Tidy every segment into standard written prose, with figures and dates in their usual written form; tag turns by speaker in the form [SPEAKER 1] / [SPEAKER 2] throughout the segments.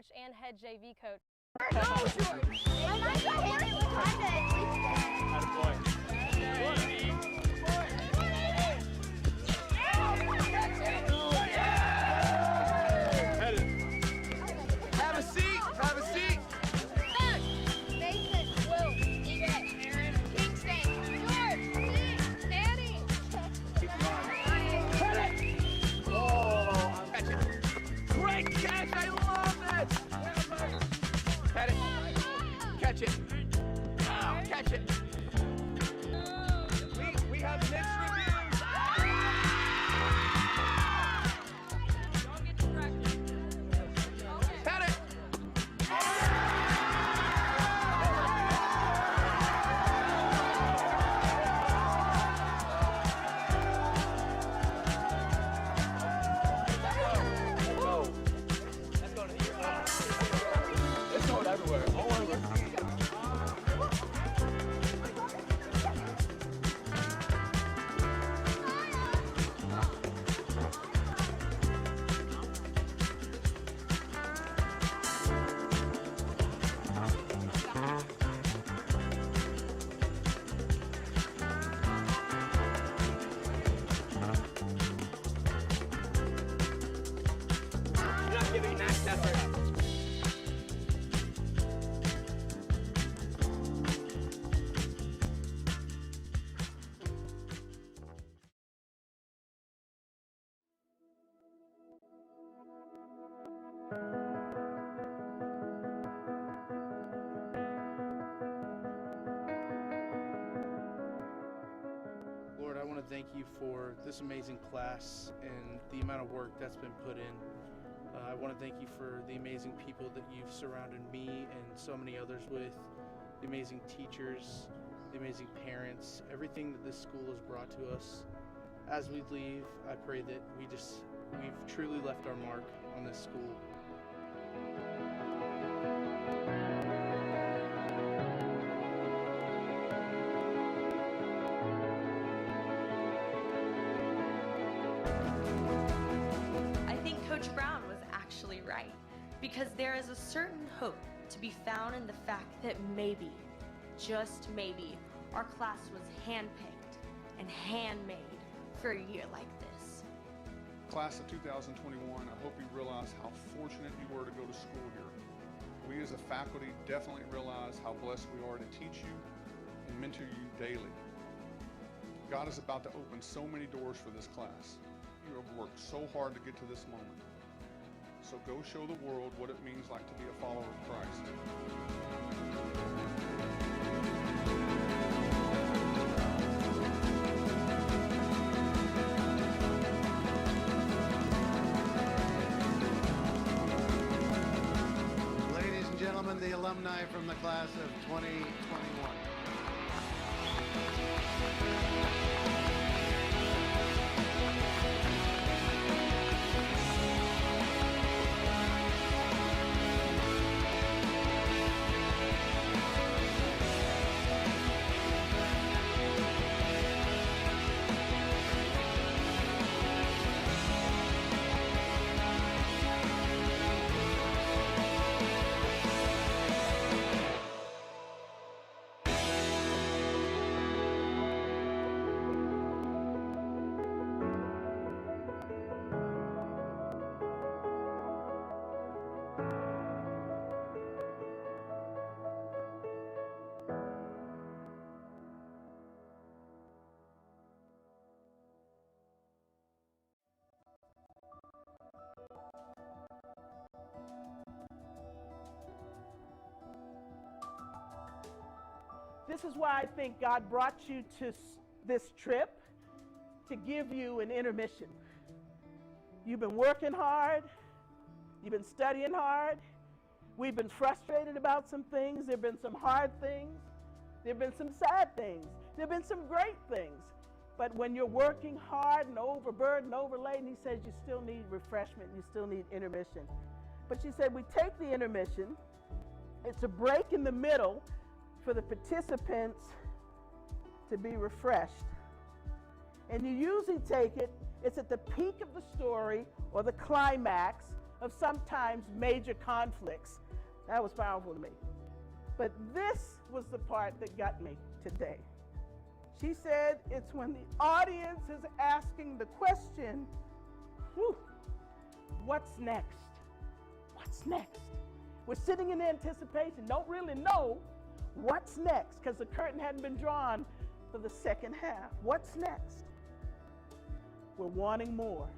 [SPEAKER 1] coach and head JV coach.
[SPEAKER 2] Have a seat. Have a seat.
[SPEAKER 3] Mason, Will, Yvette, Aaron, Kingston, George, Steve, Danny.
[SPEAKER 2] Oh, catch it. Great catch. I love that. Pat it. Catch it. Catch it. We have mixed reviews.
[SPEAKER 3] Don't get distracted.
[SPEAKER 2] Pat it. Let's go to here. Let's go everywhere. All over. You're not giving max effort. Lord, I want to thank you for this amazing class and the amount of work that's been put in. I want to thank you for the amazing people that you've surrounded me and so many others with, the amazing teachers, the amazing parents, everything that this school has brought to us. As we leave, I pray that we've truly left our mark on this school.
[SPEAKER 4] I think Coach Brown was actually right, because there is a certain hope to be found in the fact that maybe, just maybe, our class was handpicked and handmade for a year like this.
[SPEAKER 5] Class of 2021, I hope you realize how fortunate you were to go to school here. We as a faculty definitely realize how blessed we are to teach you and mentor you daily. God is about to open so many doors for this class. You have worked so hard to get to this moment. So go show the world what it means like to be a follower of Christ.
[SPEAKER 6] Ladies and gentlemen, the alumni from the class of 2021.
[SPEAKER 7] This is why I think God brought you to this trip, to give you an intermission. You've been working hard. You've been studying hard. We've been frustrated about some things. There have been some hard things. There have been some sad things. There have been some great things. But when you're working hard and overburdened, overladen, he says you still need refreshment. You still need intermission. But she said we take the intermission. It's a break in the middle for the participants to be refreshed. And you usually take it, it's at the peak of the story or the climax of sometimes major conflicts. That was powerful to me. But this was the part that got me today. She said it's when the audience is asking the question, what's next? What's next? We're sitting in anticipation, don't really know what's next because the curtain hadn't been drawn for the second half. What's next? We're wanting more.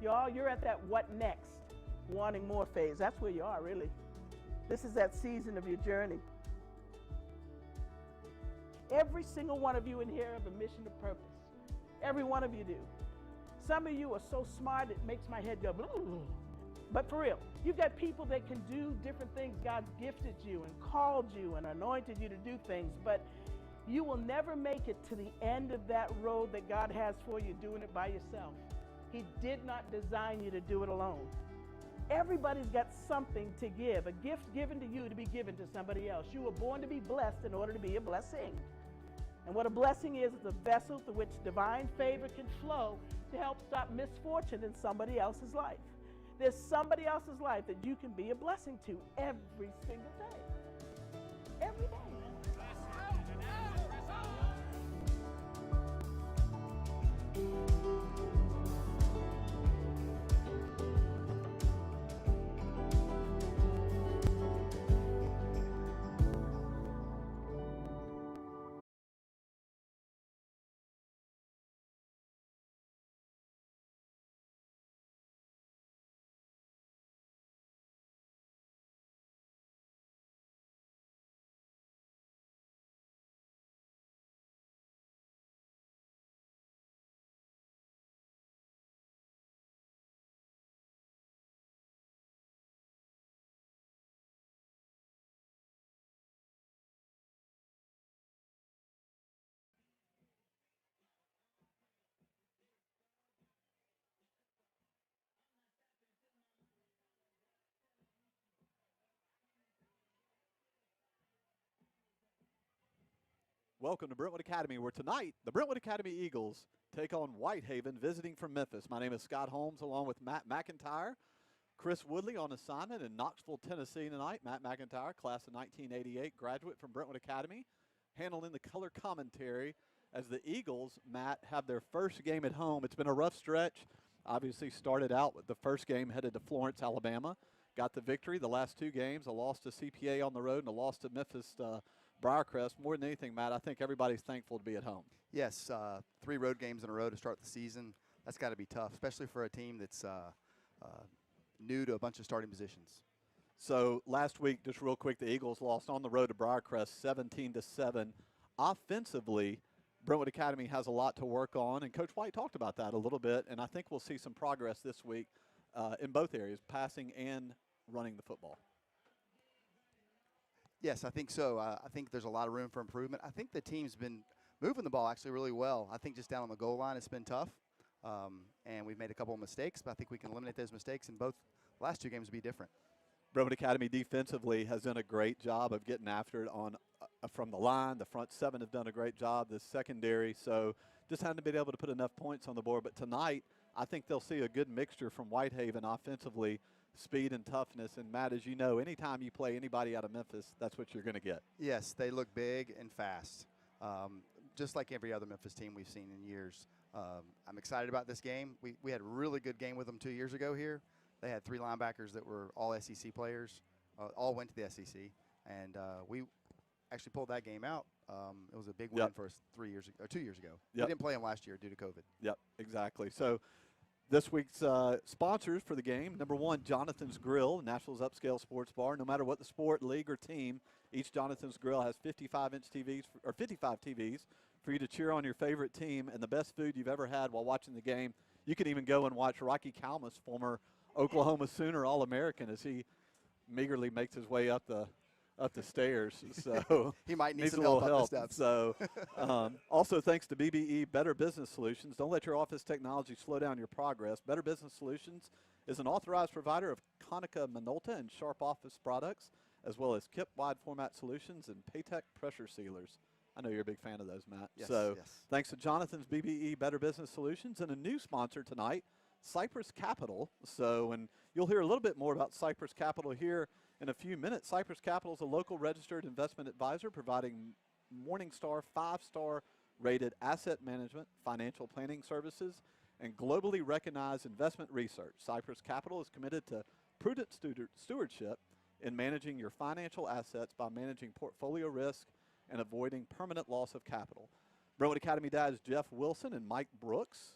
[SPEAKER 7] Y'all, you're at that what next, wanting more phase. That's where you are, really. This is that season of your journey. Every single one of you in here have a mission to purpose. Every one of you do. Some of you are so smart it makes my head go, "Ooh." But for real, you've got people that can do different things. God's gifted you and called you and anointed you to do things, but you will never make it to the end of that road that God has for you doing it by yourself. He did not design you to do it alone. Everybody's got something to give, a gift given to you to be given to somebody else. You were born to be blessed in order to be a blessing. And what a blessing is a vessel through which divine favor can flow to help stop misfortune in somebody else's life. There's somebody else's life that you can be a blessing to every single day. Every day.
[SPEAKER 1] Welcome to Brentwood Academy, where tonight the Brentwood Academy Eagles take on Whitehaven, visiting from Memphis. My name is Scott Holmes, along with Matt McIntyre. Chris Woodley on assignment in Knoxville, Tennessee tonight. Matt McIntyre, class of 1988, graduate from Brentwood Academy, handling the color commentary as the Eagles, Matt, have their first game at home. It's been a rough stretch. Obviously started out with the first game headed to Florence, Alabama. Got the victory the last two games, a loss to CPA on the road and a loss to Memphis Briarcrest. More than anything, Matt, I think everybody's thankful to be at home.
[SPEAKER 8] Yes, 3 road games in a row to start the season. That's got to be tough, especially for a team that's new to a bunch of starting positions.
[SPEAKER 1] So last week, just real quick, the Eagles lost on the road to Briarcrest 17-7. Offensively, Brentwood Academy has a lot to work on, and Coach White talked about that a little bit, and I think we'll see some progress this week in both areas, passing and running the football.
[SPEAKER 8] Yes, I think so. I think there's a lot of room for improvement. I think the team's been moving the ball actually really well. I think just down on the goal line it's been tough, and we've made a couple of mistakes, but I think we can eliminate those mistakes, and both last 2 games will be different.
[SPEAKER 1] Brentwood Academy defensively has done a great job of getting after it on from the line. The front 7 have done a great job. The secondary, so just hadn't been able to put enough points on the board. But tonight, I think they'll see a good mixture from Whitehaven offensively, speed and toughness. And, Matt, as you know, anytime you play anybody out of Memphis, that's what you're going to get.
[SPEAKER 8] Yes, they look big and fast, just like every other Memphis team we've seen in years. I'm excited about this game. We had a really good game with them 2 years ago here. They had 3 linebackers that were all SEC players, all went to the SEC, and we actually pulled that game out. It was a big win for us 2 years ago. We didn't play them last year due to COVID.
[SPEAKER 1] Yep, exactly. So this week's sponsors for the game, number 1, Jonathan's Grill, Nashville's upscale sports bar. No matter what the sport, league, or team, each Jonathan's Grill has 55-inch TVs, or 55 TVs, for you to cheer on your favorite team and the best food you've ever had while watching the game. You can even go and watch Rocky Kalmus, former Oklahoma Sooner All-American, as he meagerly makes his way up the stairs. So
[SPEAKER 8] he might need
[SPEAKER 1] needs
[SPEAKER 8] some
[SPEAKER 1] a little
[SPEAKER 8] help up the
[SPEAKER 1] help.
[SPEAKER 8] steps.
[SPEAKER 1] So also thanks to BBE Better Business Solutions. Don't let your office technology slow down your progress. Better Business Solutions is an authorized provider of Konica Minolta and Sharp Office products, as well as KIP wide format solutions and Paytech pressure sealers. I know you're a big fan of those, Matt.
[SPEAKER 8] Yes,
[SPEAKER 1] so
[SPEAKER 8] yes.
[SPEAKER 1] thanks to Jonathan's BBE Better Business Solutions, and a new sponsor tonight, Cypress Capital. So, and you'll hear a little bit more about Cypress Capital here in a few minutes. Cypress Capital is a local registered investment advisor providing Morningstar 5-star rated asset management, financial planning services, and globally recognized investment research. Cypress Capital is committed to prudent stewardship in managing your financial assets by managing portfolio risk and avoiding permanent loss of capital. Brentwood Academy dads Jeff Wilson and Mike Brooks,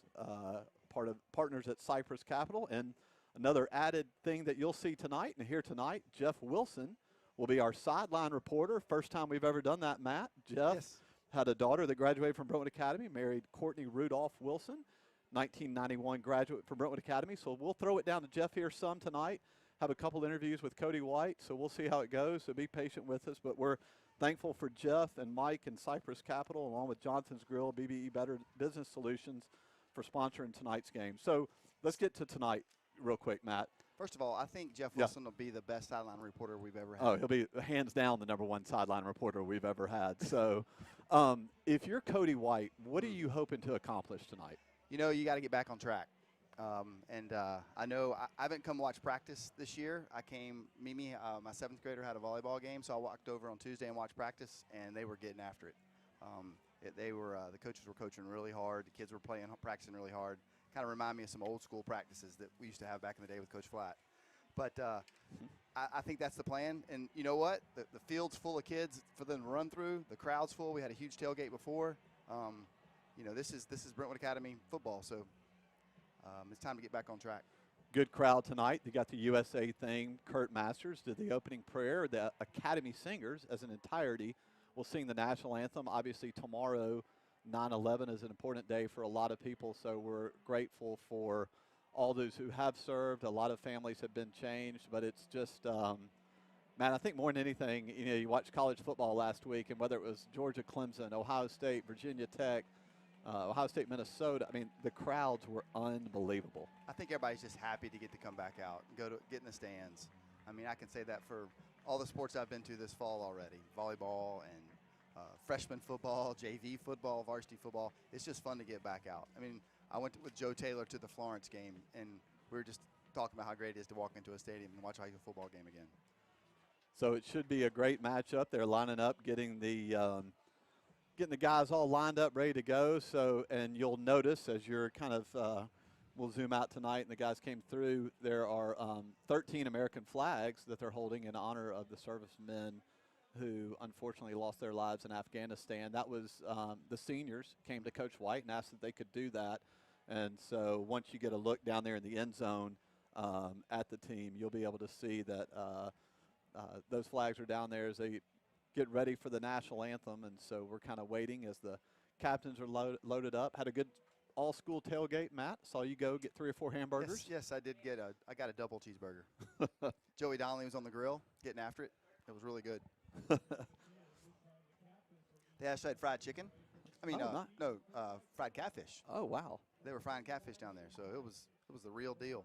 [SPEAKER 1] partners at Cypress Capital. And another added thing that you'll see tonight and hear tonight, Jeff Wilson will be our sideline reporter. First time we've ever done that, Matt. Jeff had a daughter that graduated from Brentwood Academy, married Courtney Rudolph Wilson, 1991 graduate from Brentwood Academy. So we'll throw it down to Jeff here some tonight. Have a couple interviews with Cody White, so we'll see how it goes. So be patient with us. But we're thankful for Jeff and Mike and Cypress Capital, along with Johnson's Grill, BBE Better Business Solutions, for sponsoring tonight's game. So let's get to tonight real quick, Matt.
[SPEAKER 8] First of all, I think Jeff Wilson will be the best sideline reporter we've ever had.
[SPEAKER 1] Oh, he'll be hands down the #1 sideline reporter we've ever had. So if you're Cody White, what are you hoping to accomplish tonight?
[SPEAKER 8] You know, you got to get back on track. I know I haven't come watch practice this year. I came, Mimi, my 7th grader had a volleyball game, so I walked over on Tuesday and watched practice, and they were getting after it. The coaches were coaching really hard. The kids were practicing really hard. Kind of remind me of some old school practices that we used to have back in the day with Coach Flatt. But I think that's the plan. And you know what? The field's full of kids for them to run through. The crowd's full. We had a huge tailgate before. You know, this is Brentwood Academy football, so it's time to get back on track.
[SPEAKER 1] Good crowd tonight. They got the USA thing. Kurt Masters did the opening prayer. The Academy Singers, as an entirety, will sing the National Anthem. Obviously, tomorrow, 9/11, is an important day for a lot of people, so we're grateful for all those who have served. A lot of families have been changed, but it's just, man, I think more than anything, you know, you watched college football last week, and whether it was Georgia, Clemson, Ohio State, Virginia Tech, Ohio State, Minnesota, I mean, the crowds were unbelievable.
[SPEAKER 8] I think everybody's just happy to get to come back out and get in the stands. I mean, I can say that for all the sports I've been to this fall already, volleyball and freshman football, JV football, varsity football. It's just fun to get back out. I mean, I went with Joe Taylor to the Florence game, and we were just talking about how great it is to walk into a stadium and watch a high school football game again. So it should be a great matchup. They're lining up, getting the guys all lined up, ready to go. So, and you'll notice as you're kind of, we'll zoom out tonight, and the guys came through, there are 13 American flags that they're holding in honor of the servicemen who unfortunately lost their lives in Afghanistan. That was the seniors came to Coach White and asked if they could do that. And so once you get a look down there in the end zone at the team, you'll be able to see that those flags are down there as they get ready for the national anthem. And so we're kind of waiting as the captains are loaded up. Had a good all-school tailgate, Matt. Saw you go get 3 or 4 hamburgers. Yes, I did I got a double cheeseburger. Joey Donnelly was on the grill getting after it. It was really good. They actually had fried chicken. I mean, fried catfish.
[SPEAKER 1] Oh, wow.
[SPEAKER 8] They were frying catfish down there, so it was the real deal.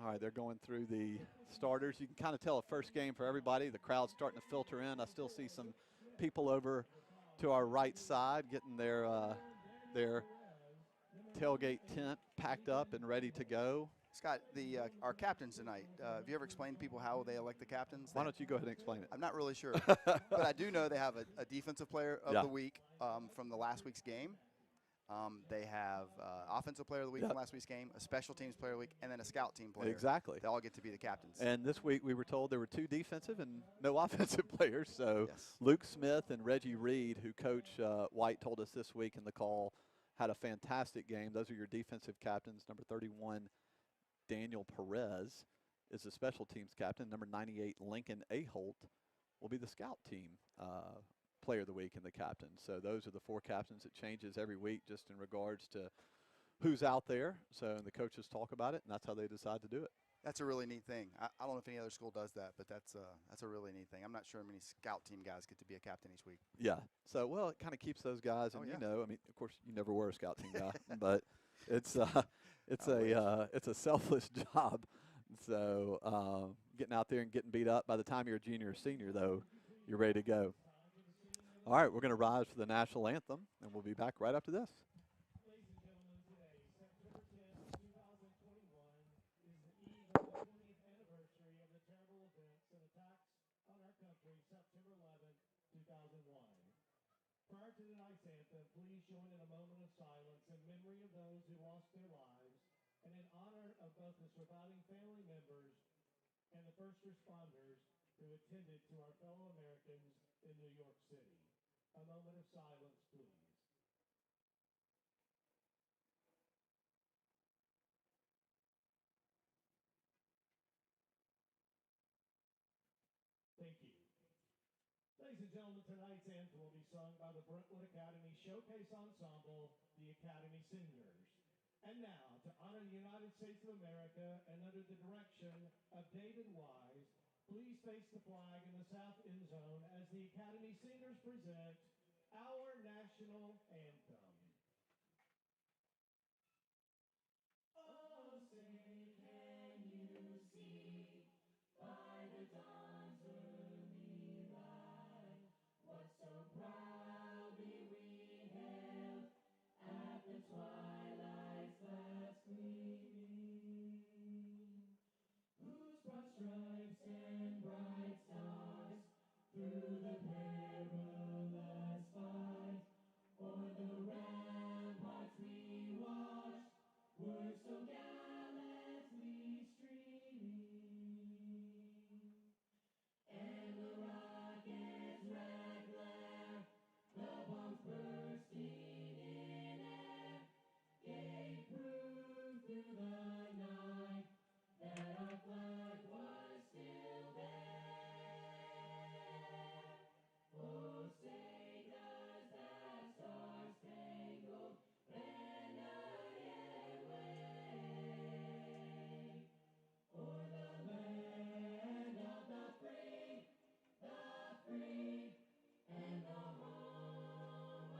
[SPEAKER 1] All right, they're going through the starters. You can kind of tell a first game for everybody. The crowd's starting to filter in. I still see some people over to our right side getting their tailgate tent packed up and ready to go.
[SPEAKER 8] Scott, our captains tonight, have you ever explained to people how they elect the captains?
[SPEAKER 1] Why don't you go ahead and explain it?
[SPEAKER 8] I'm not really sure. But I do know they have a defensive player of the week from the last week's game. They have offensive player of the week from last week's game, a special teams player of the week, and then a scout team player.
[SPEAKER 1] Exactly.
[SPEAKER 8] They all get to be the captains.
[SPEAKER 1] And this week we were told there were 2 defensive and no offensive players. So Luke Smith and Reggie Reed, who Coach White told us this week in the call, had a fantastic game. Those are your defensive captains. Number 31, Daniel Perez, is the special teams captain. Number 98, Lincoln Aholt, will be the scout team player of the week and the captain. So those are the 4 captains. It changes every week just in regards to who's out there. So the coaches talk about it, and that's how they decide to do it.
[SPEAKER 8] That's a really neat thing. I don't know if any other school does that, but that's a really neat thing. I'm not sure how many scout team guys get to be a captain each week.
[SPEAKER 1] Yeah. So, well, it kind of keeps those guys. And, you know, I mean, of course, you never were a scout team guy, but it's a selfless job. So getting out there and getting beat up, by the time you're a junior or senior, though, you're ready to go. All right, we're going to rise for the national anthem, and we'll be back right after this.
[SPEAKER 9] 2001. Prior to tonight's anthem, please join in a moment of silence in memory of those who lost their lives and in honor of both the surviving family members and the first responders who attended to our fellow Americans in New York City. A moment of silence, please. Thank you. Ladies and gentlemen, tonight's anthem will be sung by the Brentwood Academy Showcase Ensemble, the Academy Singers. And now, to honor the United States of America and under the direction of David Wise, please face the flag in the south end zone as the Academy Singers present our National Anthem. Oh, say, can you see by the dawn's early light what so proudly we hailed at the twilight's last gleaming, whose broad stripes and bright stars through the perilous fight o'er the ramparts we watched were so gallantly streaming, and the rocket's red glare, the bombs bursting in air, gave proof through the night that our flag was still there. Oh, say does that star-spangled banner yet wave o'er the land of the free, and the home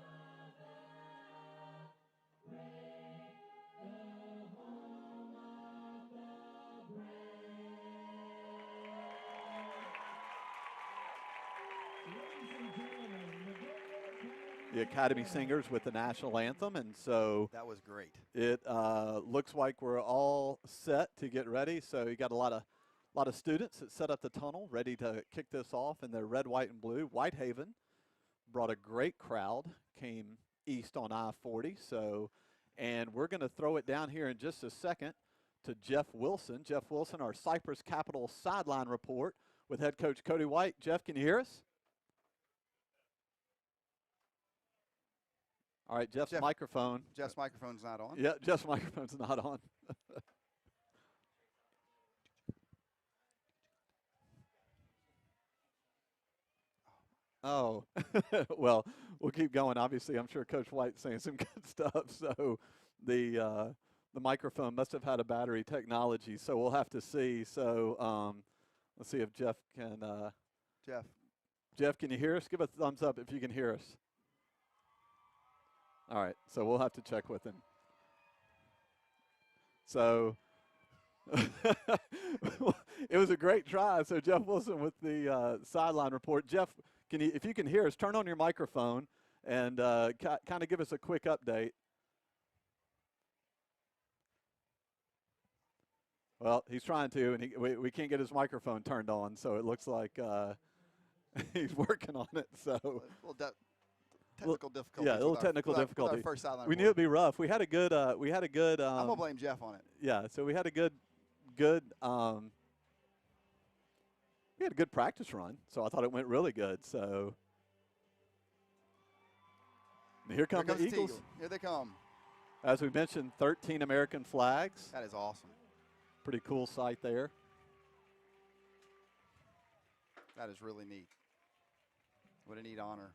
[SPEAKER 9] of the brave, the home of the brave. Ladies and gentlemen, the
[SPEAKER 1] The Academy Singers with the National Anthem, and so
[SPEAKER 8] That was great.
[SPEAKER 1] it looks like we're all set to get ready. So you got a lot of students that set up the tunnel, ready to kick this off in their red, white, and blue. Whitehaven brought a great crowd, came east on I-40. So, and we're going to throw it down here in just a second to Jeff Wilson. Jeff Wilson, our Cypress Capital Sideline Report with head coach Cody White. Jeff, can you hear us? All right, Jeff's microphone.
[SPEAKER 8] Jeff's microphone's not on.
[SPEAKER 1] Yeah, Jeff's microphone's not on. Oh, well, we'll keep going. Obviously, I'm sure Coach White's saying some good stuff. So the microphone must have had a battery technology. So we'll have to see. So let's see if Jeff can. Jeff, can you hear us? Give a thumbs up if you can hear us. All right, so we'll have to check with him. So it was a great try. So Jeff Wilson with the Sideline Report. Jeff, if you can hear us, turn on your microphone and kind of give us a quick update. Well, he's trying to, and we can't get his microphone turned on, so it looks like he's working on it. So.
[SPEAKER 8] Technical difficulty.
[SPEAKER 1] Yeah, a little technical difficulty.
[SPEAKER 8] Our first Sideline
[SPEAKER 1] we knew
[SPEAKER 8] Report.
[SPEAKER 1] it'd be rough. We had a good.
[SPEAKER 8] I'm gonna blame Jeff on it.
[SPEAKER 1] Yeah, so we had a good practice run. So I thought it went really good. So here come the Eagles.
[SPEAKER 8] Eagle. Here they come.
[SPEAKER 1] As we mentioned, 13 American flags.
[SPEAKER 8] That is awesome.
[SPEAKER 1] Pretty cool sight there.
[SPEAKER 8] That is really neat. What a neat honor.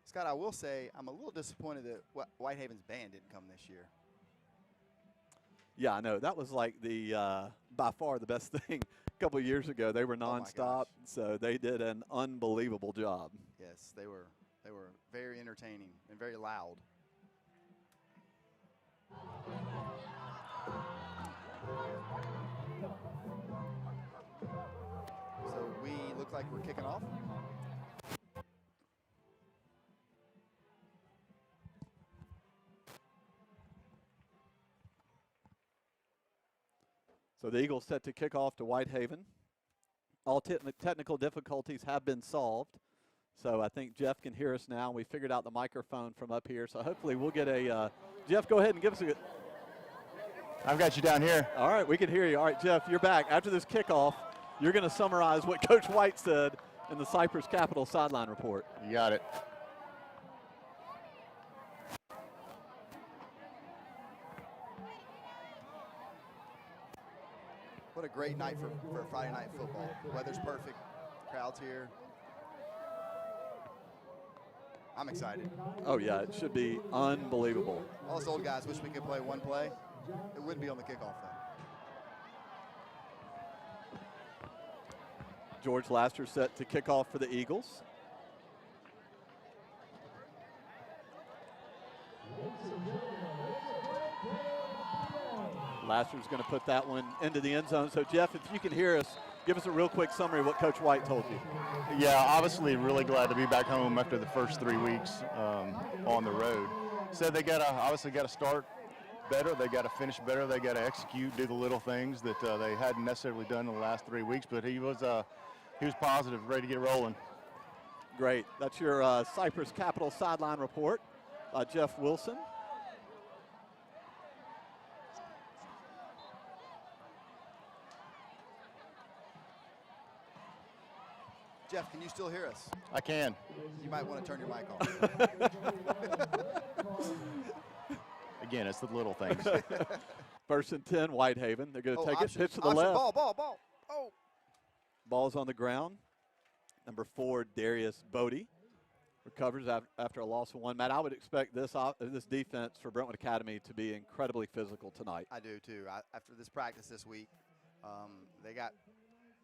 [SPEAKER 8] Scott, I will say I'm a little disappointed that Whitehaven's band didn't come this year.
[SPEAKER 1] Yeah, I know. That was like the by far the best thing. A couple of years ago, they were nonstop, so they did an unbelievable job.
[SPEAKER 8] Yes, they were very entertaining and very loud. So we look like we're kicking off.
[SPEAKER 1] So the Eagles set to kick off to Whitehaven. All technical difficulties have been solved. So I think Jeff can hear us now. We figured out the microphone from up here. So hopefully we'll get a, Jeff, go ahead and give us a.
[SPEAKER 10] I've got you down here.
[SPEAKER 1] All right, we can hear you. All right, Jeff, you're back. After this kickoff, you're going to summarize what Coach White said in the Cypress Capital Sideline Report.
[SPEAKER 10] You got it.
[SPEAKER 8] What a great night for Friday night football. The weather's perfect. Crowd's here. I'm excited.
[SPEAKER 1] Oh, yeah, it should be unbelievable.
[SPEAKER 8] All us old guys wish we could play one play. It wouldn't be on the kickoff, though.
[SPEAKER 1] George Laster set to kick off for the Eagles. Laster's going to put that one into the end zone. So, Jeff, if you can hear us, give us a real quick summary of what Coach White told you.
[SPEAKER 10] Yeah, obviously really glad to be back home after the first 3 weeks on the road. Said they obviously got to start better. They got to finish better. They got to execute, do the little things that they hadn't necessarily done in the last 3 weeks. But he was positive, ready to get rolling.
[SPEAKER 1] Great. That's your Cypress Capital Sideline Report. Jeff Wilson.
[SPEAKER 8] Jeff, can you still hear us?
[SPEAKER 10] I can.
[SPEAKER 8] You might want to turn your mic on.
[SPEAKER 10] Again, it's the little things.
[SPEAKER 1] 1st and 10, Whitehaven. They're going to take
[SPEAKER 8] option,
[SPEAKER 1] it. Pitch to the
[SPEAKER 8] option,
[SPEAKER 1] left.
[SPEAKER 8] Ball. Oh.
[SPEAKER 1] Ball's on the ground. Number 4, Darius Bodie recovers after a loss of 1. Matt, I would expect this defense for Brentwood Academy to be incredibly physical tonight.
[SPEAKER 8] I do too. After this practice this week,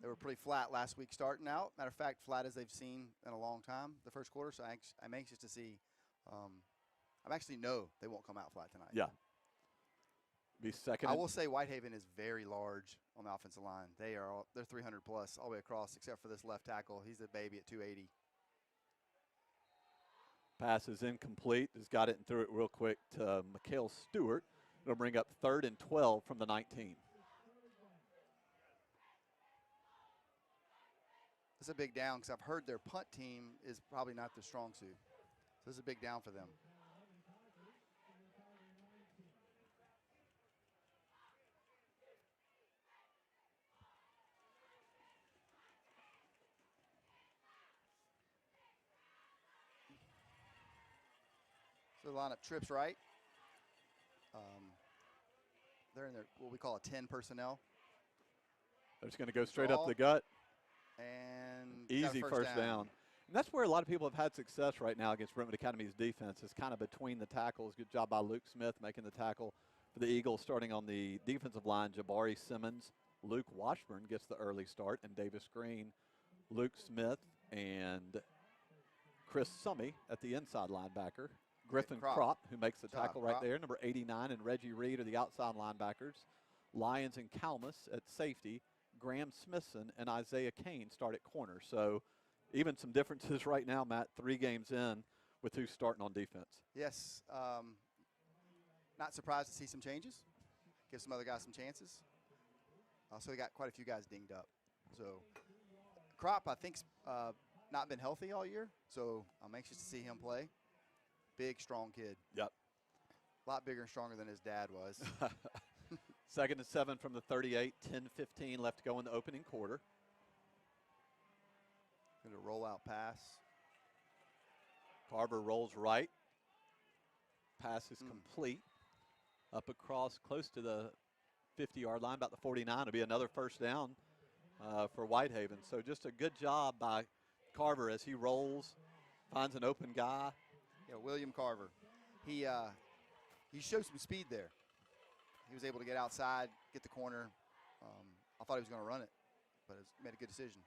[SPEAKER 8] they were pretty flat last week starting out. Matter of fact, flat as they've seen in a long time, the first quarter. So I'm anxious to see. I actually know they won't come out flat tonight.
[SPEAKER 1] Yeah. Be second.
[SPEAKER 8] I will say Whitehaven is very large on the offensive line. They're 300 plus all the way across, except for this left tackle. He's a baby at 280.
[SPEAKER 1] Pass is incomplete. Just got it and threw it real quick to Mikhail Stewart. It'll bring up 3rd and 12 from the 19.
[SPEAKER 8] This is a big down because I've heard their punt team is probably not their strong suit. So this is a big down for them. So the lineup trips right. They're in their what we call a 10 personnel.
[SPEAKER 1] They're just going to go straight up the gut.
[SPEAKER 8] And
[SPEAKER 1] easy first down. And that's where a lot of people have had success right now against Brentwood Academy's defense. It's kind of between the tackles. Good job by Luke Smith making the tackle for the Eagles. Starting on the defensive line, Jabari Simmons, Luke Washburn gets the early start, and Davis Green, Luke Smith, and Chris Summey at the inside linebacker. Griffin Kropp, who makes the tackle right there. Number 89 and Reggie Reed are the outside linebackers. Lyons and Kalmus at safety. Graham Smithson and Isaiah Kane start at corner. So even some differences right now, Matt, 3 games in with who's starting on defense.
[SPEAKER 8] Yes. Not surprised to see some changes. Give some other guys some chances. So they got quite a few guys dinged up. So Kropp, I think, not been healthy all year. So I'm anxious to see him play. Big, strong kid.
[SPEAKER 1] Yep.
[SPEAKER 8] A lot bigger and stronger than his dad was.
[SPEAKER 1] 2nd and 7 from the 38, 10-15 left to go in the opening quarter.
[SPEAKER 8] Going to roll out pass.
[SPEAKER 1] Carver rolls right. Pass is complete. Up across close to the 50-yard line, about the 49. It'll be another first down for Whitehaven. So just a good job by Carver as he rolls, finds an open guy.
[SPEAKER 8] Yeah, William Carver. He showed some speed there. He was able to get outside, get the corner. I thought he was going to run it, but he made a good decision.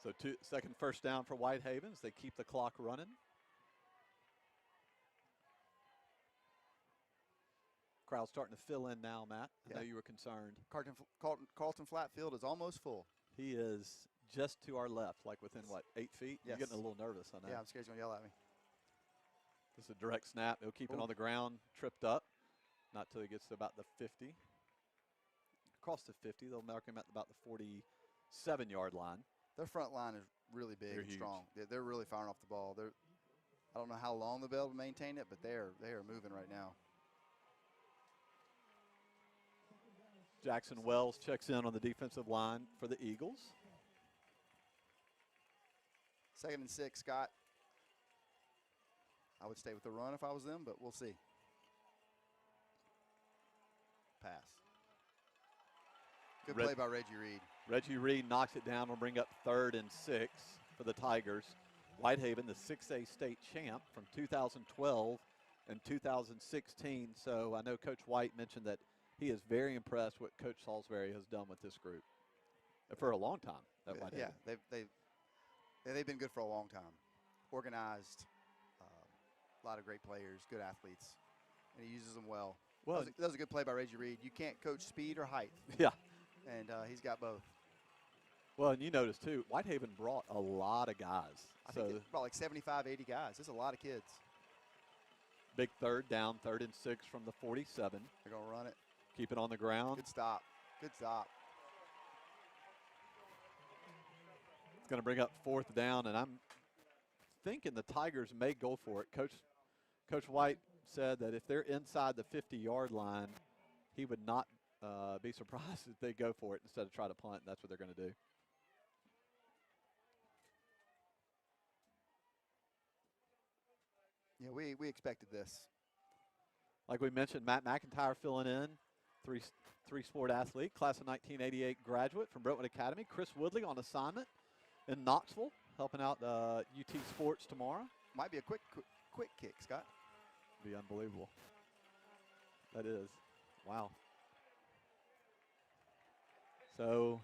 [SPEAKER 1] So second first down for Whitehaven as they keep the clock running. Crowd's starting to fill in now, Matt. I know you were concerned.
[SPEAKER 8] Carlton Flat Field is almost full.
[SPEAKER 1] He is just to our left, like within, 8 feet?
[SPEAKER 8] Yes.
[SPEAKER 1] You're getting a little nervous on that.
[SPEAKER 8] Yeah, I'm scared he's going to yell at me.
[SPEAKER 1] This is a direct snap. He'll keep it on the ground, tripped up. Not till he gets to about the 50. across the 50. They'll mark him at about the 47-yard line.
[SPEAKER 8] Their front line is really big
[SPEAKER 1] They're
[SPEAKER 8] and
[SPEAKER 1] huge.
[SPEAKER 8] strong. They're really firing off the ball. I don't know how long they'll be able to maintain it, but they are moving right now.
[SPEAKER 1] Jackson Wells checks in on the defensive line for the Eagles.
[SPEAKER 8] 2nd and 6, Scott. I would stay with the run if I was them, but we'll see. Pass. Good play by Reggie Reed.
[SPEAKER 1] Reggie Reed knocks it down. We'll bring up 3rd and 6 for the Tigers. Whitehaven, the 6A state champ from 2012 and 2016. So I know Coach White mentioned that he is very impressed what Coach Salisbury has done with this group for a long time at Whitehaven.
[SPEAKER 8] Yeah, they've been good for a long time. Organized, a lot of great players, good athletes, and he uses them well.
[SPEAKER 1] Well,
[SPEAKER 8] that was a good play by Reggie Reed. You can't coach speed or height.
[SPEAKER 1] Yeah.
[SPEAKER 8] And he's got both.
[SPEAKER 1] Well, and you notice, too, Whitehaven brought a lot of guys.
[SPEAKER 8] I think they brought like 75, 80 guys. There's a lot of kids.
[SPEAKER 1] Big 3rd down, 3rd and 6 from the 47.
[SPEAKER 8] They're going to run it.
[SPEAKER 1] Keep it on the ground.
[SPEAKER 8] Good stop. Good stop.
[SPEAKER 1] It's going to bring up 4th down, and I'm thinking the Tigers may go for it. Coach White said that if they're inside the 50-yard line, he would not be surprised if they go for it instead of try to punt. That's what they're going to do.
[SPEAKER 8] Yeah, we expected this.
[SPEAKER 1] Like we mentioned, Matt McIntyre filling in, three-sport athlete, class of 1988 graduate from Brentwood Academy. Chris Woodley on assignment in Knoxville, helping out UT Sports tomorrow.
[SPEAKER 8] Might be a quick kick, Scott.
[SPEAKER 1] Be unbelievable. That is. Wow. So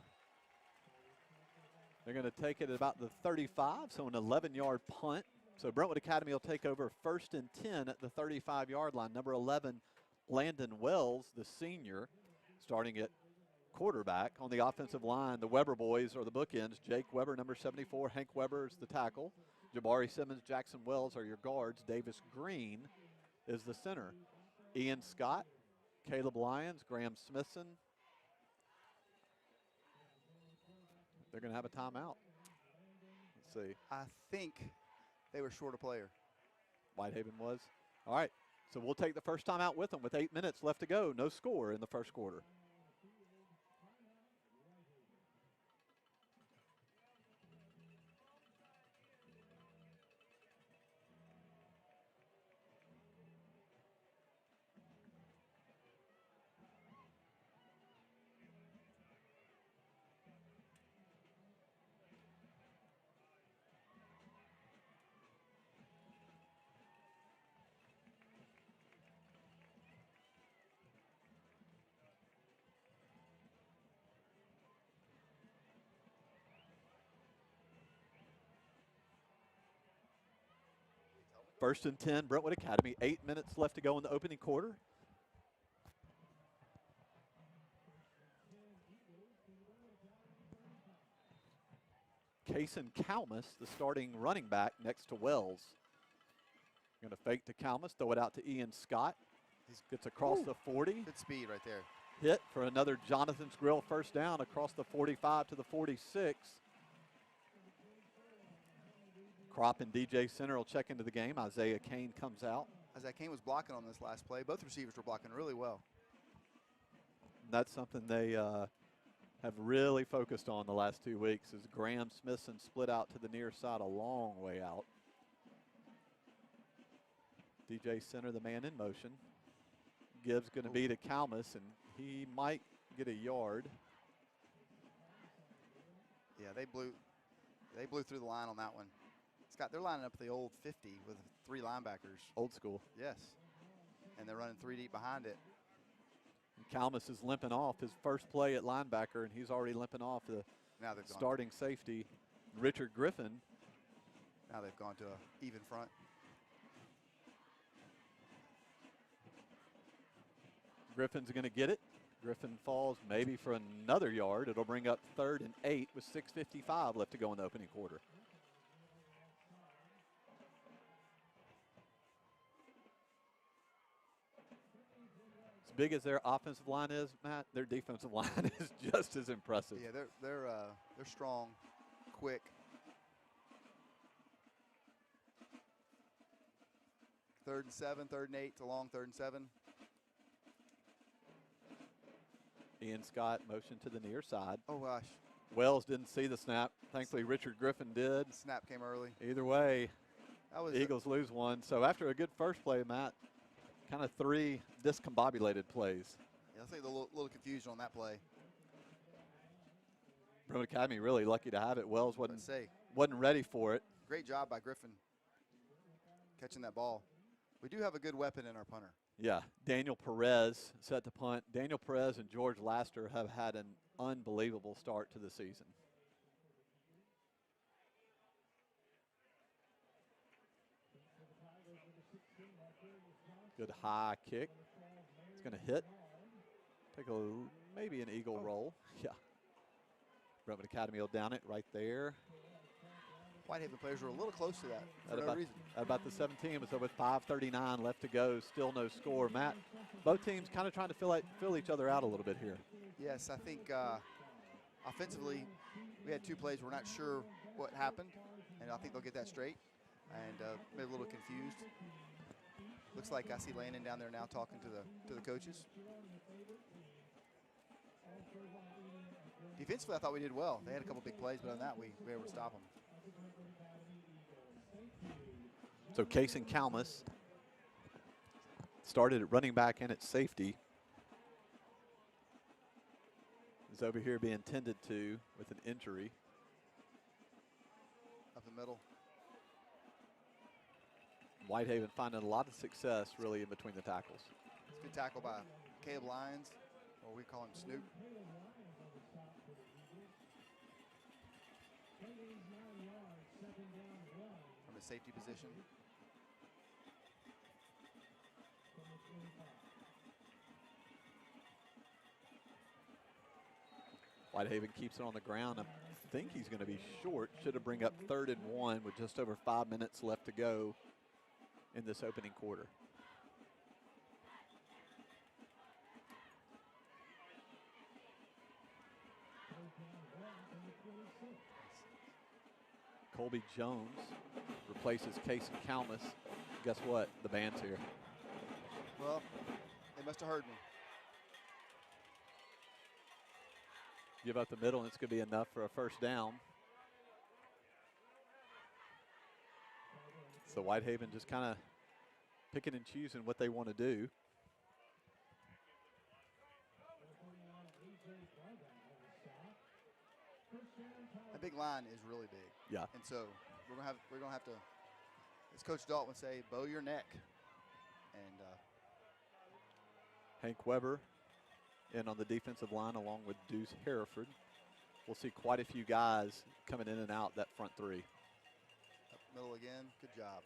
[SPEAKER 1] they're going to take it at about the 35, so an 11-yard punt. So Brentwood Academy will take over 1st and 10 at the 35-yard line. Number 11, Landon Wells, the senior, starting at quarterback. On the offensive line, the Weber boys are the bookends. Jake Weber, number 74. Hank Weber is the tackle. Jabari Simmons, Jackson Wells are your guards. Davis Green is the center. Ian Scott, Caleb Lyons, Graham Smithson. They're going to have a timeout. Let's see.
[SPEAKER 8] I think they were short a player.
[SPEAKER 1] Whitehaven was. All right. So we'll take the first time out with them with 8 minutes left to go. No score in the first quarter. First and 10, Brentwood Academy. 8 minutes left to go in the opening quarter. Kason Kalmus, the starting running back, next to Wells. Going to fake to Kalmus, throw it out to Ian Scott. He gets across the 40.
[SPEAKER 8] Good speed right there.
[SPEAKER 1] Hit for another Jonathan's Grill first down across the 45 to the 46. Crop and DJ Center will check into the game. Isaiah Kane comes out.
[SPEAKER 8] Isaiah Kane was blocking on this last play. Both receivers were blocking really well.
[SPEAKER 1] That's something they have really focused on the last 2 weeks as Graham Smithson split out to the near side a long way out. DJ Center, the man in motion. Gibbs going to be to Kalmus, and he might get a yard.
[SPEAKER 8] Yeah, they blew through the line on that one. Scott, they're lining up the old 50 with 3 linebackers.
[SPEAKER 1] Old school.
[SPEAKER 8] Yes. And they're running 3 deep behind it.
[SPEAKER 1] And Kalmus is limping off his first play at linebacker, and he's already limping off the starting safety, Richard Griffin.
[SPEAKER 8] Now they've gone to an even front.
[SPEAKER 1] Griffin's going to get it. Griffin falls maybe for another yard. It'll bring up 3rd and 8 with 6:55 left to go in the opening quarter. big as their offensive line is, Matt, their defensive line is just as impressive.
[SPEAKER 8] Yeah, they're strong, quick. Third and 7, 3rd and 8, it's a long 3rd and 7.
[SPEAKER 1] Ian Scott motioned to the near side.
[SPEAKER 8] Oh gosh,
[SPEAKER 1] Wells didn't see the snap. Thankfully, Richard Griffin did.
[SPEAKER 8] snap came early.
[SPEAKER 1] Either way,
[SPEAKER 8] That was
[SPEAKER 1] the Eagles lose one. So after a good first play, Matt, kind of 3 discombobulated plays.
[SPEAKER 8] Yeah, I think a little confusion on that play.
[SPEAKER 1] Brentwood Academy really lucky to have it. Wells
[SPEAKER 8] Let's say,
[SPEAKER 1] wasn't ready for it.
[SPEAKER 8] great job by Griffin catching that ball. We do have a good weapon in our punter.
[SPEAKER 1] Yeah, Daniel Perez set to punt. Daniel Perez and George Laster have had an unbelievable start to the season. Good high kick. It's going to hit. Take maybe an eagle roll. Yeah. Brentwood Academy will down it right there.
[SPEAKER 8] Whitehaven players were a little close to that for no
[SPEAKER 1] about,
[SPEAKER 8] reason.
[SPEAKER 1] About the 17, so with 5:39 left to go, still no score. Matt, both teams kind of trying to fill each other out a little bit here.
[SPEAKER 8] Yes, I think offensively, we had 2 plays. We're not sure what happened, and I think they'll get that straight. And maybe a little confused. Looks like I see Landon down there now talking to the coaches. Defensively, I thought we did well. They had a couple big plays, but on that, we were able to stop them.
[SPEAKER 1] So Case and Kalmus started at running back and at safety. Is over here being tended to with an injury.
[SPEAKER 8] Up the middle.
[SPEAKER 1] Whitehaven finding a lot of success really in between the tackles.
[SPEAKER 8] It's a good tackle by Caleb Lyons, or we call him Snoop. From his safety position.
[SPEAKER 1] Whitehaven keeps it on the ground. I think he's going to be short. Should have bring up 3rd and 1 with just over 5 minutes left to go in this opening quarter. Colby Jones replaces Case and Kalmus. Guess what? The band's here.
[SPEAKER 8] Well, they must have heard me.
[SPEAKER 1] Give up the middle, and it's going to be enough for a first down. So Whitehaven just kind of picking and choosing what they want to do.
[SPEAKER 8] That big line is really big.
[SPEAKER 1] Yeah.
[SPEAKER 8] And so we're gonna have to, as Coach Dalton would say, bow your neck. And
[SPEAKER 1] Hank Weber in on the defensive line along with Deuce Hereford. We'll see quite a few guys coming in and out that front 3.
[SPEAKER 8] up middle again. Good job.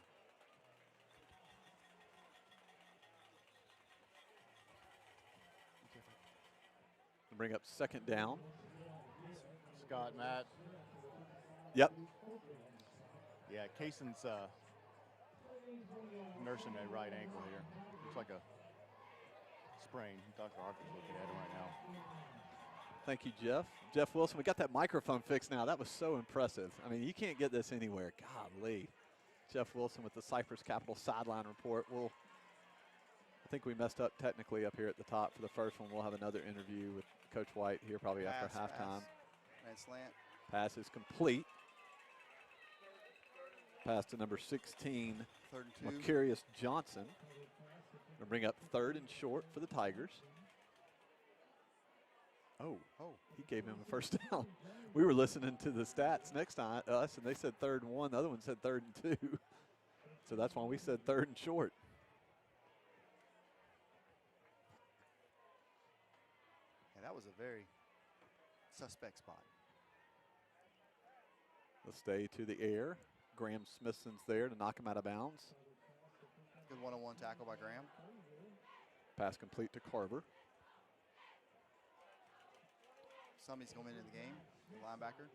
[SPEAKER 1] Bring up 2nd down.
[SPEAKER 10] Scott, Matt.
[SPEAKER 1] Yep.
[SPEAKER 10] Yeah, Kaysen's nursing a right ankle here. Looks like a sprain. Dr. Arthur's looking at him right now.
[SPEAKER 1] Thank you, Jeff. Jeff Wilson, we got that microphone fixed now. That was so impressive. I mean, you can't get this anywhere. Golly. Jeff Wilson with the Cypress Capital Sideline Report. I think we messed up technically up here at the top for the first one. We'll have another interview with Coach White here probably after halftime.
[SPEAKER 8] And slant.
[SPEAKER 1] Pass is complete. Pass to number 16,
[SPEAKER 8] 3rd and 2.
[SPEAKER 1] Macarius Johnson. Gonna bring up 3rd and short for the Tigers. Oh, he gave him a first down. We were listening to the stats next time, us, and they said 3rd and 1. The other one said 3rd and 2. So that's why we said 3rd and short.
[SPEAKER 8] Yeah, that was a very suspect spot.
[SPEAKER 1] Let's stay to the air. Graham Smithson's there to knock him out of bounds.
[SPEAKER 8] Good one-on-one tackle by Graham.
[SPEAKER 1] Pass complete to Carver.
[SPEAKER 8] Somebody's coming into the game, linebacker.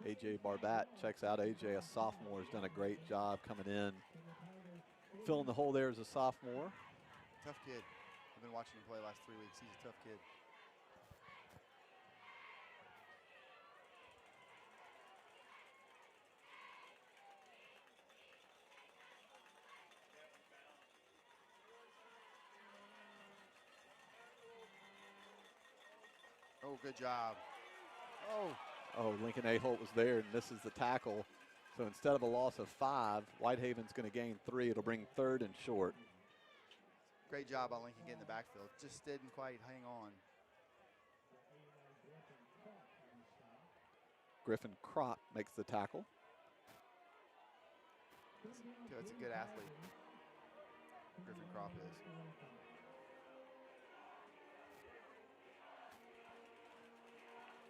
[SPEAKER 1] A.J. Barbat checks out. A.J., a sophomore, has done a great job coming in filling the hole there as a sophomore.
[SPEAKER 8] Tough kid. I've been watching him play last 3 weeks. He's a tough kid. Oh, good job. Oh.
[SPEAKER 1] Oh, Lincoln Aholt was there and misses the tackle. So instead of a loss of 5, Whitehaven's going to gain 3. It'll bring 3rd and short.
[SPEAKER 8] Great job by Lincoln getting the backfield. Just didn't quite hang on.
[SPEAKER 1] Griffin Crop makes the tackle.
[SPEAKER 8] It's a good athlete. Griffin Crop is.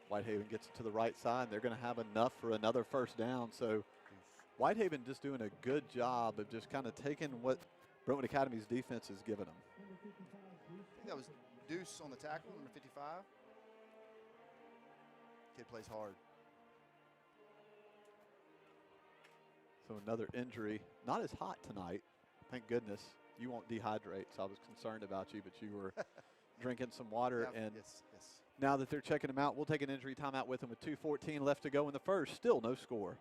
[SPEAKER 1] Whitehaven gets it to the right side. They're going to have enough for another first down. So Whitehaven just doing a good job of just kind of taking what Brentwood Academy's defense has given them.
[SPEAKER 8] I think that was Deuce on the tackle, number 55. Kid plays hard.
[SPEAKER 1] So another injury. Not as hot tonight. Thank goodness. You won't dehydrate, so I was concerned about you, but you were drinking some water.
[SPEAKER 8] Yeah,
[SPEAKER 1] and
[SPEAKER 8] yes.
[SPEAKER 1] now that they're checking him out, we'll take an injury timeout with him with 2:14 left to go in the first. Still no score.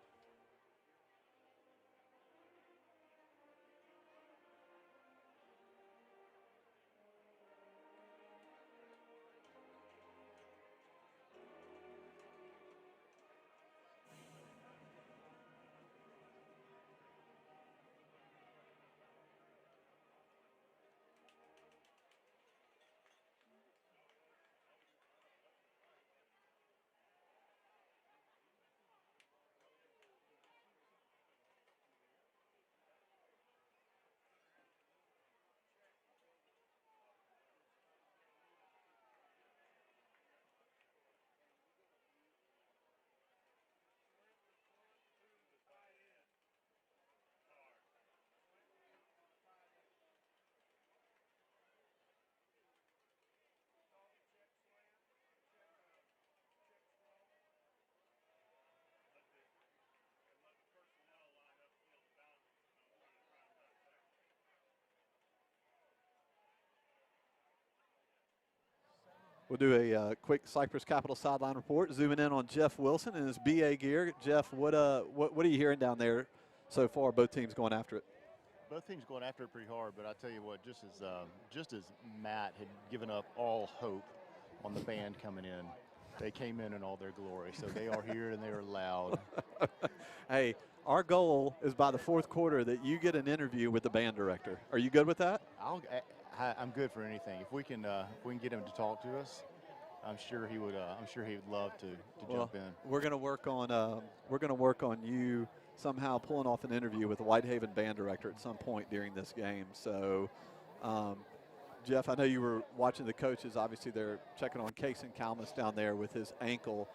[SPEAKER 1] We'll do a quick Cypress Capital sideline report, zooming in on Jeff Wilson and his BA gear. Jeff, what are you hearing down there so far? Both teams going after it.
[SPEAKER 10] Both teams going after it pretty hard, but I tell you what, just as Matt had given up all hope on the band coming in, they came in all their glory. So they are here and they are loud.
[SPEAKER 1] Hey, our goal is by the fourth quarter that you get an interview with the band director. Are you good with that?
[SPEAKER 10] I'm good for anything. If we can get him to talk to us, I'm sure he would. I'm sure he would love to jump in.
[SPEAKER 1] We're gonna work on you somehow pulling off an interview with the Whitehaven band director at some point during this game. So, Jeff, I know you were watching the coaches. Obviously, they're checking on Kason Kalmus down there with his ankle,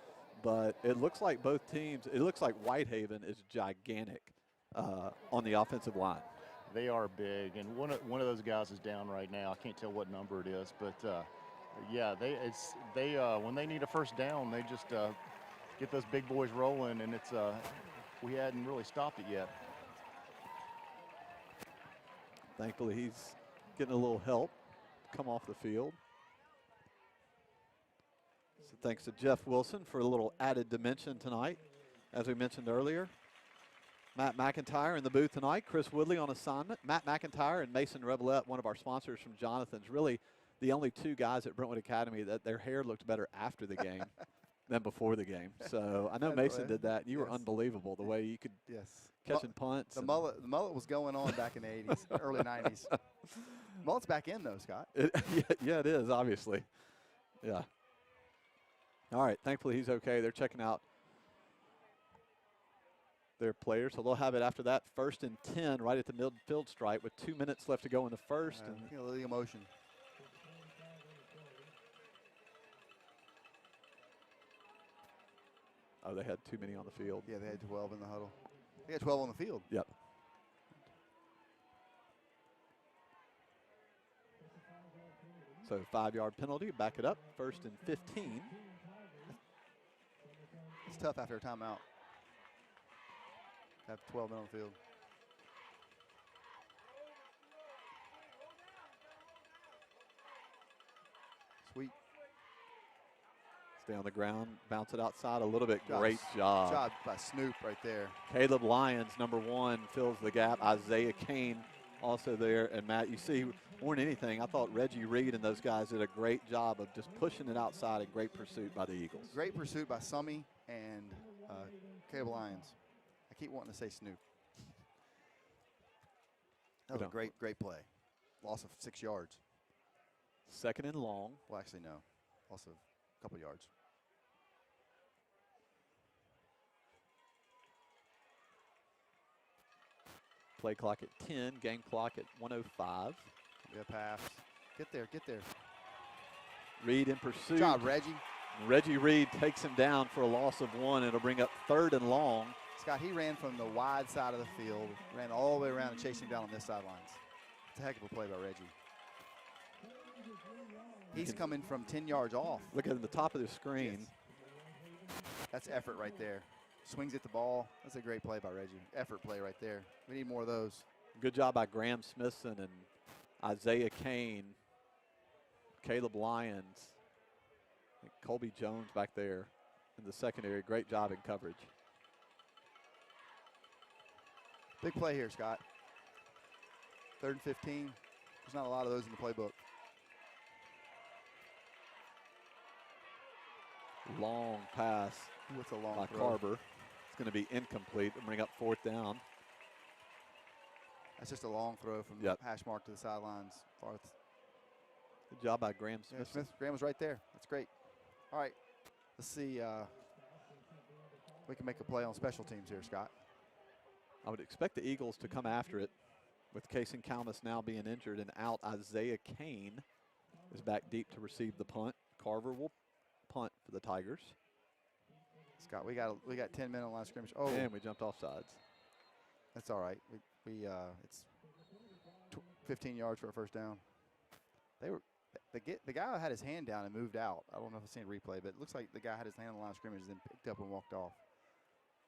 [SPEAKER 1] but it looks like both teams. It looks like Whitehaven is gigantic on the offensive line.
[SPEAKER 10] They are big, and one of those guys is down right now. I can't tell what number it is, but yeah, when they need a first down, they just get those big boys rolling, and it's we hadn't really stopped it yet.
[SPEAKER 1] Thankfully, he's getting a little help come off the field. So thanks to Jeff Wilson for a little added dimension tonight, as we mentioned earlier. Matt McIntyre in the booth tonight. Chris Woodley on assignment. Matt McIntyre and Mason Revelette, one of our sponsors from Jonathan's, really the only two guys at Brentwood Academy that their hair looked better after the game than before the game. So I know Mason did that. You were unbelievable the way you could catching punts.
[SPEAKER 8] The mullet was going on back in the 80s, early 90s. Mullet's back in though, Scott.
[SPEAKER 1] Yeah, it is, obviously. Yeah. All right, thankfully he's okay. They're checking out their players, so they'll have it after that. 1st and 10 right at the midfield stripe with 2 minutes left to go in the first.
[SPEAKER 8] And a little emotion.
[SPEAKER 1] Oh, they had too many on the field.
[SPEAKER 8] Yeah, they had 12 in the huddle. They had 12 on the field.
[SPEAKER 1] Yep. So 5-yard penalty, back it up, 1st and 15.
[SPEAKER 8] It's tough after a timeout. Have 12 men on the field. Sweet.
[SPEAKER 1] Stay on the ground, bounce it outside a little bit.
[SPEAKER 8] Gosh,
[SPEAKER 1] Great job.
[SPEAKER 8] Job by Snoop right there.
[SPEAKER 1] Caleb Lyons, number 1, fills the gap. Isaiah Kane also there. And Matt, you see, more than anything, I thought Reggie Reed and those guys did a great job of just pushing it outside, and great pursuit by the Eagles.
[SPEAKER 8] Great pursuit by Summy and Caleb Lyons. I keep wanting to say Snoop. That was a great play. Loss of 6 yards.
[SPEAKER 1] 2nd and long.
[SPEAKER 8] Well, actually, no. Loss of a couple yards.
[SPEAKER 1] Play clock at 10, game clock at 1:05.
[SPEAKER 8] Good pass. Get there, get there.
[SPEAKER 1] Reed in pursuit.
[SPEAKER 8] Good job, Reggie.
[SPEAKER 1] Reggie Reed takes him down for a loss of 1. It'll bring up 3rd and long.
[SPEAKER 8] Scott, he ran from the wide side of the field, ran all the way around and chased him down on this sidelines. It's a heck of a play by Reggie. He's coming from 10 yards off.
[SPEAKER 1] Look at the top of the screen.
[SPEAKER 8] Yes. That's effort right there. Swings at the ball. That's a great play by Reggie. Effort play right there. We need more of those.
[SPEAKER 1] Good job by Graham Smithson and Isaiah Kane, Caleb Lyons, and Colby Jones back there in the secondary. Great job in coverage.
[SPEAKER 8] Big play here, Scott. 3rd and 15. There's not a lot of those in the playbook.
[SPEAKER 1] Long pass
[SPEAKER 8] With a long
[SPEAKER 1] by
[SPEAKER 8] throw.
[SPEAKER 1] Carver. It's going to be incomplete and bring up 4th down.
[SPEAKER 8] That's just a long throw from the hash mark to the sidelines. Farth.
[SPEAKER 1] Good job by Graham Smith.
[SPEAKER 8] Yeah, Graham was right there. That's great. All right, let's see. We can make a play on special teams here, Scott.
[SPEAKER 1] I would expect the Eagles to come after it with Kason Kalmus now being injured and out. Isaiah Kane is back deep to receive the punt. Carver will punt for the Tigers.
[SPEAKER 8] Scott, we got 10 men on line of scrimmage. Oh,
[SPEAKER 1] and we jumped off sides.
[SPEAKER 8] That's all right. It's 15 yards for a first down. They were the guy had his hand down and moved out. I don't know if I've seen a replay, but it looks like the guy had his hand on the line of scrimmage, then picked up and walked off,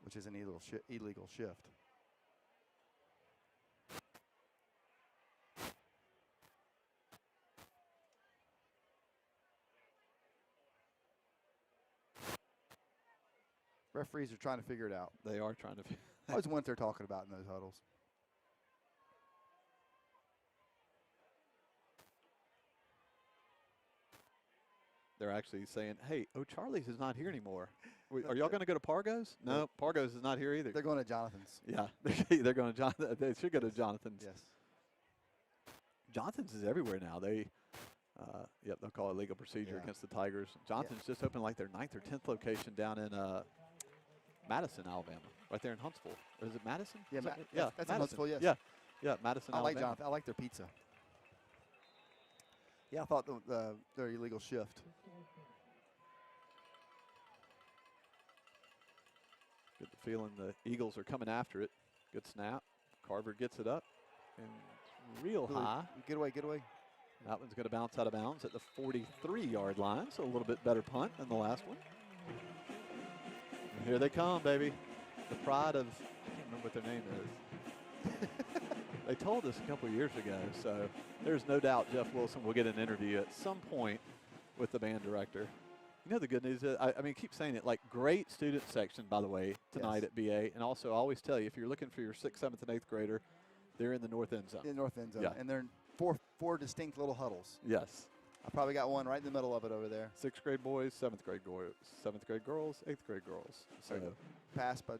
[SPEAKER 8] which is an illegal shift. Referees are trying to figure it out.
[SPEAKER 1] They are trying to.
[SPEAKER 8] I always wonder what they're talking about in those huddles.
[SPEAKER 1] They're actually saying, hey, O'Charlie's is not here anymore. Are y'all going to go to Pargo's? No, Pargo's is not here either.
[SPEAKER 8] They're going to Jonathan's.
[SPEAKER 1] Yeah, they're going to Jonathan. They should go to Jonathan's.
[SPEAKER 8] Yes.
[SPEAKER 1] Jonathan's is everywhere now. They'll call it legal procedure against the Tigers. Jonathan's just opened like their 9th or 10th location down in Madison, Alabama, right there in Huntsville. Or is it Madison?
[SPEAKER 8] Yeah, that's in
[SPEAKER 1] Madison.
[SPEAKER 8] Huntsville, yes.
[SPEAKER 1] Yeah, Madison,
[SPEAKER 8] I like
[SPEAKER 1] Alabama.
[SPEAKER 8] Jonathan. I like their pizza. Yeah, I thought their illegal shift.
[SPEAKER 1] Get the feeling the Eagles are coming after it. Good snap. Carver gets it up and real high.
[SPEAKER 8] Get away, get away.
[SPEAKER 1] That one's going to bounce out of bounds at the 43-yard line, so a little bit better punt than the last one. And here they come, baby. The pride of, I can't remember what their name is. They told us a couple years ago, so there's no doubt Jeff Wilson will get an interview at some point with the band director. You know, the good news is, I mean, keep saying it, like, great student section, by the way, tonight at BA. And also, I always tell you, if you're looking for your 6th, 7th, and 8th grader, they're in the north end zone.
[SPEAKER 8] In the north end zone.
[SPEAKER 1] Yeah.
[SPEAKER 8] And they're in four distinct little huddles.
[SPEAKER 1] Yes.
[SPEAKER 8] I probably got one right in the middle of it over there.
[SPEAKER 1] 6th grade boys, 7th grade boys, 7th grade girls, 8th grade girls. So
[SPEAKER 8] pass, but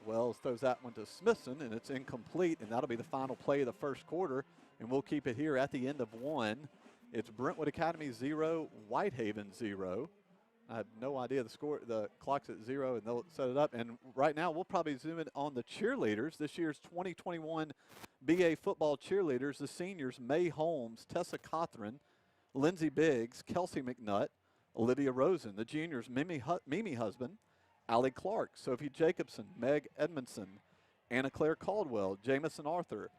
[SPEAKER 1] Wells throws that one to Smithson, and it's incomplete, and that'll be the final play of the first quarter, and we'll keep it here at the end of 1. It's Brentwood Academy 0, Whitehaven 0. I have no idea the score. The clock's at 0, and they'll set it up. And right now, we'll probably zoom in on the cheerleaders. This year's 2021 BA football cheerleaders, the seniors, May Holmes, Tessa Cothran, Lindsay Biggs, Kelsey McNutt, Olivia Rosen. The juniors, Mimi Husband, Allie Clark, Sophie Jacobson, Meg Edmondson, Anna Claire Caldwell, Jamison Arthur,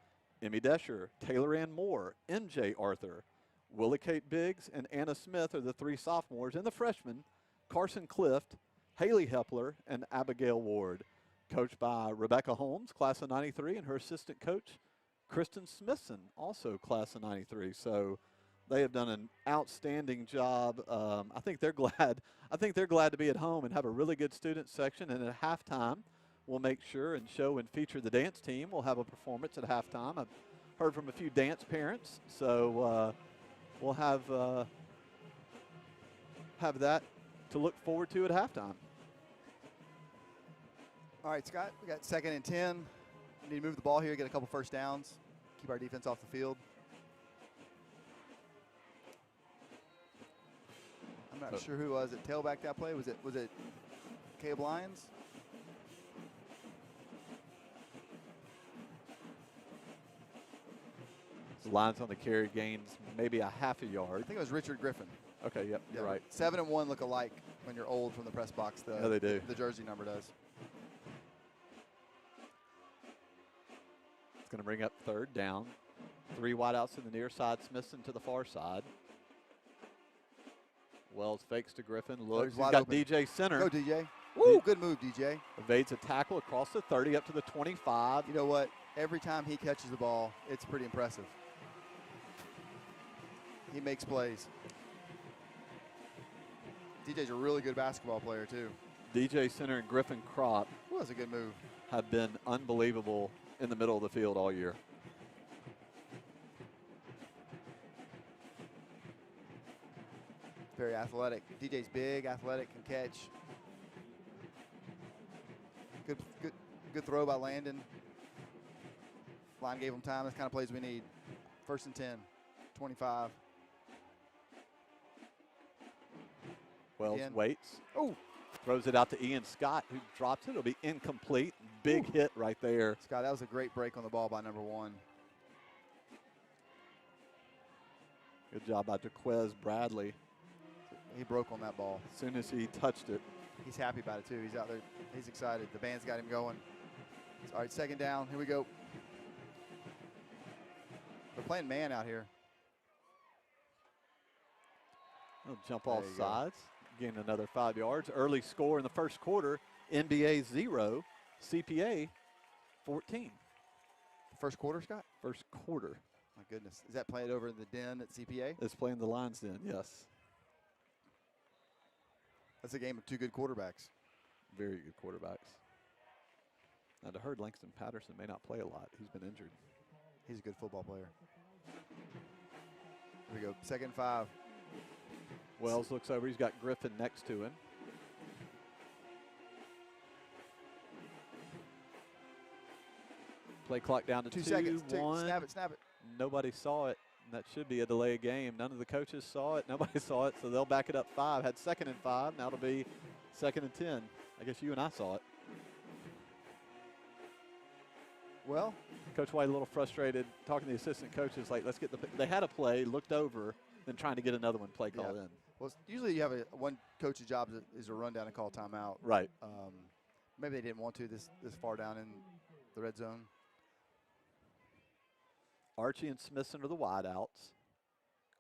[SPEAKER 1] Emmy Desher, Taylor Ann Moore, MJ Arthur, Willa Kate Biggs, and Anna Smith are the 3 sophomores, and the freshmen, Carson Clift, Haley Hepler, and Abigail Ward. Coached by Rebecca Holmes, class of 93, and her assistant coach, Kristen Smithson, also class of 93. So They have done an outstanding job. I think they're glad. I think they're glad to be at home and have a really good student section. And at halftime, we'll make sure and show and feature the dance team. We'll have a performance at halftime. I've heard from a few dance parents, so we'll have that to look forward to at halftime.
[SPEAKER 8] All right, Scott, we got 2nd and 10. We need to move the ball here, get a couple first downs, keep our defense off the field. I'm not sure who was it. Tailback that play? Was it Caleb Lyons?
[SPEAKER 1] The Lions on the carry gains maybe a half a yard.
[SPEAKER 8] I think it was Richard Griffin.
[SPEAKER 1] Okay, yep, you're right.
[SPEAKER 8] 7 and 1 look alike when you're old from the press box.
[SPEAKER 1] Yeah, they do.
[SPEAKER 8] The jersey number does.
[SPEAKER 1] It's going to bring up 3rd down. 3 wideouts to the near side, Smithson to the far side. Wells fakes to Griffin, looks. He's got
[SPEAKER 8] open.
[SPEAKER 1] DJ center.
[SPEAKER 8] Go, DJ. Woo, good move, DJ.
[SPEAKER 1] Evades a tackle across the 30 up to the 25.
[SPEAKER 8] You know what? Every time he catches the ball, it's pretty impressive. He makes plays. DJ's a really good basketball player, too.
[SPEAKER 1] DJ center and Griffin Crop
[SPEAKER 8] That was a good move.
[SPEAKER 1] have been unbelievable in the middle of the field all year.
[SPEAKER 8] Very athletic. DJ's big, athletic, can catch. Good throw by Landon. Line gave him time. That's the kind of plays we need. 1st and 10, 25.
[SPEAKER 1] Wells
[SPEAKER 8] Again.
[SPEAKER 1] waits.
[SPEAKER 8] Oh,
[SPEAKER 1] Throws it out to Ian Scott, who drops it. It'll be incomplete. Big hit right there.
[SPEAKER 8] Scott, that was a great break on the ball by number 1.
[SPEAKER 1] Good job by Jaquez Bradley.
[SPEAKER 8] He broke on that ball.
[SPEAKER 1] As soon as he touched it.
[SPEAKER 8] He's happy about it, too. He's out there. He's excited. The band's got him going. All right, 2nd down. Here we go. They're playing man out here.
[SPEAKER 1] He'll jump off
[SPEAKER 8] There you go.
[SPEAKER 1] sides. Gain another 5 yards. Early score in the first quarter. NBA 0. CPA 14.
[SPEAKER 8] First quarter, Scott?
[SPEAKER 1] First quarter.
[SPEAKER 8] My goodness. Is that played over in the den at CPA?
[SPEAKER 1] It's playing the Lions Den, yes.
[SPEAKER 8] That's a game of 2 good quarterbacks.
[SPEAKER 1] Very good quarterbacks. I'd heard Langston Patterson may not play a lot. He's been injured.
[SPEAKER 8] He's a good football player. Here we go. 2nd and 5.
[SPEAKER 1] Wells looks over. He's got Griffin next to him. Play clock down to
[SPEAKER 8] 2
[SPEAKER 1] 2
[SPEAKER 8] seconds.
[SPEAKER 1] 1.
[SPEAKER 8] Snap it, snap it.
[SPEAKER 1] Nobody saw it. And that should be a delay of game. None of the coaches saw it. Nobody saw it, so they'll back it up 5. Had 2nd and 5. Now it'll be 2nd and 10. I guess you and I saw it.
[SPEAKER 8] Well,
[SPEAKER 1] Coach White a little frustrated, talking to the assistant coaches, like, let's get the – they had a play, looked over, then trying to get another one play called in.
[SPEAKER 8] well, usually you have one coach's job is to run down and call timeout.
[SPEAKER 1] Right.
[SPEAKER 8] Maybe they didn't want to this far down in the red zone.
[SPEAKER 1] Archie and Smithson are the wideouts.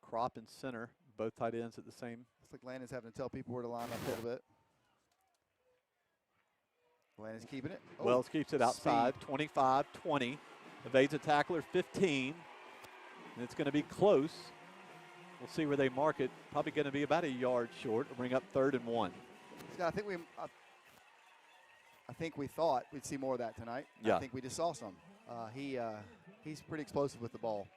[SPEAKER 1] Crop and center, both tight ends at the same.
[SPEAKER 8] It's like Landon's having to tell people where to line up a little bit. Landon's keeping it. Oh,
[SPEAKER 1] Wells keeps it outside,
[SPEAKER 8] speed.
[SPEAKER 1] 25-20. Evades a tackler, 15. And it's going to be close. We'll see where they mark it. Probably going to be about a yard short. It'll bring up 3rd and 1.
[SPEAKER 8] Scott, I think we thought we'd see more of that tonight.
[SPEAKER 1] Yeah.
[SPEAKER 8] I think we just saw some. He's pretty explosive with the ball.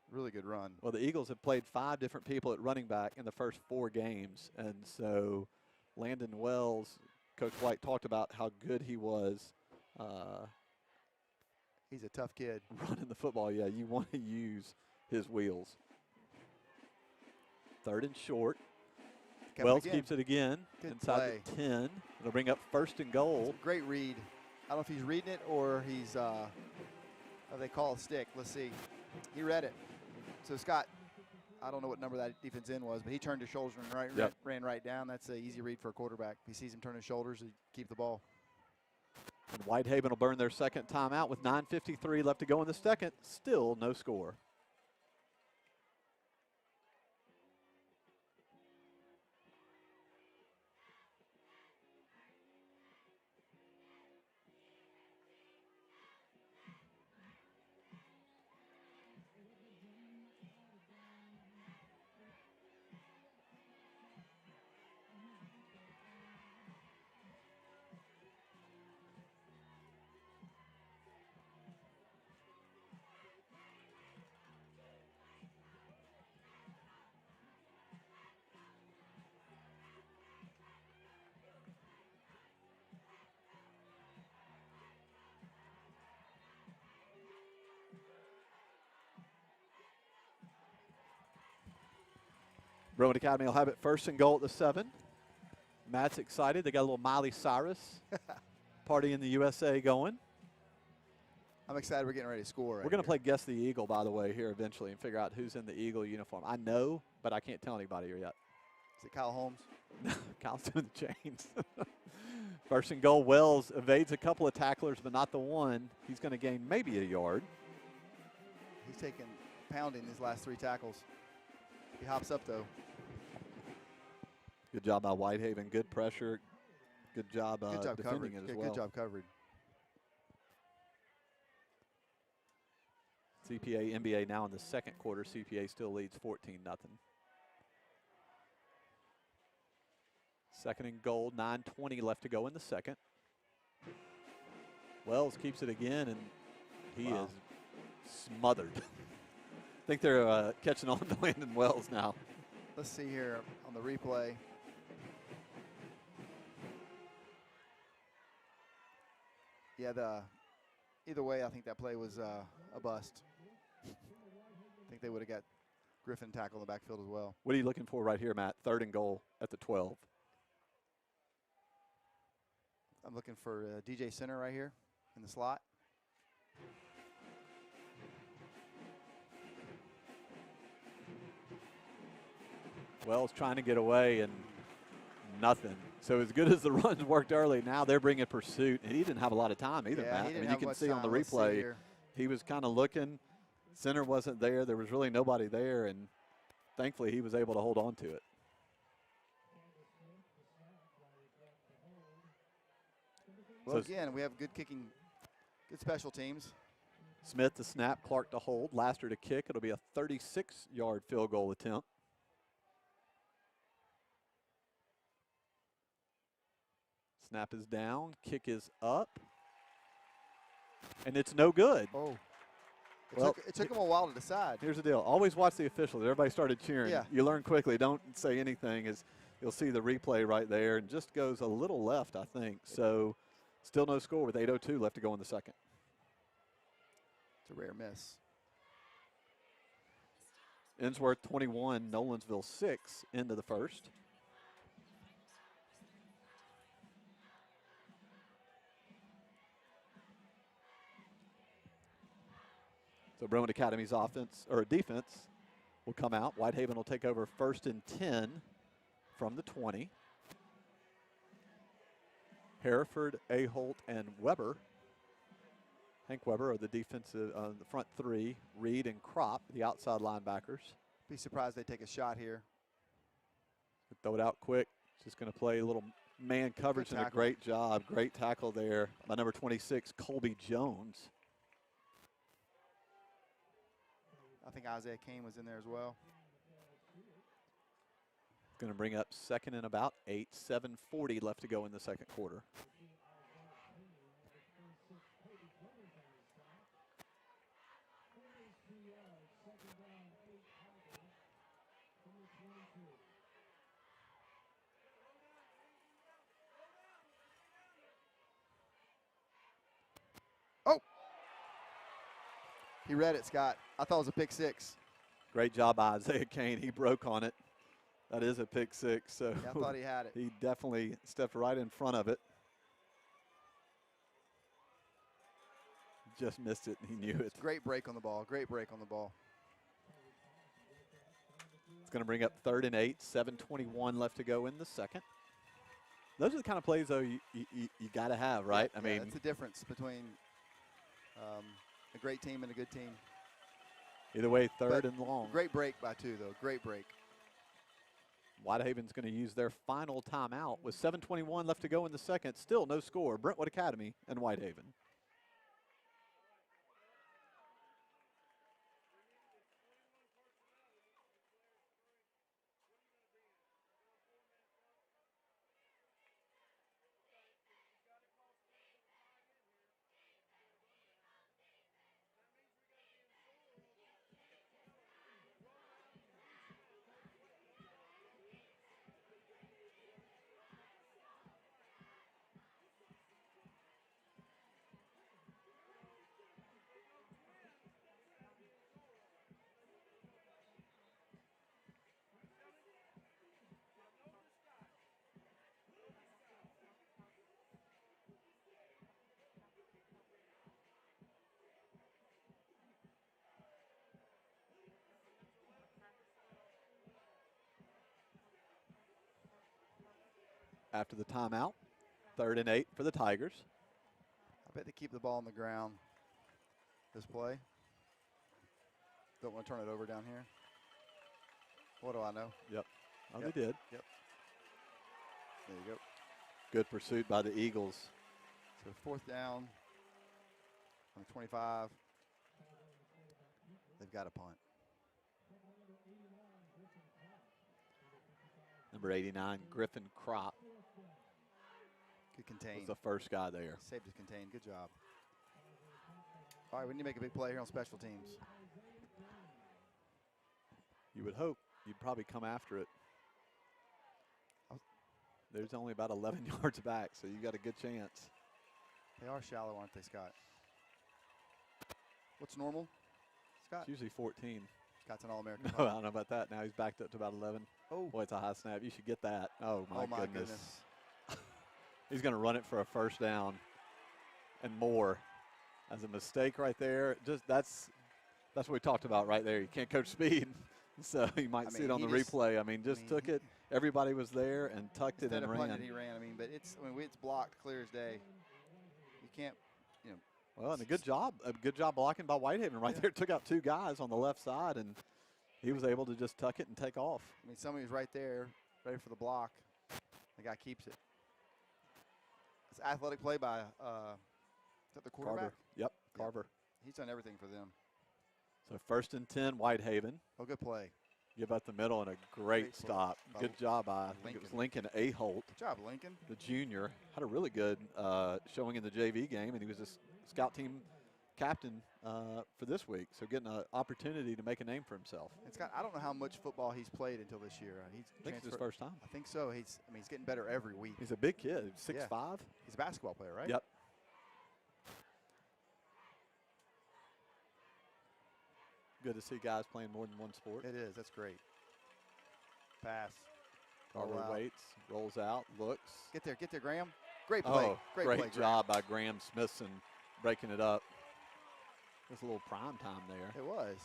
[SPEAKER 8] Really good run.
[SPEAKER 1] Well, the Eagles have played 5 different people at running back in the first 4 games. And so Landon Wells, Coach White talked about how good he was.
[SPEAKER 8] He's a tough kid.
[SPEAKER 1] Running the football, yeah, you want to use his wheels. 3rd and short.
[SPEAKER 8] Coming
[SPEAKER 1] Wells
[SPEAKER 8] again.
[SPEAKER 1] keeps it again
[SPEAKER 8] Good
[SPEAKER 1] inside
[SPEAKER 8] play.
[SPEAKER 1] the 10. It'll bring up 1st and goal.
[SPEAKER 8] Great read. I don't know if he's reading it or he's, they call a stick. Let's see. He read it. So, Scott, I don't know what number that defense end was, but he turned his shoulders and ran right down. That's an easy read for a quarterback. If he sees him turn his shoulders, he keep the ball.
[SPEAKER 1] And Whitehaven will burn their second timeout with 9:53 left to go in the second. Still no score. Brentwood Academy will have it first and goal at the 7. Matt's excited. They got a little Miley Cyrus party in the USA going.
[SPEAKER 8] I'm excited we're getting ready to score.
[SPEAKER 1] We're going to play Guess the Eagle, by the way, here eventually and figure out who's in the Eagle uniform. I know, but I can't tell anybody here yet.
[SPEAKER 8] Is it Kyle Holmes?
[SPEAKER 1] Kyle's doing the chains. First and goal, Wells evades a couple of tacklers, but not the one. He's going to gain maybe a yard.
[SPEAKER 8] He's taken pounding these last 3 tackles. He hops up, though.
[SPEAKER 1] Good job by Whitehaven. Good pressure. Good job, defending
[SPEAKER 8] coverage.
[SPEAKER 1] it as well.
[SPEAKER 8] Good job covered.
[SPEAKER 1] CPA, NBA now in the second quarter. CPA still leads 14-0. Second and goal, 9:20 left to go in the second. Wells keeps it again, and he is smothered. I think they're catching on to Landon Wells now.
[SPEAKER 8] Let's see here on the replay. Yeah, either way, I think that play was a bust. I think they would have got Griffin tackled in the backfield as well.
[SPEAKER 1] What are you looking for right here, Matt? Third and goal at the 12.
[SPEAKER 8] I'm looking for DJ Center right here in the slot.
[SPEAKER 1] Wells trying to get away and nothing. So as good as the runs worked early, now they're bringing pursuit. And he didn't have a lot of time either, Matt. I mean, you can see on the replay, he was kind of looking. Center wasn't there. There was really nobody there, and thankfully he was able to hold on to it.
[SPEAKER 8] Well, again, we have good kicking, good special teams.
[SPEAKER 1] Smith to snap, Clark to hold, Laster to kick. It'll be a 36-yard field goal attempt. Snap is down, kick is up, and it's no good.
[SPEAKER 8] Oh.
[SPEAKER 1] Well,
[SPEAKER 8] it took him a while to decide.
[SPEAKER 1] Here's the deal. Always watch the officials. Everybody started cheering.
[SPEAKER 8] Yeah.
[SPEAKER 1] You learn quickly. Don't say anything. As you'll see the replay right there, and just goes a little left, I think. So still no score with 8:02 left to go in the second.
[SPEAKER 8] It's a rare miss.
[SPEAKER 1] Innsworth 21, Nolensville 6 into the first. So Brentwood Academy's offense or defense will come out. Whitehaven will take over first and 10 from the 20. Hereford, Aholt, and Weber. Hank Weber are the defensive, the front 3. Reed and Kropp, the outside linebackers.
[SPEAKER 8] Be surprised they take a shot here.
[SPEAKER 1] Throw it out quick. Just going to play a little man coverage and a great job. Great tackle there by number 26, Colby Jones.
[SPEAKER 8] I think Isaiah Kane was in there as well.
[SPEAKER 1] Going to bring up second and about 8, 7:40 left to go in the second quarter.
[SPEAKER 8] Oh! He read it, Scott. I thought it was a pick 6.
[SPEAKER 1] Great job by Isaiah Kane. He broke on it. That is a pick 6. So
[SPEAKER 8] yeah, I thought he had it.
[SPEAKER 1] He definitely stepped right in front of it. Just missed it. He knew it.
[SPEAKER 8] Great break on the ball. Great break on the ball.
[SPEAKER 1] It's going to bring up third and 8. 7:21 left to go in the second. Those are the kind of plays, though, you got to have, right?
[SPEAKER 8] Yeah,
[SPEAKER 1] I mean,
[SPEAKER 8] that's the difference between a great team and a good team.
[SPEAKER 1] Either way, third and long.
[SPEAKER 8] Great break by 2, though. Great break.
[SPEAKER 1] Whitehaven's going to use their final timeout with 7:21 left to go in the second. Still no score. Brentwood Academy and Whitehaven. after the timeout. 3rd and 8 for the Tigers.
[SPEAKER 8] I bet they keep the ball on the ground this play. Don't want to turn it over down here. What do I know?
[SPEAKER 1] Yep. Oh,
[SPEAKER 8] Yep.
[SPEAKER 1] they did.
[SPEAKER 8] Yep. There you go.
[SPEAKER 1] Good pursuit by the Eagles.
[SPEAKER 8] So 4th down on the 25. They've got a punt.
[SPEAKER 1] Number 89, Griffin Crop,
[SPEAKER 8] Good contain.
[SPEAKER 1] was the first guy there.
[SPEAKER 8] Saved his contain. Good job. All right, we need to make a big play here on special teams.
[SPEAKER 1] You would hope you'd probably come after it. There's only about 11 yards back, so you got a good chance.
[SPEAKER 8] They are shallow, aren't they, Scott? What's normal, Scott?
[SPEAKER 1] It's usually 14.
[SPEAKER 8] Scott's an All-American.
[SPEAKER 1] No, I don't know about that. Now he's backed up to about 11.
[SPEAKER 8] Oh.
[SPEAKER 1] Boy, it's a high snap. You should get that. Oh, my goodness.
[SPEAKER 8] goodness.
[SPEAKER 1] He's going to run it for a first down and more. As a mistake right there. Just that's what we talked about right there. You can't coach speed. So you might see it on the replay. I mean, took it. Everybody was there and tucked it and ran.
[SPEAKER 8] Punted, he ran. But it's blocked clear as day. You can't,
[SPEAKER 1] Well, and a good job blocking by Whitehaven right there. Took out 2 guys on the left side, and he was able to just tuck it and take off.
[SPEAKER 8] I mean, somebody was right there, ready for the block. The guy keeps it. It's an athletic play by is that the quarterback?
[SPEAKER 1] Carver. Yep, Carver.
[SPEAKER 8] He's done everything for them.
[SPEAKER 1] So 1st and 10, Whitehaven.
[SPEAKER 8] Oh, good play.
[SPEAKER 1] Give up the middle and a great stop. Good job by, I think it was Lincoln Aholt.
[SPEAKER 8] Good job, Lincoln.
[SPEAKER 1] The junior. Had a really good showing in the JV game, and he was a scout team captain for this week. So getting an opportunity to make a name for himself.
[SPEAKER 8] I don't know how much football he's played until this year.
[SPEAKER 1] I think it's his first time.
[SPEAKER 8] I think so. He's getting better every week.
[SPEAKER 1] He's a big kid, 6'5".
[SPEAKER 8] He's a basketball player, right?
[SPEAKER 1] Yep. Good to see guys playing more than one sport.
[SPEAKER 8] It is. That's great. Pass.
[SPEAKER 1] Carver waits, rolls out, looks.
[SPEAKER 8] Get there, Graham. Great play.
[SPEAKER 1] Oh, great job by Graham Smithson breaking it up. There's a little prime time there.
[SPEAKER 8] It was.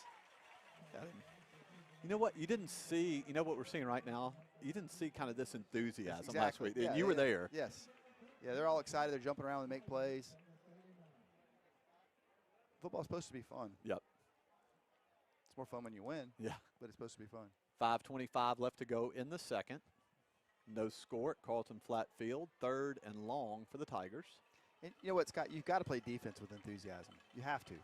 [SPEAKER 1] You know what? You didn't see, what we're seeing right now? You didn't see kind of this enthusiasm last
[SPEAKER 8] Exactly.
[SPEAKER 1] week.
[SPEAKER 8] Yeah,
[SPEAKER 1] you were there.
[SPEAKER 8] Yes. Yeah, they're all excited. They're jumping around and make plays. Football's supposed to be fun.
[SPEAKER 1] Yep.
[SPEAKER 8] It's more fun when you win.
[SPEAKER 1] Yeah.
[SPEAKER 8] But it's supposed to be fun.
[SPEAKER 1] 5:25 left to go in the second. No score at Carlton Flat Field. 3rd and long for the Tigers.
[SPEAKER 8] And you know what, Scott? You've got to play defense with enthusiasm. You have to.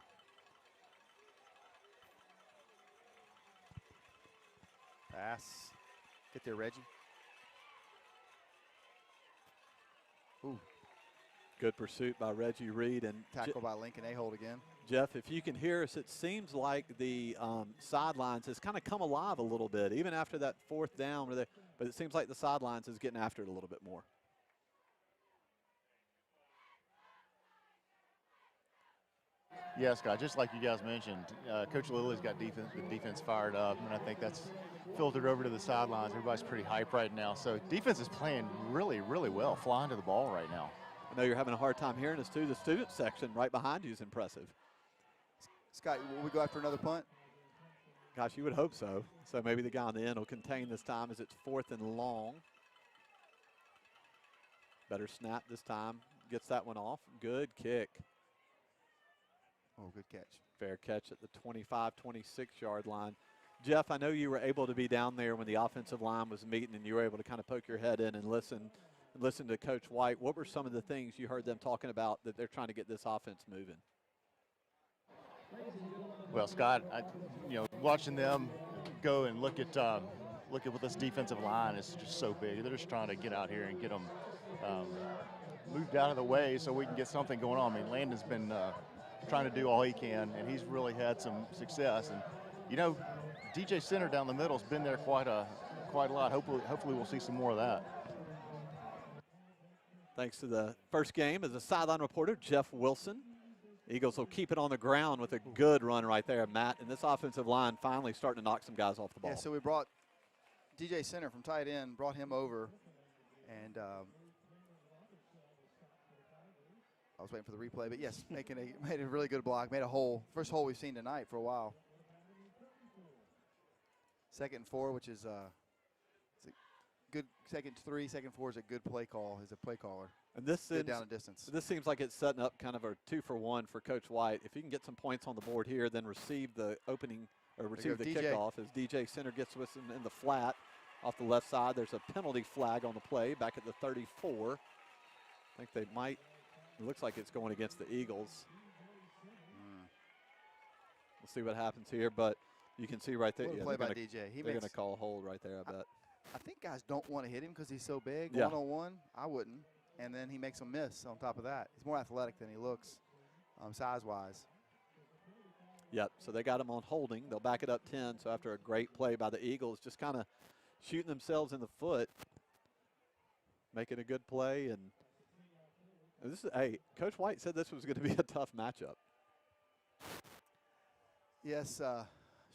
[SPEAKER 8] Pass. Get there, Reggie. Ooh.
[SPEAKER 1] Good pursuit by Reggie Reed. And
[SPEAKER 8] tackle by Lincoln Aholt again.
[SPEAKER 1] Jeff, if you can hear us, it seems like the sidelines has kind of come alive a little bit, even after that 4th down. But it seems like the sidelines is getting after it a little bit more.
[SPEAKER 10] Yeah, Scott, just like you guys mentioned, Coach Lilly's got the defense fired up, and I think that's filtered over to the sidelines. Everybody's pretty hyped right now. So defense is playing really, really well, flying to the ball right now.
[SPEAKER 1] I know you're having a hard time hearing us too. The student section right behind you is impressive.
[SPEAKER 8] Scott, will we go after another punt?
[SPEAKER 1] Gosh, you would hope so. So maybe the guy on the end will contain this time as it's 4th and long. Better snap this time. Gets that one off. Good kick.
[SPEAKER 8] Oh, good catch.
[SPEAKER 1] Fair catch at the 25, 26-yard line. Jeff, I know you were able to be down there when the offensive line was meeting, and you were able to kind of poke your head in and listen to Coach White. What were some of the things you heard them talking about that they're trying to get this offense moving?
[SPEAKER 10] Well, Scott, watching them go and look at what this defensive line is just so big. They're just trying to get out here and get them moved out of the way so we can get something going on. I mean, Landon's been trying to do all he can, and he's really had some success. And DJ Center down the middle has been there quite a lot. Hopefully we'll see some more of that.
[SPEAKER 1] Thanks to the first game as a sideline reporter, Jeff Wilson. Eagles will keep it on the ground with a good run right there, Matt. And this offensive line finally starting to knock some guys off the ball.
[SPEAKER 8] Yeah, so we brought DJ Center from tight end, brought him over, and I was waiting for the replay, but yes, made a really good block, made a hole. First hole we've seen tonight for a while. 2nd and 4, which is good second 3, second 4 is a good play call. He's a play caller.
[SPEAKER 1] And this
[SPEAKER 8] Good
[SPEAKER 1] is
[SPEAKER 8] down a distance.
[SPEAKER 1] This seems like it's setting up kind of a 2-for-1 for Coach White. If he can get some points on the board here, then receive the opening or receive the
[SPEAKER 8] DJ.
[SPEAKER 1] kickoff as DJ Center gets with him in the flat off the left side. There's a penalty flag on the play back at the 34. I think they might. It looks like it's going against the Eagles. We'll see what happens here, but you can see right there.
[SPEAKER 8] What a play by DJ.
[SPEAKER 1] They're going to call a hold right there, I bet.
[SPEAKER 8] I think guys don't want to hit him because he's so big.
[SPEAKER 1] Yeah.
[SPEAKER 8] One-on-one, I wouldn't. And then he makes a miss on top of that. He's more athletic than he looks, size-wise.
[SPEAKER 1] Yep, so they got him on holding. They'll back it up 10. So after a great play by the Eagles, just kind of shooting themselves in the foot, making a good play. And this is, hey, Coach White said this was going to be a tough matchup.
[SPEAKER 8] Yes,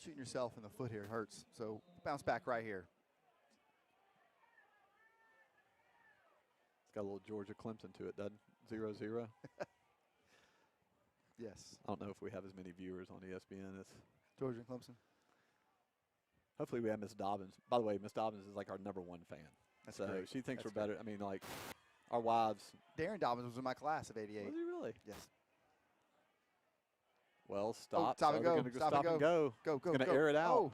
[SPEAKER 8] shooting yourself in the foot here hurts. So bounce back right here.
[SPEAKER 1] It's got a little Georgia Clemson to it, doesn't it? 0-0.
[SPEAKER 8] Yes.
[SPEAKER 1] I don't know if we have as many viewers on ESPN as
[SPEAKER 8] Georgia and Clemson.
[SPEAKER 1] Hopefully we have Miss Dobbins. By the way, Miss Dobbins is like our #1 fan.
[SPEAKER 8] That's
[SPEAKER 1] so
[SPEAKER 8] great.
[SPEAKER 1] she thinks
[SPEAKER 8] That's
[SPEAKER 1] we're better. I mean, like, our wives.
[SPEAKER 8] Darren Dobbins was in my class of '88.
[SPEAKER 1] Was he really?
[SPEAKER 8] Yes.
[SPEAKER 1] Well, stop.
[SPEAKER 8] Stop and
[SPEAKER 1] so
[SPEAKER 8] go.
[SPEAKER 1] they're gonna stop and go.
[SPEAKER 8] Go, go,
[SPEAKER 1] Gonna
[SPEAKER 8] go.
[SPEAKER 1] air it out.
[SPEAKER 8] Oh.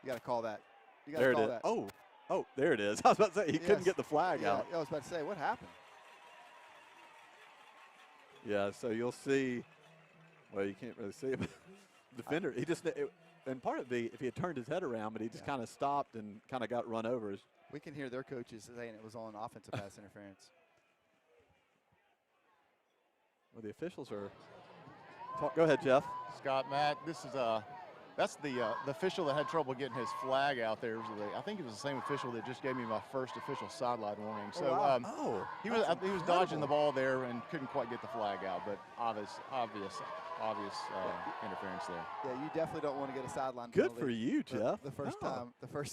[SPEAKER 8] You got to call that. You got
[SPEAKER 1] There
[SPEAKER 8] to
[SPEAKER 1] it
[SPEAKER 8] call
[SPEAKER 1] is.
[SPEAKER 8] that.
[SPEAKER 1] Oh, there it is. I was about to say, he couldn't
[SPEAKER 8] Yes.
[SPEAKER 1] get the flag
[SPEAKER 8] Yeah,
[SPEAKER 1] out.
[SPEAKER 8] I was about to say, what happened?
[SPEAKER 1] Yeah, so you'll see. Well, you can't really see it. Defender, he just, and part of the, if he had turned his head around, but he just kind of stopped and kind of got run over.
[SPEAKER 8] We can hear their coaches saying it was on offensive pass interference.
[SPEAKER 1] Well, the officials are. Go ahead, Jeff.
[SPEAKER 10] Scott, Matt, this is that's the official that had trouble getting his flag out there. I think it was the same official that just gave me my first official sideline warning. So he was dodging the ball there and couldn't quite get the flag out, but obvious interference there.
[SPEAKER 8] Yeah, you definitely don't want to get a sideline
[SPEAKER 1] Good
[SPEAKER 8] penalty
[SPEAKER 1] for you, Jeff.
[SPEAKER 8] The first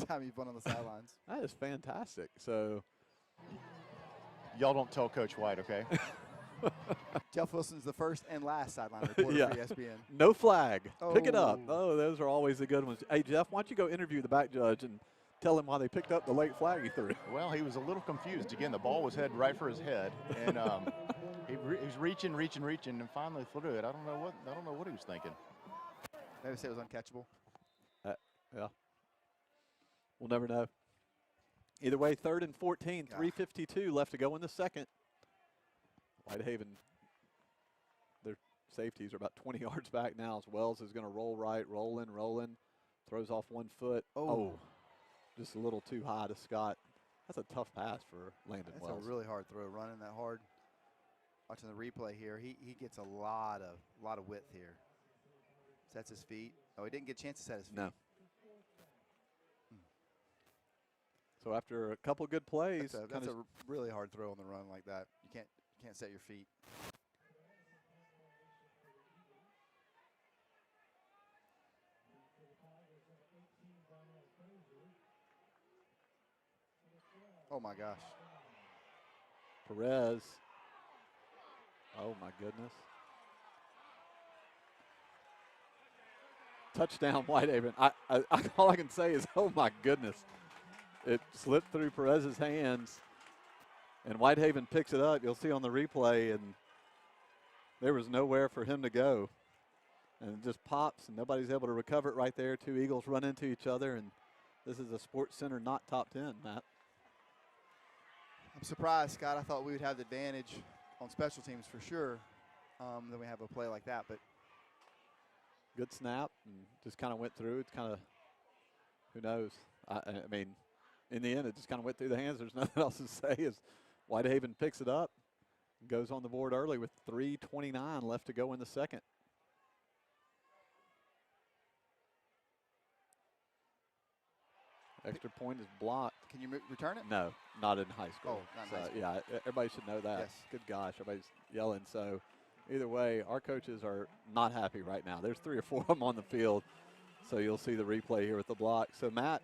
[SPEAKER 8] time you've been on the sidelines.
[SPEAKER 1] That is fantastic. So
[SPEAKER 10] y'all don't tell Coach White, okay?
[SPEAKER 8] Jeff Wilson's the first and last sideline reporter for ESPN.
[SPEAKER 1] No flag. Pick it up.
[SPEAKER 8] Oh.
[SPEAKER 1] Oh, those are always the good ones. Hey, Jeff, why don't you go interview the back judge and tell him why they picked up the late flag he threw?
[SPEAKER 10] Well, he was a little confused. Again, the ball was headed right for his head, and he was reaching, and finally threw it. I don't know what he was thinking.
[SPEAKER 8] Maybe say it was uncatchable.
[SPEAKER 1] Yeah. We'll never know. Either way, 3rd and 14, 3:52 left to go in the second. Whitehaven, their safeties are about 20 yards back now as Wells is going to roll right, rolling, throws off 1 foot. Oh, just a little too high to Scott. That's a tough pass for Landon Wells.
[SPEAKER 8] That's a really hard throw, running that hard. Watching the replay here, he gets a lot of width here. Sets his feet. Oh, he didn't get a chance to set his feet.
[SPEAKER 1] No. So after a couple good plays.
[SPEAKER 8] That's a really hard throw on the run like that. You can't set your feet. Oh my gosh.
[SPEAKER 1] Perez. Oh my goodness. Touchdown Whitehaven. All I can say is, oh my goodness. It slipped through Perez's hands, and Whitehaven picks it up. You'll see on the replay, and there was nowhere for him to go. And it just pops, and nobody's able to recover it right there. 2 Eagles run into each other, and this is a Sports Center not top 10, Matt.
[SPEAKER 8] I'm surprised, Scott. I thought we would have the advantage on special teams for sure. Then we have a play like that, but
[SPEAKER 1] good snap, and just kind of went through. It's kind of, who knows? I mean, in the end, it just kind of went through the hands. There's nothing else to say as Whitehaven picks it up and goes on the board early with 3:29 left to go in the second. Extra point is blocked.
[SPEAKER 8] Can you return it?
[SPEAKER 1] No, not in high school.
[SPEAKER 8] Oh, not in high school.
[SPEAKER 1] Yeah, everybody should know that.
[SPEAKER 8] Yes.
[SPEAKER 1] Good gosh, everybody's yelling. So either way, our coaches are not happy right now. There's 3 or 4 of them on the field. So you'll see the replay here with the block. So Matt,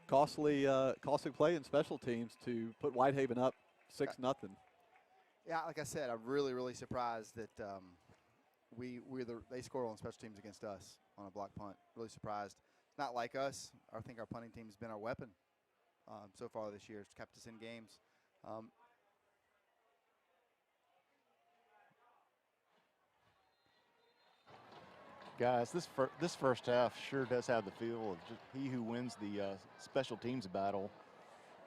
[SPEAKER 1] costly play in special teams to put Whitehaven up 6-0.
[SPEAKER 8] Yeah, like I said, I'm really surprised that they score on special teams against us on a block punt. Really surprised. Not like us. I think our punting team's been our weapon. so far this year. It's kept us in games.
[SPEAKER 10] Guys, this first half sure does have the feel of just he who wins the special teams battle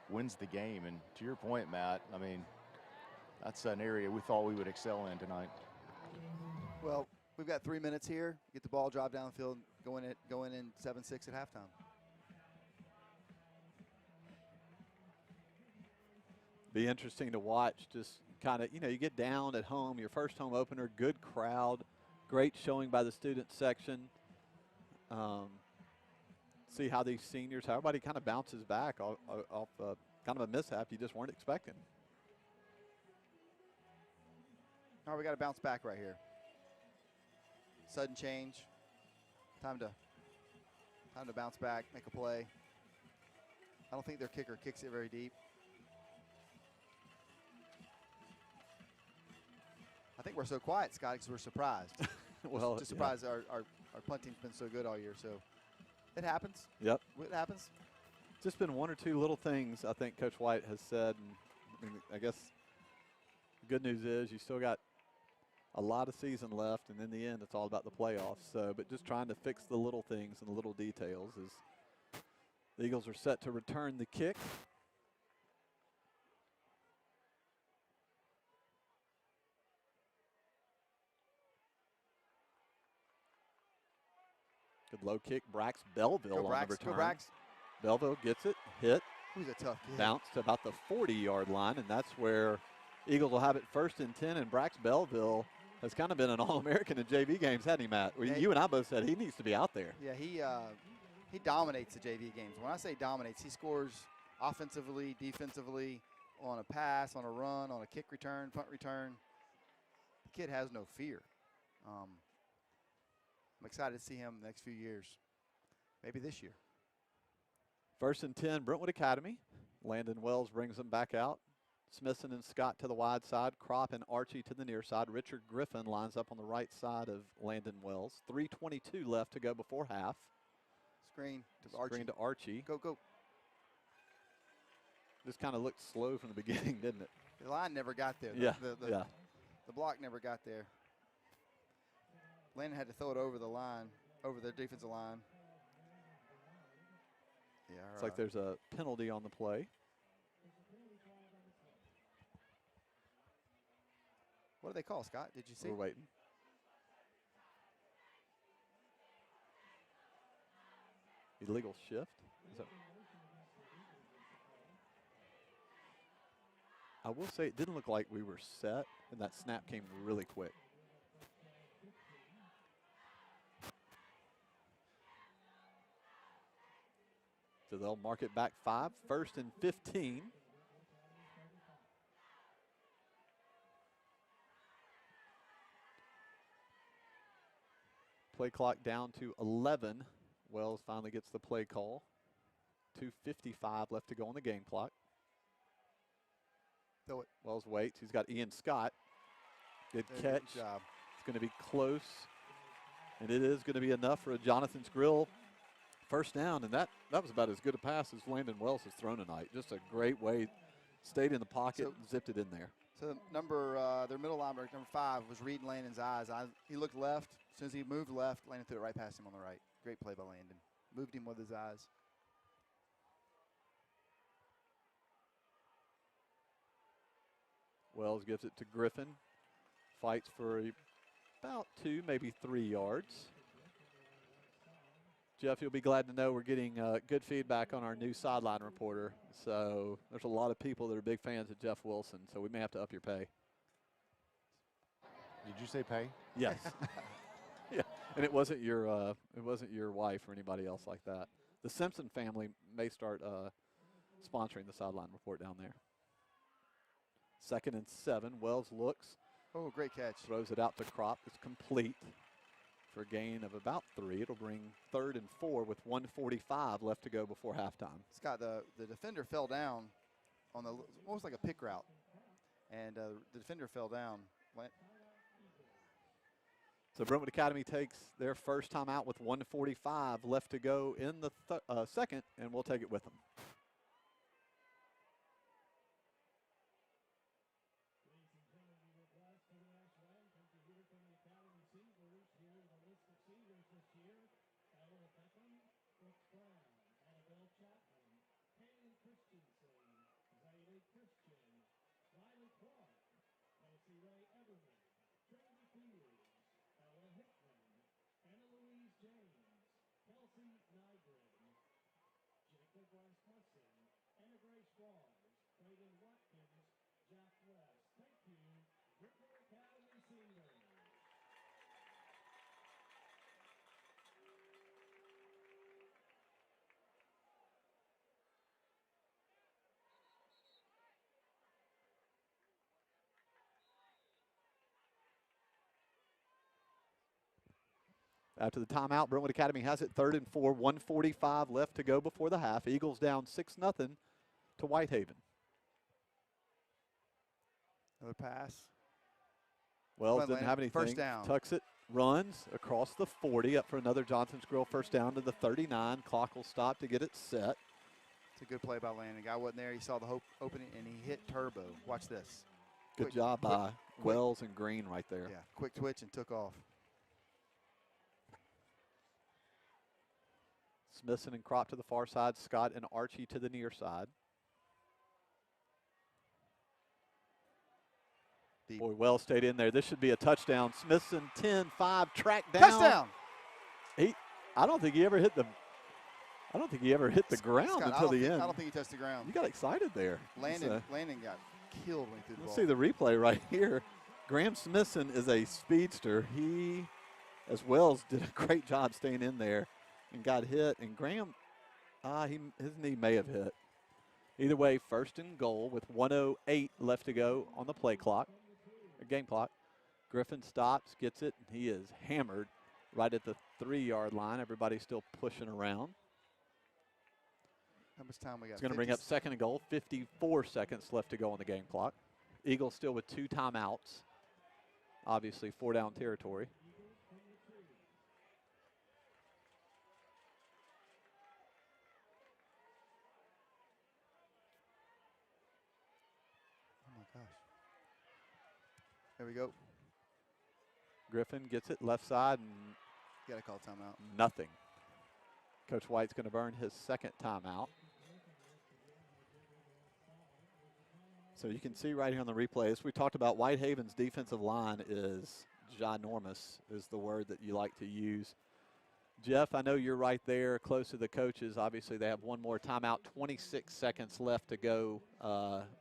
[SPEAKER 10] wins the game. And to your point, Matt, I mean, that's an area we thought we would excel in tonight.
[SPEAKER 8] Well, we've got 3 minutes here. Get the ball, drive down the field, going in 7-6 at halftime.
[SPEAKER 1] Be interesting to watch. Just kind of, you get down at home, your first home opener, good crowd, great showing by the student section. See how these seniors, how everybody kind of bounces back off kind of a mishap you just weren't expecting.
[SPEAKER 8] All right, we got to bounce back right here. Sudden change. Time to bounce back, make a play. I don't think their kicker kicks it very deep. I think we're so quiet, Scott, because we're surprised.
[SPEAKER 1] Well,
[SPEAKER 8] just surprised our punting's been so good all year. So it happens.
[SPEAKER 1] Yep.
[SPEAKER 8] It happens.
[SPEAKER 1] Just been one or two little things I think Coach White has said. And I guess the good news is you still got a lot of season left, and in the end, it's all about the playoffs. So, but just trying to fix the little things and the little details as the Eagles are set to return the kick. Good low kick. Brax Belleville on the return.
[SPEAKER 8] Go Brax.
[SPEAKER 1] Belleville gets it, hit.
[SPEAKER 8] Who's a tough kid.
[SPEAKER 1] Bounce to about the 40-yard line, and that's where Eagles will have it 1st and 10, and Brax Belleville has kind of been an All-American in JV games, hasn't he, Matt? Well, you and I both said he needs to be out there.
[SPEAKER 8] Yeah, he dominates the JV games. When I say dominates, he scores offensively, defensively, on a pass, on a run, on a kick return, punt return. The kid has no fear. I'm excited to see him the next few years, maybe this year.
[SPEAKER 1] 1st and 10, Brentwood Academy. Landon Wells brings them back out. Smithson and Scott to the wide side. Kropp and Archie to the near side. Richard Griffin lines up on the right side of Landon Wells. 3:22 left to go before half.
[SPEAKER 8] Screen to Archie.
[SPEAKER 1] Screen to Archie.
[SPEAKER 8] Go.
[SPEAKER 1] Just kind of looked slow from the beginning, didn't it?
[SPEAKER 8] The line never got there. The block never got there. Landon had to throw it over the line, over their defensive line. Yeah,
[SPEAKER 1] it's like there's a penalty on the play.
[SPEAKER 8] What do they call, Scott? Did you see?
[SPEAKER 1] We're waiting. Illegal shift. I will say it didn't look like we were set, and that snap came really quick. So they'll mark it back 5, 1st and 15. Play clock down to 11. Wells finally gets the play call. 2:55 left to go on the game clock.
[SPEAKER 8] Throw it.
[SPEAKER 1] Wells waits. He's got Ian Scott. Good catch.
[SPEAKER 8] Good job.
[SPEAKER 1] It's going to be close. And it is going to be enough for a Jonathan's Grill first down, and that was about as good a pass as Landon Wells has thrown tonight. Just a great way, stayed in the pocket, and zipped it in there.
[SPEAKER 8] So their middle linebacker, number 5, was reading Landon's eyes. He looked left. As soon as he moved left, Landon threw it right past him on the right. Great play by Landon. Moved him with his eyes.
[SPEAKER 1] Wells gives it to Griffin. Fights for about 2, maybe 3 yards. Jeff, you'll be glad to know we're getting good feedback on our new sideline reporter. So there's a lot of people that are big fans of Jeff Wilson, so we may have to up your pay.
[SPEAKER 10] Did you say pay?
[SPEAKER 1] Yes. Yeah, and it wasn't your wife or anybody else like that. The Simpson family may start sponsoring the sideline report down there. 2nd and 7. Wells looks.
[SPEAKER 8] Oh, great catch.
[SPEAKER 1] Throws it out to Kropp. It's complete for a gain of about 3. It'll bring 3rd and 4 with 1:45 left to go before halftime.
[SPEAKER 8] Scott, the defender fell down on almost like a pick route, and the defender fell down.
[SPEAKER 1] So Brentwood Academy takes their first time out with 1:45 left to go in the second, and we'll take it with them.
[SPEAKER 9] Strauss, Braden Watkins, Jack West. Thank you, Brentwood Academy seniors.
[SPEAKER 1] After the timeout, Brentwood Academy has it 3rd and 4, 1:45 left to go before the half. Eagles down 6-0 to Whitehaven.
[SPEAKER 8] Another pass.
[SPEAKER 1] Wells
[SPEAKER 8] Come on,
[SPEAKER 1] didn't have anything.
[SPEAKER 8] First down.
[SPEAKER 1] Tucks it, runs across the 40, up for another Johnson's Grill first down to the 39. Clock will stop to get it set.
[SPEAKER 8] It's a good play by Landon. Guy wasn't there. He saw the opening, and he hit turbo. Watch this.
[SPEAKER 1] Good job by Wells and Green right there.
[SPEAKER 8] Yeah, quick twitch and took off.
[SPEAKER 1] Smithson and Crop to the far side. Scott and Archie to the near side.
[SPEAKER 8] Deep.
[SPEAKER 1] Boy, Wells stayed in there. This should be a touchdown. Smithson 10-5, track down.
[SPEAKER 8] Touchdown.
[SPEAKER 1] I don't think he ever hit the ground
[SPEAKER 8] Scott,
[SPEAKER 1] until the end.
[SPEAKER 8] I don't think he touched the ground.
[SPEAKER 1] You got excited there.
[SPEAKER 8] Landon got killed when he threw the ball.
[SPEAKER 1] Let's see the replay right here. Graham Smithson is a speedster. He, as Wells, did a great job staying in there and got hit. And Graham, his knee may have hit. Either way, 1st and goal with 1:08 left to go on the play clock, or game clock. Griffin stops, gets it, and he is hammered right at the 3-yard line. Everybody's still pushing around.
[SPEAKER 8] How much time we got?
[SPEAKER 1] It's going to bring up 2nd and goal, 54 seconds left to go on the game clock. Eagles still with 2 timeouts. Obviously, 4-down territory.
[SPEAKER 8] Oh, my gosh. There we go.
[SPEAKER 1] Griffin gets it left side and
[SPEAKER 8] Got to call timeout.
[SPEAKER 1] nothing. Coach White's going to burn his 2nd timeout. So you can see right here on the replay, as we talked about, Whitehaven's defensive line is ginormous, is the word that you like to use. Jeff, I know you're right there close to the coaches. Obviously, they have one more timeout, 26 seconds left to go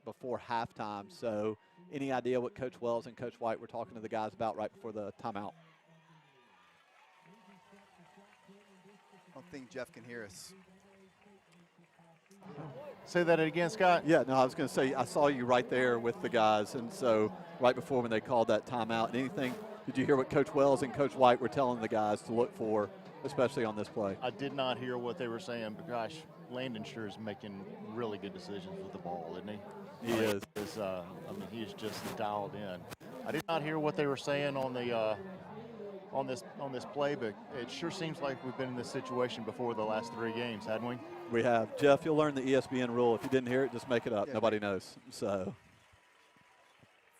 [SPEAKER 1] before halftime. So any idea what Coach Wells and Coach White were talking to the guys about right before the timeout?
[SPEAKER 8] I don't think Jeff can hear us.
[SPEAKER 10] Say that again, Scott.
[SPEAKER 1] Yeah, no, I was going to say, I saw you right there with the guys, and so right before when they called that timeout, anything, did you hear what Coach Wells and Coach White were telling the guys to look for, especially on this play?
[SPEAKER 10] I did not hear what they were saying, but gosh, Landon sure is making really good decisions with the ball, isn't he?
[SPEAKER 1] He is.
[SPEAKER 10] He's just dialed in. I did not hear what they were saying on the on this play, but it sure seems like we've been in this situation before the last 3 games, hadn't we?
[SPEAKER 1] We have. Jeff, you'll learn the ESPN rule. If you didn't hear it, just make it up.
[SPEAKER 8] Yeah,
[SPEAKER 1] Nobody knows. So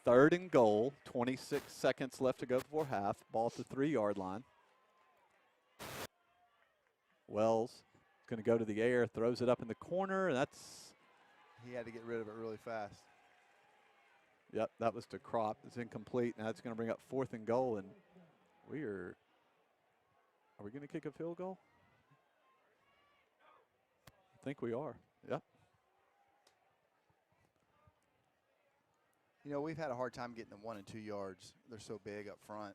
[SPEAKER 1] 3rd and goal, 26 seconds left to go before half. Ball at the 3-yard line. Wells is going to go to the air, throws it up in the corner. That's.
[SPEAKER 8] He had to get rid of it really fast.
[SPEAKER 1] Yep, that was to Crop. It's incomplete. Now it's going to bring up 4th and goal, and are we going to kick a field goal? I think we are. Yep.
[SPEAKER 8] You know, we've had a hard time getting them 1 and 2 yards. They're so big up front.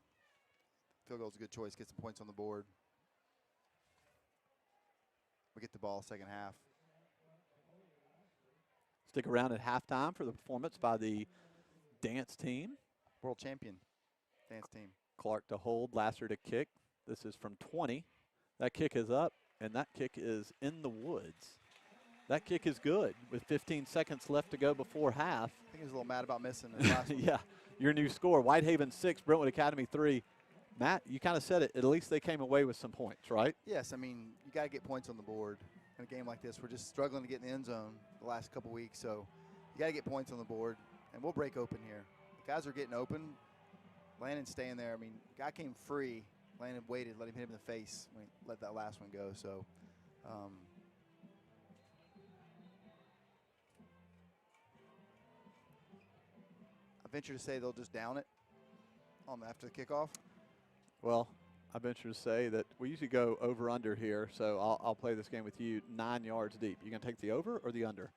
[SPEAKER 8] Field goal's a good choice. Get some points on the board. We get the ball 2nd half.
[SPEAKER 1] Stick around at halftime for the performance by the dance team.
[SPEAKER 8] World champion dance team.
[SPEAKER 1] Clark to hold, Lasser to kick. This is from 20. That kick is up, and that kick is in the woods. That kick is good with 15 seconds left to go before half.
[SPEAKER 8] I think he was a little mad about missing the last one.
[SPEAKER 1] Yeah, your new score, Whitehaven 6, Brentwood Academy 3. Matt, you kind of said it. At least they came away with some points, right?
[SPEAKER 8] Yes, I mean, you got to get points on the board. In a game like this, we're just struggling to get in the end zone the last couple weeks, so you got to get points on the board, and we'll break open here. The guys are getting open. Landon's staying there. I mean, guy came free. Landon waited, let him hit him in the face when he let that last one go. So, I venture to say they'll just down it after the kickoff.
[SPEAKER 1] Well, I venture to say that we usually go over-under here, so I'll play this game with you 9 yards deep. You going to take the over or the under?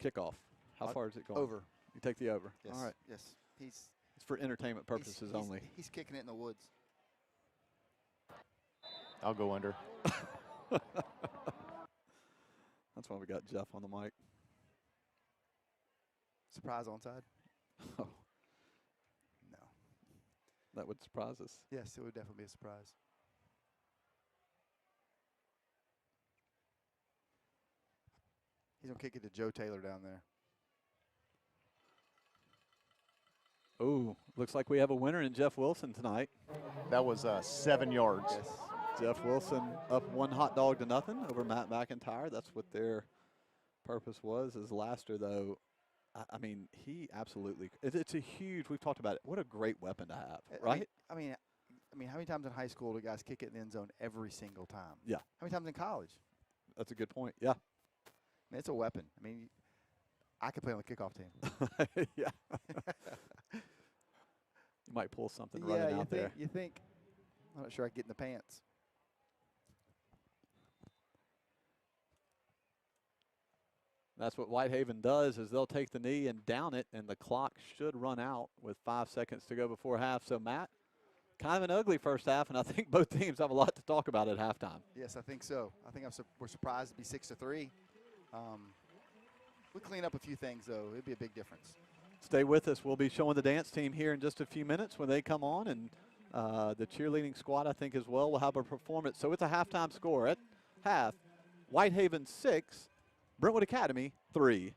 [SPEAKER 1] Kickoff. How far is it going?
[SPEAKER 8] Over.
[SPEAKER 1] You take the over.
[SPEAKER 8] Yes.
[SPEAKER 1] All right.
[SPEAKER 8] Yes.
[SPEAKER 1] It's for entertainment purposes only.
[SPEAKER 8] He's kicking it in the woods.
[SPEAKER 10] I'll go under.
[SPEAKER 1] That's why we got Jeff on the mic.
[SPEAKER 8] Surprise onside?
[SPEAKER 1] Oh,
[SPEAKER 8] No.
[SPEAKER 1] that would surprise us.
[SPEAKER 8] Yes, it would definitely be a surprise. He's going to kick it to Joe Taylor down there.
[SPEAKER 1] Oh, looks like we have a winner in Jeff Wilson tonight.
[SPEAKER 10] That was 7 yards.
[SPEAKER 8] Yes.
[SPEAKER 1] Jeff Wilson up 1 hot dog to nothing over Matt McIntyre. That's what their purpose was. As Laster, though, I mean, he absolutely. It's a huge. We've talked about it. What a great weapon to have, right?
[SPEAKER 8] I mean, how many times in high school do guys kick it in the end zone every single time?
[SPEAKER 1] Yeah.
[SPEAKER 8] How many times in college?
[SPEAKER 1] That's a good point. Yeah.
[SPEAKER 8] I mean, it's a weapon. I mean, I could play on the kickoff team.
[SPEAKER 1] Yeah. You might pull something running out there.
[SPEAKER 8] You think? I'm not sure I can get in the pants.
[SPEAKER 1] That's what Whitehaven does is they'll take the knee and down it, and the clock should run out with 5 seconds to go before half. So, Matt, kind of an ugly first half, and I think both teams have a lot to talk about at halftime.
[SPEAKER 8] Yes, I think so. I think we're surprised to be 6-3. We'll clean up a few things, though. It'd be a big difference.
[SPEAKER 1] Stay with us. We'll be showing the dance team here in just a few minutes when they come on, and the cheerleading squad, I think, as well, will have a performance. So it's a halftime score at half. Whitehaven 6, Brentwood Academy 3.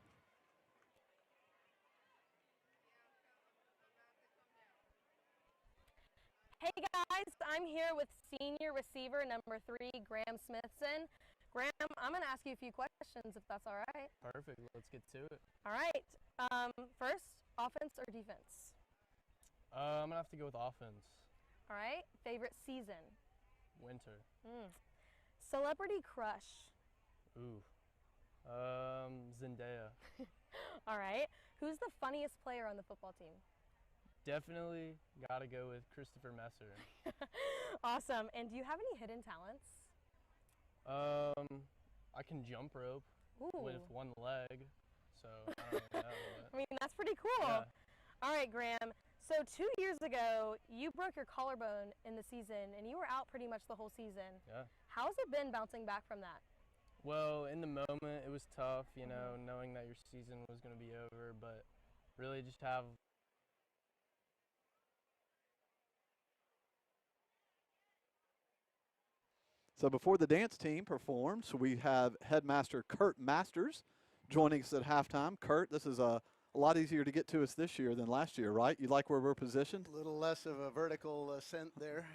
[SPEAKER 11] Hey guys, I'm here with senior receiver number 3, Graham Smithson. Graham, I'm going to ask you a few questions if that's all right.
[SPEAKER 12] Perfect. Let's get to it.
[SPEAKER 11] All right. First, offense or defense?
[SPEAKER 12] I'm going to have to go with offense.
[SPEAKER 11] All right. Favorite season?
[SPEAKER 12] Winter.
[SPEAKER 11] Celebrity crush?
[SPEAKER 12] Ooh. Zendaya.
[SPEAKER 11] All right. Who's the funniest player on the football team?
[SPEAKER 12] Definitely got to go with Christopher Messer.
[SPEAKER 11] Awesome. And do you have any hidden talents?
[SPEAKER 12] I can jump rope
[SPEAKER 11] Ooh.
[SPEAKER 12] with one leg, so I don't really know.
[SPEAKER 11] I mean, that's pretty cool.
[SPEAKER 12] Yeah.
[SPEAKER 11] All right, Graham. So 2 years ago, you broke your collarbone in the season, and you were out pretty much the whole season.
[SPEAKER 12] Yeah.
[SPEAKER 11] How's it been bouncing back from that?
[SPEAKER 12] Well, in the moment, it was tough, you know, knowing that your season was going to be over, but really just have
[SPEAKER 1] So before the dance team performs, we have headmaster Kurt Masters joining us at halftime. Kurt, this is a lot easier to get to us this year than last year, right? You like where we're positioned?
[SPEAKER 6] A little less of a vertical ascent there.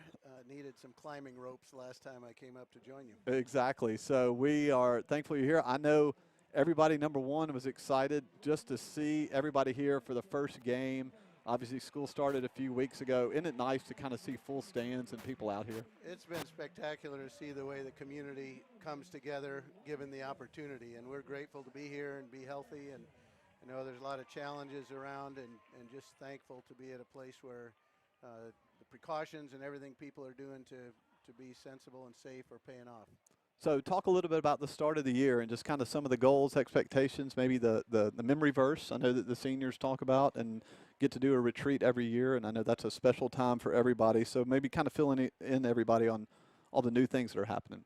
[SPEAKER 6] Needed some climbing ropes last time I came up to join you.
[SPEAKER 1] Exactly. So we are thankful you're here. I know everybody, number one, was excited just to see everybody here for the first game. Obviously, school started a few weeks ago. Isn't it nice to kind of see full stands and people out here?
[SPEAKER 6] It's been spectacular to see the way the community comes together given the opportunity, and we're grateful to be here and be healthy. And I know there's a lot of challenges around, and just thankful to be at a place where the precautions and everything people are doing to be sensible and safe are paying off.
[SPEAKER 1] So talk a little bit about the start of the year and just kind of some of the goals, expectations, maybe the memory verse I know that the seniors talk about and get to do a retreat every year, and I know that's a special time for everybody. So maybe kind of filling in everybody on all the new things that are happening.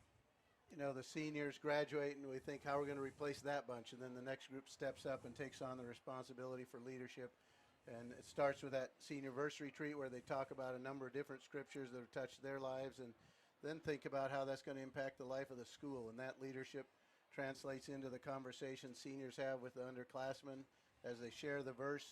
[SPEAKER 6] You know, the seniors graduate and we think how we're going to replace that bunch, and then the next group steps up and takes on the responsibility for leadership. And it starts with that senior verse retreat where they talk about a number of different scriptures that have touched their lives, and then think about how that's going to impact the life of the school. And that leadership translates into the conversation seniors have with the underclassmen as they share the verse,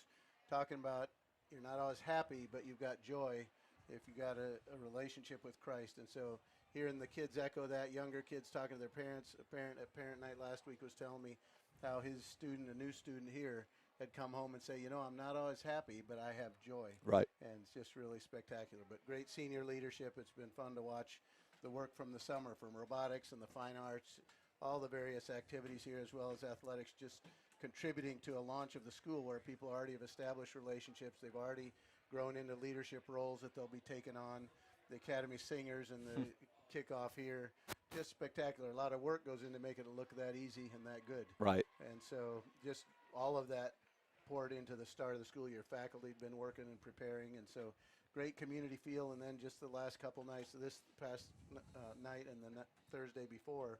[SPEAKER 6] talking about you're not always happy, but you've got joy if you got a relationship with Christ. And so hearing the kids echo that, younger kids talking to their parents. A parent at parent night last week was telling me how his student, a new student here, had come home and say, you know, I'm not always happy, but I have joy.
[SPEAKER 1] Right.
[SPEAKER 6] And it's just really spectacular. But great senior leadership. It's been fun to watch the work from the summer, from robotics and the fine arts, all the various activities here, as well as athletics, just contributing to a launch of the school where people already have established relationships. They've already grown into leadership roles that they'll be taking on. The Academy Singers and the kickoff here, just spectacular. A lot of work goes into making it look that easy and that good.
[SPEAKER 1] Right.
[SPEAKER 6] And so just all of that poured into the start of the school year. Faculty had been working and preparing, and so great community feel. And then just the last couple nights, this past night and the Thursday before,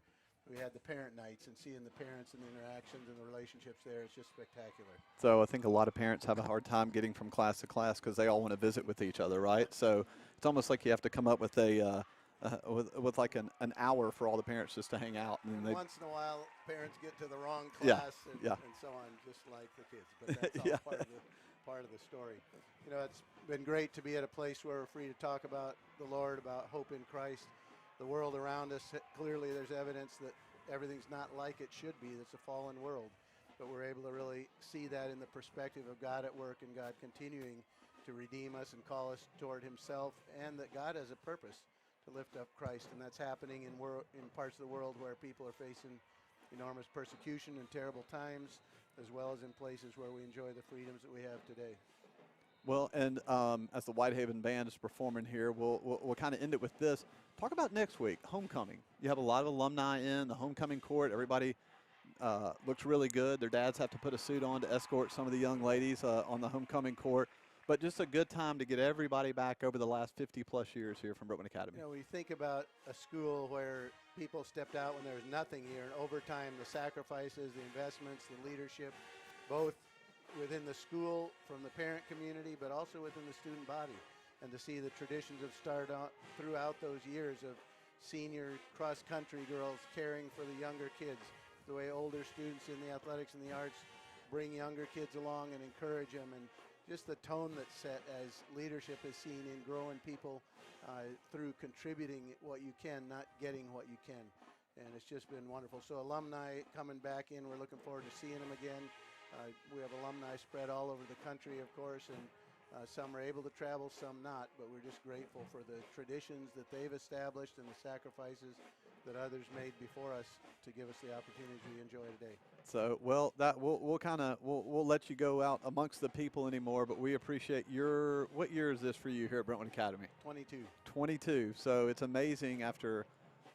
[SPEAKER 6] we had the parent nights, and seeing the parents and the interactions and the relationships there, it's just spectacular.
[SPEAKER 1] So I think a lot of parents have a hard time getting from class to class because they all want to visit with each other, right? So it's almost like you have to come up with a with like an hour for all the parents just to hang out.
[SPEAKER 6] And once in a while, parents get to the wrong
[SPEAKER 1] Yeah,
[SPEAKER 6] class and so on, just like the kids. But that's all
[SPEAKER 1] Yeah.
[SPEAKER 6] part of the story. You know, it's been great to be at a place where we're free to talk about the Lord, about hope in Christ. The world around us, clearly there's evidence that everything's not like it should be. It's a fallen world. But we're able to really see that in the perspective of God at work and God continuing to redeem us and call us toward himself, and that God has a purpose to lift up Christ. And that's happening in parts of the world where people are facing enormous persecution and terrible times, as well as in places where we enjoy the freedoms that we have today.
[SPEAKER 1] Well, and as the Whitehaven band is performing here, we'll kind of end it with this. Talk about next week, homecoming. You have a lot of alumni in the homecoming court. Everybody looks really good. Their dads have to put a suit on to escort some of the young ladies on the homecoming court. But just a good time to get everybody back over the last 50-plus years here from Brentwood Academy.
[SPEAKER 6] You know, when you think about a school where people stepped out when there was nothing here, and over time, the sacrifices, the investments, the leadership, both within the school from the parent community, but also within the student body. And to see the traditions have started out throughout those years of senior cross-country girls caring for the younger kids, the way older students in the athletics and the arts bring younger kids along and encourage them, and just the tone that's set as leadership is seen in growing people through contributing what you can, not getting what you can. And it's just been wonderful. So alumni coming back in, we're looking forward to seeing them again. We have alumni spread all over the country, of course, and some are able to travel, some not, but we're just grateful for the traditions that they've established and the sacrifices that others made before us to give us the opportunity we enjoy today.
[SPEAKER 1] So, well, that we'll let you go out amongst the people anymore, but we appreciate what year is this for you here at Brentwood Academy?
[SPEAKER 6] 22.
[SPEAKER 1] 22. So it's amazing after,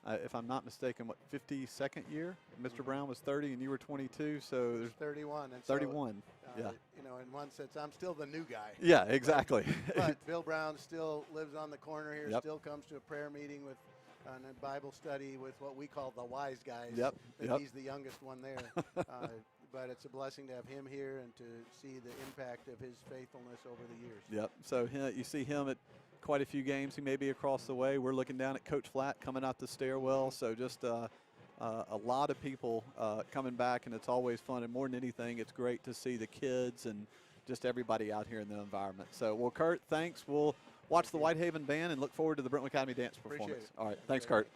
[SPEAKER 1] if I'm not mistaken, 52nd year? Mr. Brown was 30 and you were 22, so there's
[SPEAKER 6] 31. And
[SPEAKER 1] 31.
[SPEAKER 6] So,
[SPEAKER 1] yeah.
[SPEAKER 6] You know, in one sense, I'm still the new guy.
[SPEAKER 1] Yeah, exactly.
[SPEAKER 6] But Bill Brown still lives on the corner here,
[SPEAKER 1] Yep.
[SPEAKER 6] still comes to a prayer meeting with and a Bible study with what we call the wise guys.
[SPEAKER 1] Yep.
[SPEAKER 6] And he's the youngest one there. But it's a blessing to have him here and to see the impact of his faithfulness over the years.
[SPEAKER 1] Yep. So you see him at quite a few games. He may be across the way. We're looking down at Coach Flatt coming out the stairwell. So just a lot of people coming back, and it's always fun. And more than anything, it's great to see the kids and just everybody out here in the environment. So, well, Kurt, thanks. We'll watch the Whitehaven band and look forward to the Brentwood Academy dance performance.
[SPEAKER 6] Appreciate it.
[SPEAKER 1] All right. Thanks, Kurt.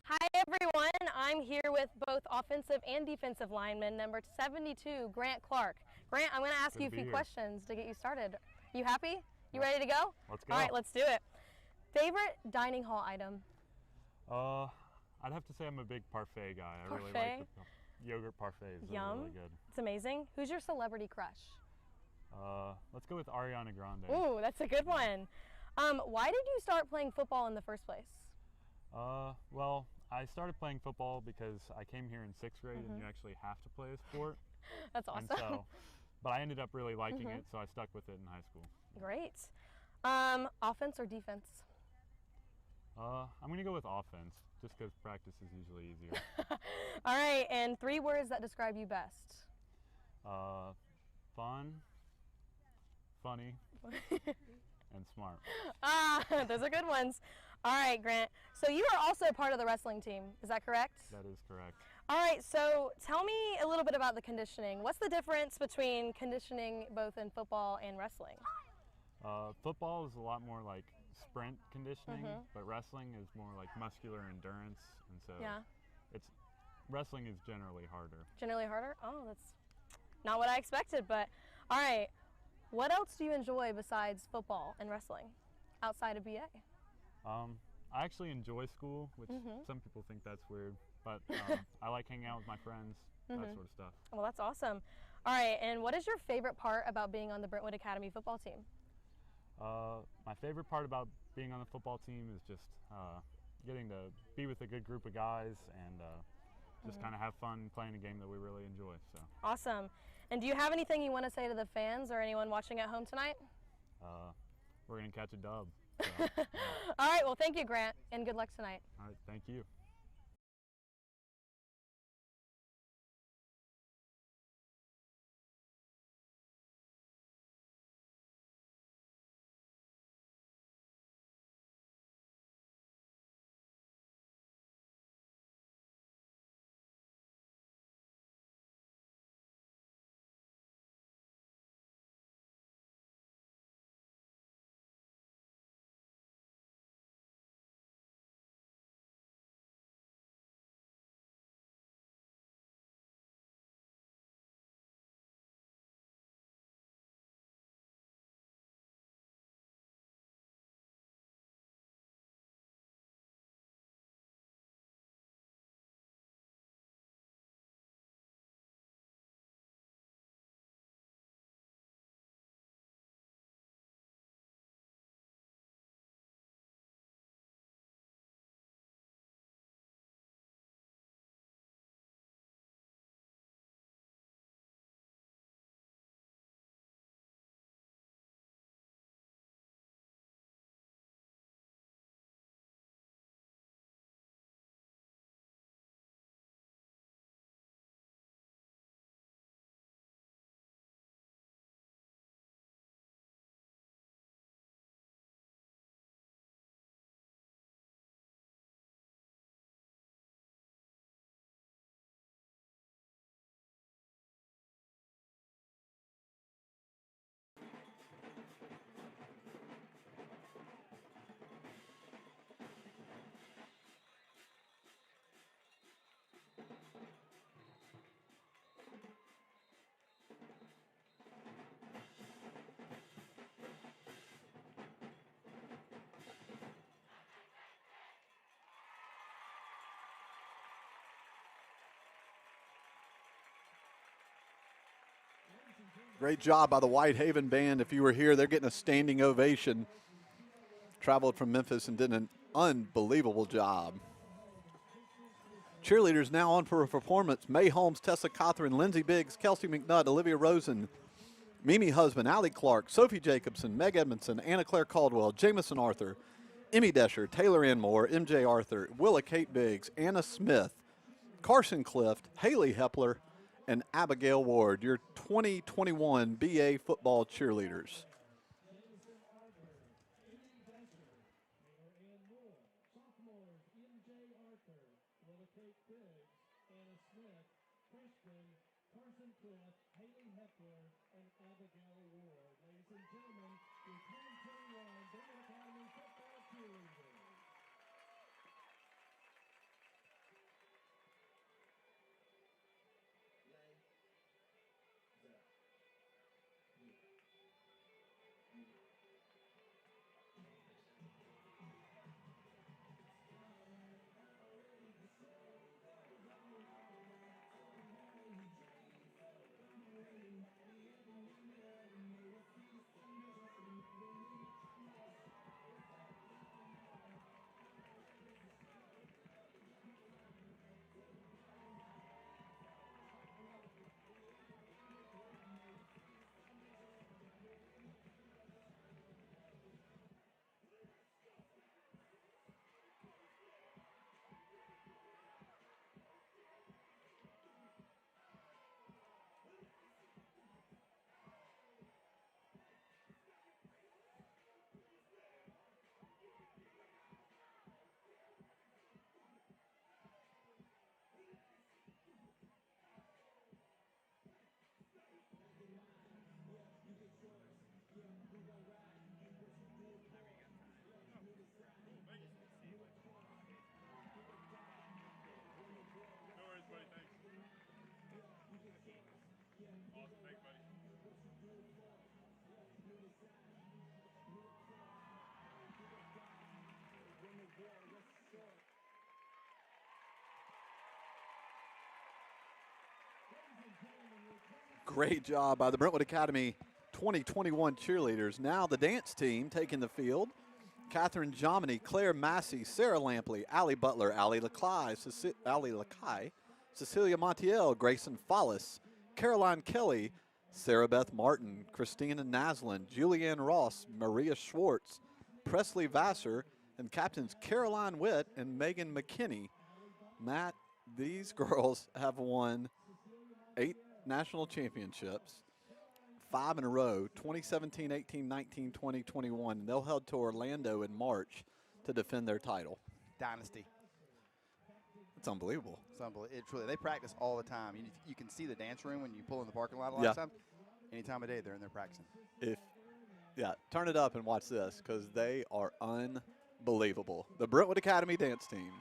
[SPEAKER 11] Hi everyone, I'm here with both offensive and defensive lineman number 72, Grant Clark. Grant, I'm going to ask you a few questions to get you started. You happy? You ready to go?
[SPEAKER 13] Let's go.
[SPEAKER 11] All right, let's do it. Favorite dining hall item?
[SPEAKER 13] I'd have to say I'm a big parfait guy. I really like the yogurt parfaits. Those are really good.
[SPEAKER 11] It's amazing. Who's your celebrity crush?
[SPEAKER 13] Let's go with Ariana Grande.
[SPEAKER 11] Ooh, that's a good one. Why did you start playing football in the first place?
[SPEAKER 13] Well, I started playing football because I came here in 6th grade and you actually have to play a sport.
[SPEAKER 11] That's awesome.
[SPEAKER 13] And so, but I ended up really liking it, so I stuck with it in high school.
[SPEAKER 11] Great. Offense or defense?
[SPEAKER 13] I'm going to go with offense, just because practice is usually easier.
[SPEAKER 11] All right, and 3 words that describe you best.
[SPEAKER 13] Fun, funny, and smart.
[SPEAKER 11] Those are good ones. All right, Grant. So you are also part of the wrestling team, is that correct?
[SPEAKER 13] That is correct.
[SPEAKER 11] All right, so tell me a little bit about the conditioning. What's the difference between conditioning both in football and wrestling?
[SPEAKER 13] Football is a lot more like sprint conditioning, but wrestling is more like muscular endurance, and so wrestling is generally harder.
[SPEAKER 11] Generally harder? Oh, that's not what I expected, but all right. What else do you enjoy besides football and wrestling outside of BA?
[SPEAKER 13] I actually enjoy school, which some people think that's weird, but I like hanging out with my friends, that sort of stuff.
[SPEAKER 11] Well, that's awesome. All right, and what is your favorite part about being on the Brentwood Academy football team?
[SPEAKER 13] My favorite part about being on the football team is just getting to be with a good group of guys and just kind of have fun playing a game that we really enjoy. So
[SPEAKER 11] awesome. And do you have anything you want to say to the fans or anyone watching at home tonight?
[SPEAKER 13] We're going to catch a dub. So,
[SPEAKER 11] All right, well, thank you, Grant, and good luck tonight.
[SPEAKER 13] All right, thank you.
[SPEAKER 1] Great job by the Whitehaven band. If you were here, they're getting a standing ovation. Traveled from Memphis and did an unbelievable job. Cheerleaders now on for a performance. May Holmes, Tessa Cothran, Lindsay Biggs, Kelsey McNutt, Olivia Rosen, Mimi Husband, Allie Clark, Sophie Jacobson, Meg Edmondson, Anna Claire Caldwell, Jamison Arthur, Emmy Desher, Taylor Ann Moore, MJ Arthur, Willa Kate Biggs, Anna Smith, Carson Clift, Haley Hepler, and Abigail Ward, your 2021 BA football cheerleaders. Great job by the Brentwood Academy 2021 cheerleaders. Now the dance team taking the field. Catherine Jomini, Claire Massey, Sarah Lampley, Allie Butler, Allie Lakai, Cecilia Montiel, Grayson Follis, Caroline Kelly, Sarah Beth Martin, Christina Naslin, Julianne Ross, Maria Schwartz, Presley Vassar, and captains Caroline Witt and Megan McKinney. Matt, these girls have won 8 national championships, 5 in a row, 2017, 18, 19, 20, 21. And they'll head to Orlando in March to defend their title.
[SPEAKER 8] Dynasty.
[SPEAKER 1] It's unbelievable.
[SPEAKER 8] It's unbelievable. It's really, they practice all the time. You can see the dance room when you pull in the parking lot a lot of times. Any time of day, they're in there practicing.
[SPEAKER 1] Turn it up and watch this because they are unbelievable. The Brentwood Academy dance team.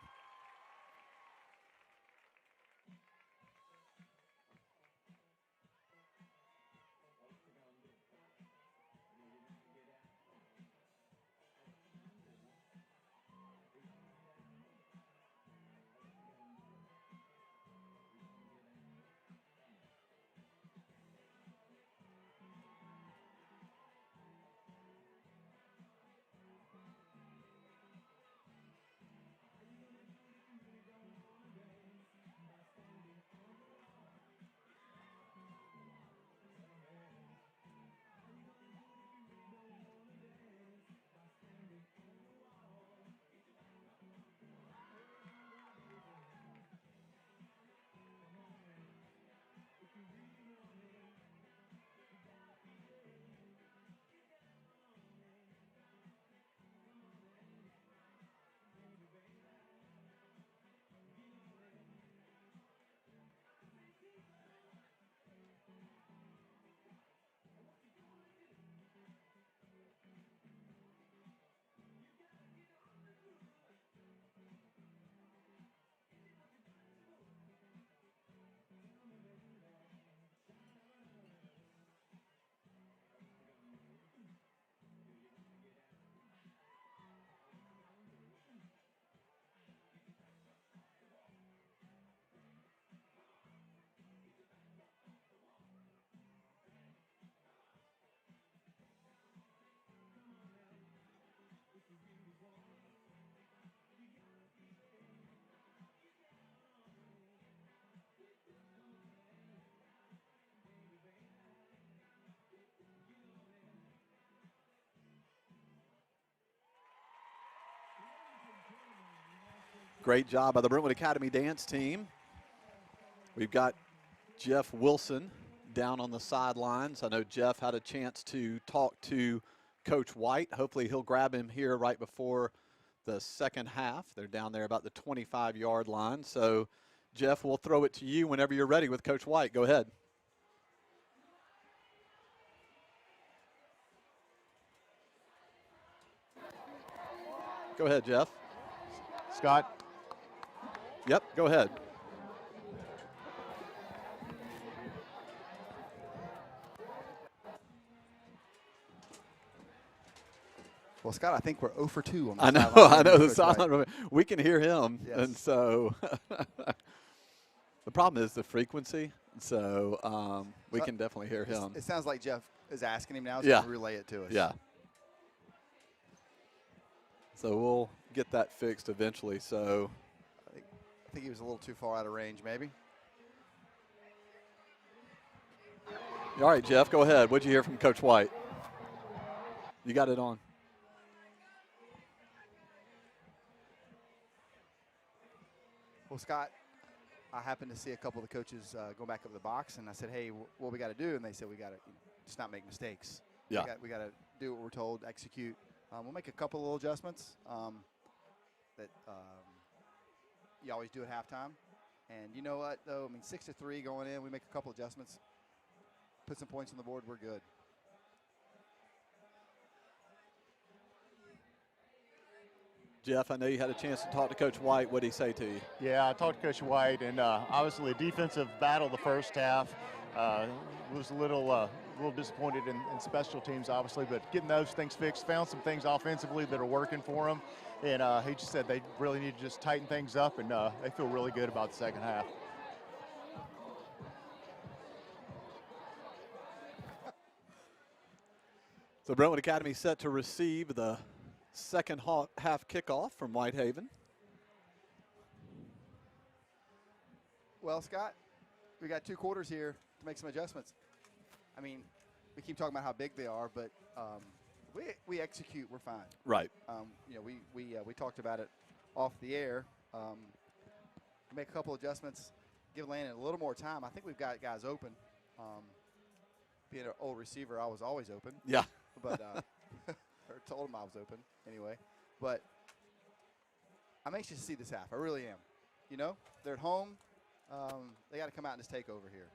[SPEAKER 1] Great job by the Brentwood Academy dance team. We've got Jeff Wilson down on the sidelines. I know Jeff had a chance to talk to Coach White. Hopefully he'll grab him here right before the second half. They're down there about the 25-yard line. So, Jeff, we'll throw it to you whenever you're ready with Coach White. Go ahead. Go ahead, Jeff.
[SPEAKER 10] Scott.
[SPEAKER 1] Yep, go ahead.
[SPEAKER 8] Well, Scott, I think we're 0 for 2 on the
[SPEAKER 1] sideline. I know the sideline. We can hear him, yes. And so the problem is the frequency. So we can definitely hear him.
[SPEAKER 8] It sounds like Jeff is asking him now, so he'll relay it to us.
[SPEAKER 1] Yeah. So we'll get that fixed eventually. So
[SPEAKER 8] I think he was a little too far out of range, maybe.
[SPEAKER 1] All right, Jeff, go ahead. What'd you hear from Coach White? You got it on.
[SPEAKER 8] Well, Scott, I happened to see a couple of the coaches go back up the box, and I said, hey, what we got to do? And they said, we got to just not make mistakes.
[SPEAKER 1] Yeah.
[SPEAKER 8] We got to do what we're told, execute. We'll make a couple of little adjustments that you always do at halftime. And you know what, though? I mean, 6-3 going in. We make a couple adjustments, put some points on the board. We're good.
[SPEAKER 1] Jeff, I know you had a chance to talk to Coach White. What did he say to you?
[SPEAKER 10] Yeah, I talked to Coach White, and obviously a defensive battle the first half. Was a little disappointed in special teams, obviously, but getting those things fixed. Found some things offensively that are working for them, and he just said they really need to just tighten things up, and they feel really good about the second half.
[SPEAKER 1] So Brentwood Academy set to receive the second half kickoff from Whitehaven.
[SPEAKER 8] Well, Scott, we got 2 quarters here to make some adjustments. I mean, we keep talking about how big they are, but we execute, we're fine.
[SPEAKER 1] Right.
[SPEAKER 8] You know, we talked about it off the air. Make a couple adjustments, give Landon a little more time. I think we've got guys open. Being an old receiver, I was always open.
[SPEAKER 1] Yeah.
[SPEAKER 8] But or told him I was open anyway. But I'm anxious to see this half. I really am. You know, they're at home. They got to come out and just take over here,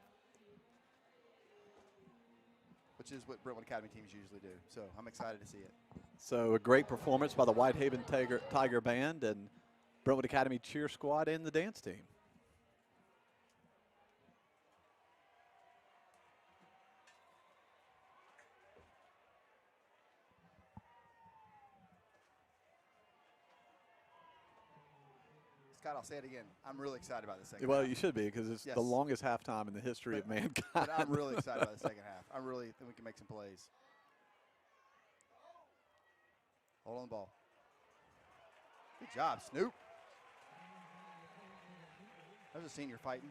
[SPEAKER 8] which is what Brentwood Academy teams usually do. So I'm excited to see it.
[SPEAKER 1] So a great performance by the Whitehaven Tiger Band and Brentwood Academy cheer squad and the dance team.
[SPEAKER 8] Scott, I'll say it again. I'm really excited about the second
[SPEAKER 1] Well,
[SPEAKER 8] half.
[SPEAKER 1] you should be, because it's the longest halftime in the history of mankind.
[SPEAKER 8] But I'm really excited about the second half. I really think we can make some plays. Hold on the ball. Good job, Snoop. There's a senior fighting.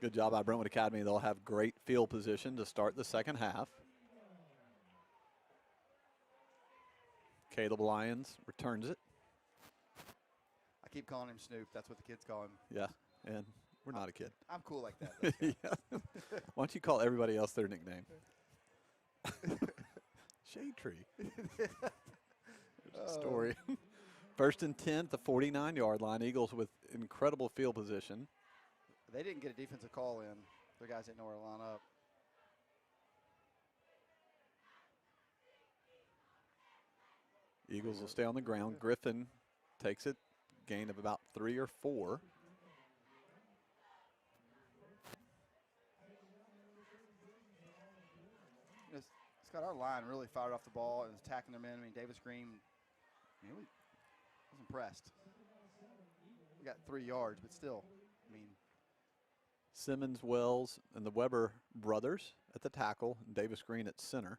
[SPEAKER 1] Good job by Brentwood Academy. They'll have great field position to start the second half. Caleb Lyons returns it.
[SPEAKER 8] I keep calling him Snoop. That's what the kids call him.
[SPEAKER 1] Yeah, and we're not a kid.
[SPEAKER 8] I'm cool like that, though, Scott.
[SPEAKER 1] Yeah. Why don't you call everybody else their nickname? Shade Tree. There's a story. First and 10 at the 49-yard line. Eagles with incredible field position.
[SPEAKER 8] They didn't get a defensive call in. Their guys didn't know where to line up.
[SPEAKER 1] Eagles will stay on the ground. Griffin takes it. Gain of about 3 or 4.
[SPEAKER 8] Scott, our line really fired off the ball and was attacking their men. I mean, Davis Green, I was impressed. We got 3 yards, but still, I mean.
[SPEAKER 1] Simmons, Wells, and the Weber brothers at the tackle, and Davis Green at center.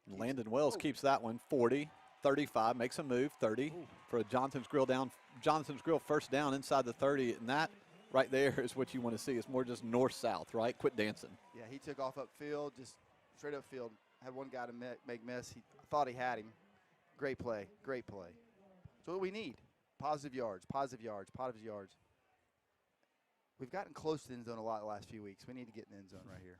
[SPEAKER 1] And Landon Wells keeps that one. 40, 35, makes a move. 30 for a Johnson's Grill down. Johnson's Grill first down inside the 30, and that right there is what you want to see. It's more just north-south, right? Quit dancing.
[SPEAKER 8] Yeah, he took off upfield, just straight upfield. Had one guy to make miss. He thought he had him. Great play, great play. That's what we need. Positive yards, positive yards, positive yards. We've gotten close to the end zone a lot the last few weeks. We need to get in the end zone right here.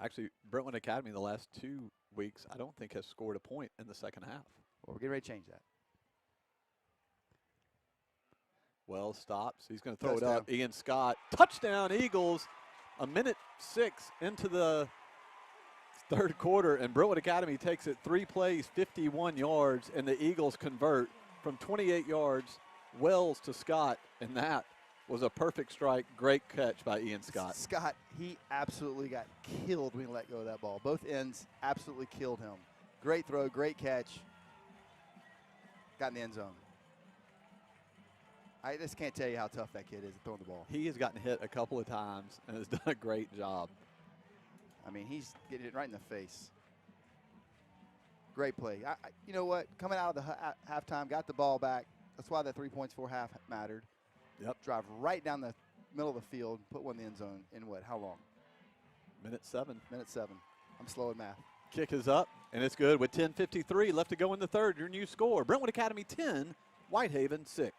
[SPEAKER 1] Actually, Brentwood Academy the last 2 weeks, I don't think has scored a point in the second half.
[SPEAKER 8] Well, we're getting ready to change that.
[SPEAKER 1] Wells stops. He's going to throw it up. Ian Scott. Touchdown, Eagles. 1:06 into the third quarter, and Brentwood Academy takes it 3 plays, 51 yards, and the Eagles convert from 28 yards. Wells to Scott, and that was a perfect strike. Great catch by Ian Scott.
[SPEAKER 8] Scott, he absolutely got killed when he let go of that ball. Both ends absolutely killed him. Great throw, great catch. Got in the end zone. I just can't tell you how tough that kid is at throwing the ball.
[SPEAKER 1] He has gotten hit a couple of times and has done a great job.
[SPEAKER 8] I mean, he's getting it right in the face. Great play. You know what? Coming out of the halftime, got the ball back. That's why that 3 points for half mattered.
[SPEAKER 1] Yep.
[SPEAKER 8] Drive right down the middle of the field, put one in the end zone in what? How long?
[SPEAKER 1] Minute 7.
[SPEAKER 8] Minute 7. I'm slow at math.
[SPEAKER 1] Kick is up, and it's good with 10:53 left to go in the third. Your new score, Brentwood Academy 10, Whitehaven 6.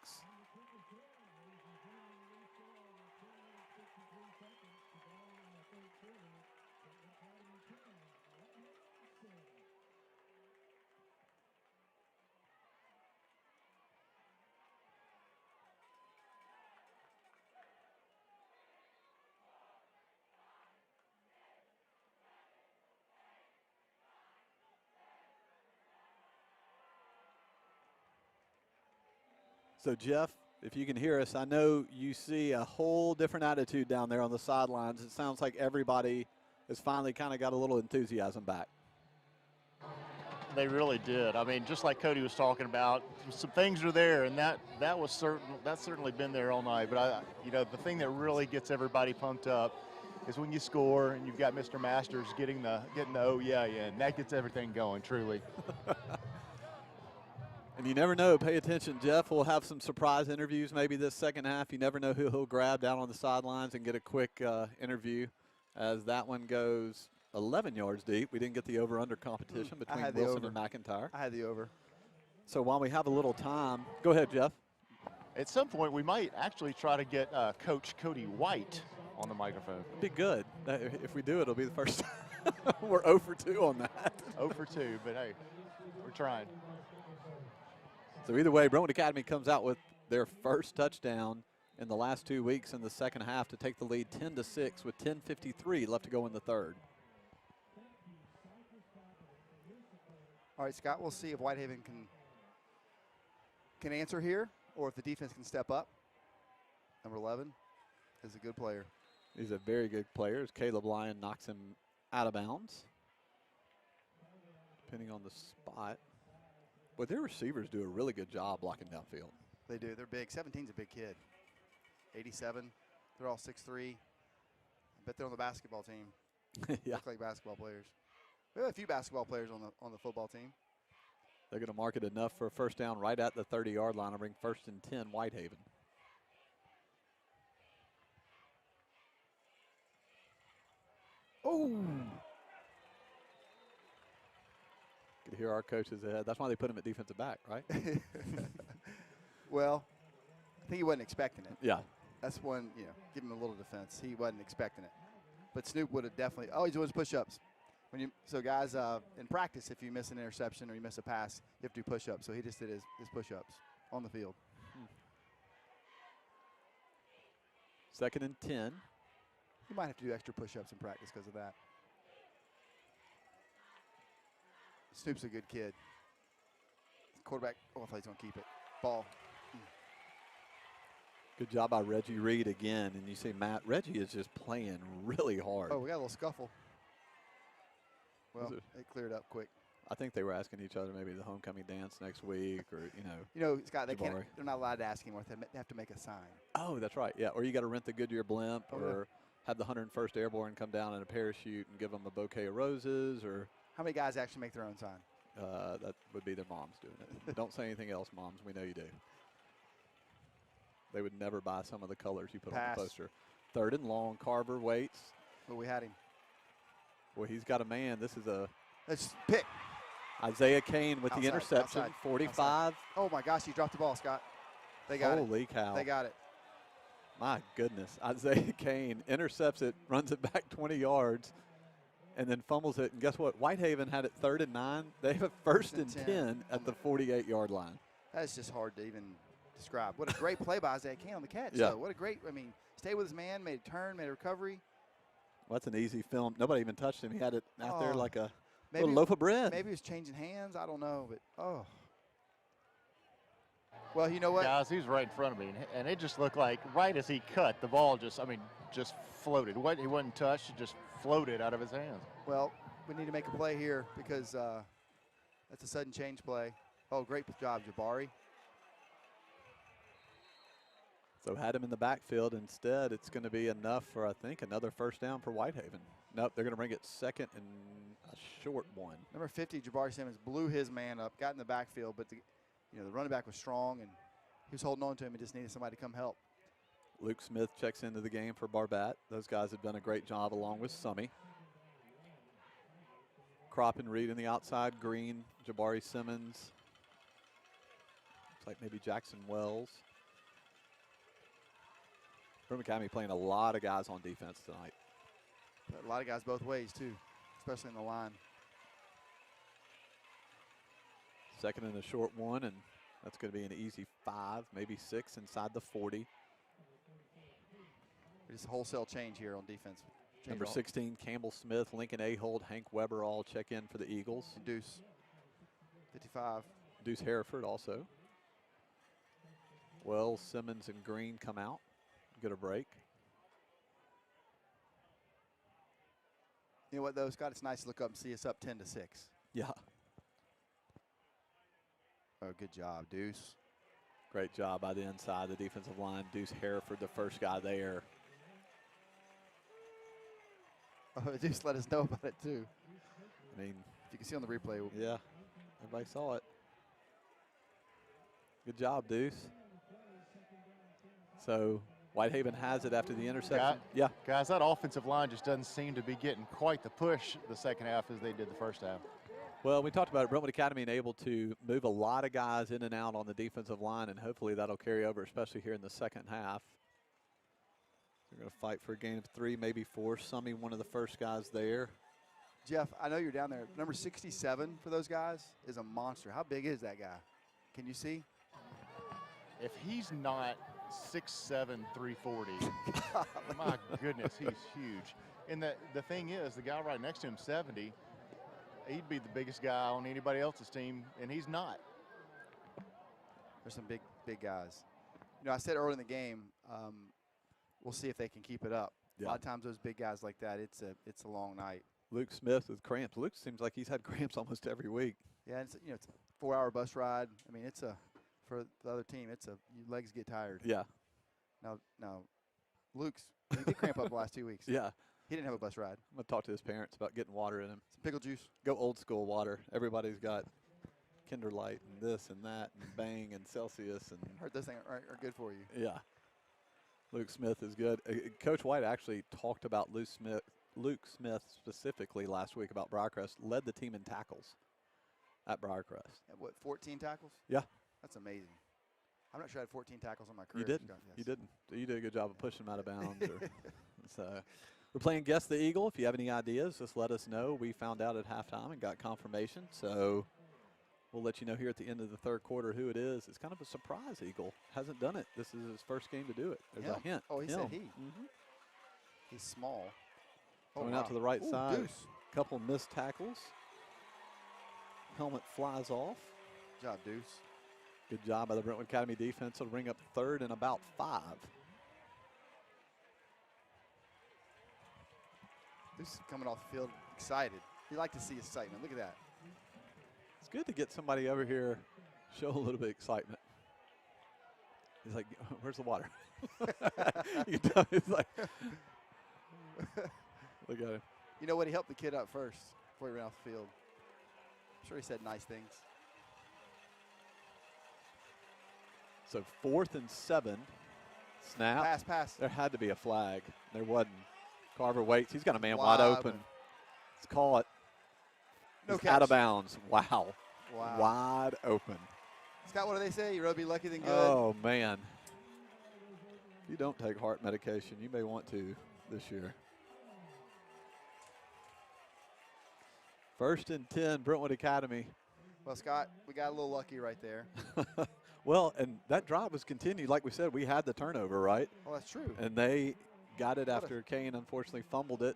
[SPEAKER 1] So, Jeff, If you can hear us, I know you see a whole different attitude down there on the sidelines. It sounds like everybody has finally kind of got a little enthusiasm back.
[SPEAKER 10] They really did. I mean, just like Cody was talking about, some things are there, and that's certainly been there all night. But the thing that really gets everybody pumped up is when you score and you've got Mr. Masters getting the oh yeah, and that gets everything going, truly.
[SPEAKER 1] And you never know. Pay attention. Jeff will have some surprise interviews maybe this second half. You never know who he'll grab down on the sidelines and get a quick interview, as that one goes 11 yards deep. We didn't get the over-under competition between Wilson and McIntyre.
[SPEAKER 8] I had the over.
[SPEAKER 1] So while we have a little time, go ahead, Jeff.
[SPEAKER 10] At some point, we might actually try to get Coach Cody White on the microphone.
[SPEAKER 1] It'd be good. If we do it, it'll be the first time. We're 0 for 2 on that.
[SPEAKER 10] 0 for 2, but hey, we're trying.
[SPEAKER 1] So either way, Brentwood Academy comes out with their first touchdown in the last 2 weeks in the second half to take the lead 10-6 with 10:53 left to go in the third.
[SPEAKER 8] All right, Scott, we'll see if Whitehaven can answer here or if the defense can step up. Number 11 is a good player.
[SPEAKER 1] He's a very good player. As Caleb Lyon knocks him out of bounds, depending on the spot. But their receivers do a really good job blocking downfield.
[SPEAKER 8] They do. They're big. 17's a big kid. 87. They're all 6'3". I bet they're on the basketball team.
[SPEAKER 1] Yeah.
[SPEAKER 8] Look like basketball players. We have a few basketball players on the football team.
[SPEAKER 1] They're going to mark it enough for a first down right at the 30-yard line and bring 1st and 10 Whitehaven. Oh! Could hear our coaches ahead. That's why they put him at defensive back, right?
[SPEAKER 8] Well, I think he wasn't expecting it.
[SPEAKER 1] Yeah.
[SPEAKER 8] That's one, give him a little defense. He wasn't expecting it. But Snoop would have definitely, he's doing his push-ups. So guys, in practice, if you miss an interception or you miss a pass, you have to do push-ups. So he just did his push-ups on the field.
[SPEAKER 1] 2nd and 10.
[SPEAKER 8] You might have to do extra push-ups in practice because of that. Snoop's a good kid. Quarterback, I thought he's going to keep it. Ball.
[SPEAKER 1] Good job by Reggie Reed again. And you see Matt, Reggie is just playing really hard.
[SPEAKER 8] Oh, we got a little scuffle. Well, it cleared up quick.
[SPEAKER 1] I think they were asking each other maybe the homecoming dance next week or,
[SPEAKER 8] Scott, they're not allowed to ask anymore. They have to make a sign.
[SPEAKER 1] Oh, that's right. Yeah, or you got to rent the Goodyear blimp or have the 101st Airborne come down in a parachute and give them a bouquet of roses. Or
[SPEAKER 8] how many guys actually make their own sign?
[SPEAKER 1] That would be their moms doing it. Don't say anything else, moms. We know you do. They would never buy some of the colors you put on the poster. 3rd and long. Carver waits.
[SPEAKER 8] Well, we had him.
[SPEAKER 1] Well, he's got a man. This is
[SPEAKER 8] Let's pick.
[SPEAKER 1] Isaiah Kane with the interception. 45.
[SPEAKER 8] Outside. Oh, my gosh, he dropped the ball, Scott. They got it.
[SPEAKER 1] Holy cow.
[SPEAKER 8] They got it.
[SPEAKER 1] My goodness. Isaiah Kane intercepts it, runs it back 20 yards, and then fumbles it. And guess what? Whitehaven had it 3rd and 9. They have a 1st and 10 at the 48-yard line.
[SPEAKER 8] That's just hard to even describe. What a great play by Isaiah Kane on the catch.
[SPEAKER 1] Yeah.
[SPEAKER 8] So what a great, stayed with his man, made a turn, made a recovery.
[SPEAKER 1] Well, that's an easy film. Nobody even touched him. He had it out there like a
[SPEAKER 8] maybe,
[SPEAKER 1] little loaf of bread.
[SPEAKER 8] Maybe he was changing hands. I don't know. But, Well, you know what?
[SPEAKER 10] Guys, he was right in front of me, and it just looked like right as he cut, the ball just floated. He wasn't touched. It just floated out of his hands.
[SPEAKER 8] Well, we need to make a play here because that's a sudden change play. Oh, great job, Jabari.
[SPEAKER 1] So had him in the backfield. Instead, it's going to be enough for, I think, another first down for Whitehaven. Nope, they're going to bring it 2nd and a short one.
[SPEAKER 8] Number 50, Jabari Simmons, blew his man up, got in the backfield, but the running back was strong, and he was holding on to him and just needed somebody to come help.
[SPEAKER 1] Luke Smith checks into the game for Barbat. Those guys have done a great job along with Summy. Crop and Reed in the outside, Green, Jabari Simmons. Looks like maybe Jackson Wells. Brentwood Academy playing a lot of guys on defense tonight.
[SPEAKER 8] A lot of guys both ways, too, especially in the line.
[SPEAKER 1] 2nd and a short one, and that's going to be an easy 5, maybe 6 inside the 40.
[SPEAKER 8] Just a wholesale change here on defense.
[SPEAKER 1] Number 16, Campbell Smith, Lincoln Ahold, Hank Weber all check in for the Eagles.
[SPEAKER 8] And Deuce, 55.
[SPEAKER 1] Deuce Hereford also. Wells, Simmons, and Green come out, get a break.
[SPEAKER 8] You know what, though, Scott? It's nice to look up and see us up 10-6.
[SPEAKER 1] Yeah.
[SPEAKER 8] Oh, good job, Deuce.
[SPEAKER 1] Great job by the inside, the defensive line. Deuce Hereford, the first guy there.
[SPEAKER 8] Oh, Deuce let us know about it, too.
[SPEAKER 1] I mean,
[SPEAKER 8] if you can see on the replay.
[SPEAKER 1] Yeah, everybody saw it. Good job, Deuce. So Whitehaven has it after the interception. Yeah.
[SPEAKER 10] Guys, that offensive line just doesn't seem to be getting quite the push the second half as they did the first half.
[SPEAKER 1] Well, we talked about it. Brentwood Academy and able to move a lot of guys in and out on the defensive line, and hopefully that'll carry over, especially here in the second half. They're going to fight for a gain of 3, maybe 4. Summy, one of the first guys there.
[SPEAKER 8] Jeff, I know you're down there. Number 67 for those guys is a monster. How big is that guy? Can you see?
[SPEAKER 10] If he's not 6'7", 340, my goodness, he's huge. And the thing is, the guy right next to him, 70, he'd be the biggest guy on anybody else's team, and he's not.
[SPEAKER 8] There's some big guys. You know, I said early in the game, we'll see if they can keep it up.
[SPEAKER 1] Yeah.
[SPEAKER 8] A lot of times those big guys like that, it's a long night.
[SPEAKER 1] Luke Smith with cramps. Luke seems like he's had cramps almost every week.
[SPEAKER 8] Yeah, it's, you know, it's a 4-hour bus ride. I mean, for the other team, your legs get tired.
[SPEAKER 1] Yeah.
[SPEAKER 8] Now, he did cramp up the last 2 weeks.
[SPEAKER 1] Yeah.
[SPEAKER 8] He didn't have a bus ride.
[SPEAKER 1] I'm going to talk to his parents about getting water in him.
[SPEAKER 8] Some pickle juice.
[SPEAKER 1] Go old school water. Everybody's got Kinder Light and this and that and Bang and Celsius. And
[SPEAKER 8] I heard those things are good for you.
[SPEAKER 1] Yeah. Luke Smith is good. Coach White actually talked about Luke Smith specifically last week about Briarcrest. Led the team in tackles at Briarcrest.
[SPEAKER 8] What, 14 tackles?
[SPEAKER 1] Yeah.
[SPEAKER 8] That's amazing. I'm not sure I had 14 tackles on my career.
[SPEAKER 1] You didn't.
[SPEAKER 8] Scott, yes.
[SPEAKER 1] You didn't. You did a good job of pushing them out of bounds. So we're playing Guess the Eagle. If you have any ideas, just let us know. We found out at halftime and got confirmation. So we'll let you know here at the end of the third quarter who it is. It's kind of a surprise Eagle. Hasn't done it. This is his first game to do it. There's a hint.
[SPEAKER 8] Oh, he said he.
[SPEAKER 1] Mm-hmm.
[SPEAKER 8] He's small.
[SPEAKER 1] Going out to the right side.
[SPEAKER 8] Deuce.
[SPEAKER 1] Couple missed tackles. Helmet flies off.
[SPEAKER 8] Good job, Deuce.
[SPEAKER 1] Good job by the Brentwood Academy defense. It'll bring up third and about 5.
[SPEAKER 8] Deuce is coming off the field excited. You like to see excitement. Look at that.
[SPEAKER 1] It's good to get somebody over here show a little bit of excitement. He's like, where's the water? You can tell he's like, look at him.
[SPEAKER 8] You know what? He helped the kid up first before he ran off the field. I'm sure he said nice things.
[SPEAKER 1] So 4th and 7. Snap.
[SPEAKER 8] Pass.
[SPEAKER 1] There had to be a flag. There wasn't. Carver waits. He's got a man wide open. Let's call it.
[SPEAKER 8] No
[SPEAKER 1] He's
[SPEAKER 8] catch.
[SPEAKER 1] out of bounds. Wow.
[SPEAKER 8] Wow.
[SPEAKER 1] Wide open.
[SPEAKER 8] Scott, what do they say? You'd rather be lucky than good.
[SPEAKER 1] Oh, man. If you don't take heart medication, you may want to this year. 1st and 10, Brentwood Academy.
[SPEAKER 8] Well, Scott, we got a little lucky right there.
[SPEAKER 1] Well, and that drive was continued. Like we said, we had the turnover, right?
[SPEAKER 8] Well, that's true.
[SPEAKER 1] And they got it after Kane unfortunately fumbled it.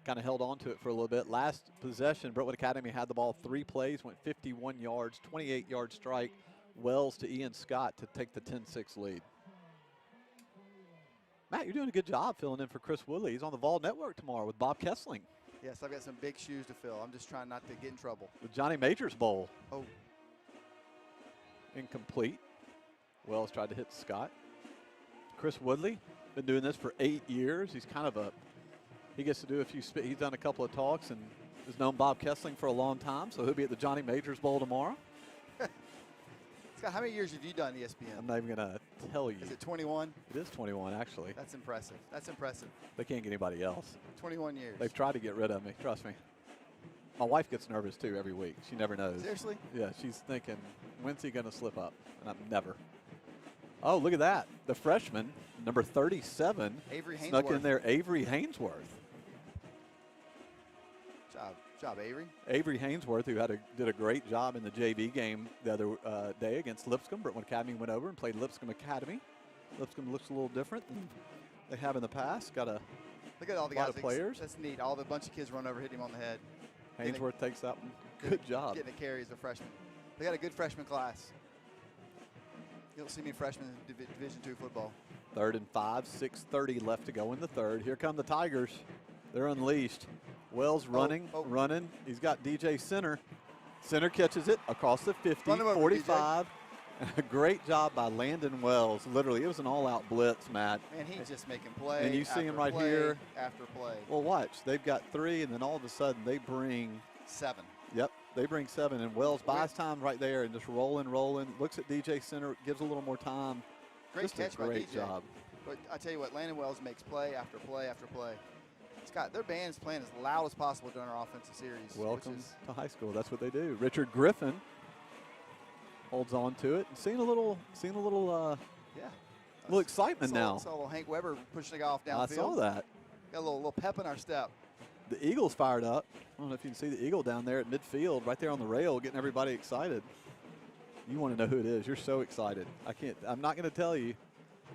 [SPEAKER 1] Kind of held on to it for a little bit. Last possession, Brentwood Academy had the ball 3 plays, went 51 yards, 28-yard strike. Wells to Ian Scott to take the 10-6 lead. Matt, you're doing a good job filling in for Chris Woodley. He's on the Vol Network tomorrow with Bob Kessling.
[SPEAKER 8] Yes, I've got some big shoes to fill. I'm just trying not to get in trouble.
[SPEAKER 1] The Johnny Majors Bowl.
[SPEAKER 8] Oh.
[SPEAKER 1] Incomplete. Wells tried to hit Scott. Chris Woodley, been doing this for 8 years. He's kind of he gets to do a few, he's done a couple of talks and has known Bob Kessling for a long time, so he'll be at the Johnny Majors Bowl tomorrow.
[SPEAKER 8] Scott, how many years have you done ESPN?
[SPEAKER 1] I'm not even going to tell you.
[SPEAKER 8] Is it 21?
[SPEAKER 1] It is 21, actually.
[SPEAKER 8] That's impressive. That's impressive.
[SPEAKER 1] They can't get anybody else.
[SPEAKER 8] 21 years.
[SPEAKER 1] They've tried to get rid of me, trust me. My wife gets nervous, too, every week. She never knows.
[SPEAKER 8] Seriously?
[SPEAKER 1] Yeah, she's thinking, when's he going to slip up? And I'm never. Oh, look at that. The freshman, number 37,
[SPEAKER 8] Avery
[SPEAKER 1] snuck in
[SPEAKER 8] Hainsworth.
[SPEAKER 1] there, Avery Hainsworth.
[SPEAKER 8] Job, Avery.
[SPEAKER 1] Avery Hainsworth, who did a great job in the JV game the other day against Lipscomb. Brentwood Academy went over and played Lipscomb Academy. Lipscomb looks a little different than they have in the past. Got a
[SPEAKER 8] Look at all the
[SPEAKER 1] lot
[SPEAKER 8] guys.
[SPEAKER 1] of players.
[SPEAKER 8] That's neat. All the bunch of kids run over, hit him on the head.
[SPEAKER 1] Hainsworth takes that one. Good job.
[SPEAKER 8] Getting a carry as a freshman. They got a good freshman class. You don't see me freshman in Division II football.
[SPEAKER 1] 3rd and 5, 6:30 left to go in the third. Here come the Tigers. They're unleashed. Wells running, running. He's got DJ Center. Center catches it across the 50,
[SPEAKER 8] Run him over,
[SPEAKER 1] 45. A great job by Landon Wells. Literally, it was an all-out blitz, Matt.
[SPEAKER 8] Man, he's just making play.
[SPEAKER 1] And you see him right
[SPEAKER 8] play
[SPEAKER 1] here.
[SPEAKER 8] After play.
[SPEAKER 1] Well, watch. They've got 3, and then all of a sudden they bring
[SPEAKER 8] 7.
[SPEAKER 1] Yep, they bring 7, and Wells buys time right there and just rolling. Looks at DJ Center, gives a little more time.
[SPEAKER 8] Great
[SPEAKER 1] just
[SPEAKER 8] catch
[SPEAKER 1] a great
[SPEAKER 8] by DJ.
[SPEAKER 1] job.
[SPEAKER 8] But I tell you what, Landon Wells makes play after play after play. Scott, their band is playing as loud as possible during our offensive series.
[SPEAKER 1] Welcome to high school. That's what they do. Richard Griffin holds on to it. Seeing a little little excitement now.
[SPEAKER 8] Saw a little Hank Weber pushing the guy off downfield.
[SPEAKER 1] I saw that.
[SPEAKER 8] Got a little pep in our step.
[SPEAKER 1] The Eagles fired up. I don't know if you can see the Eagle down there at midfield, right there on the rail, getting everybody excited. You want to know who it is. You're so excited. I'm not going to tell you.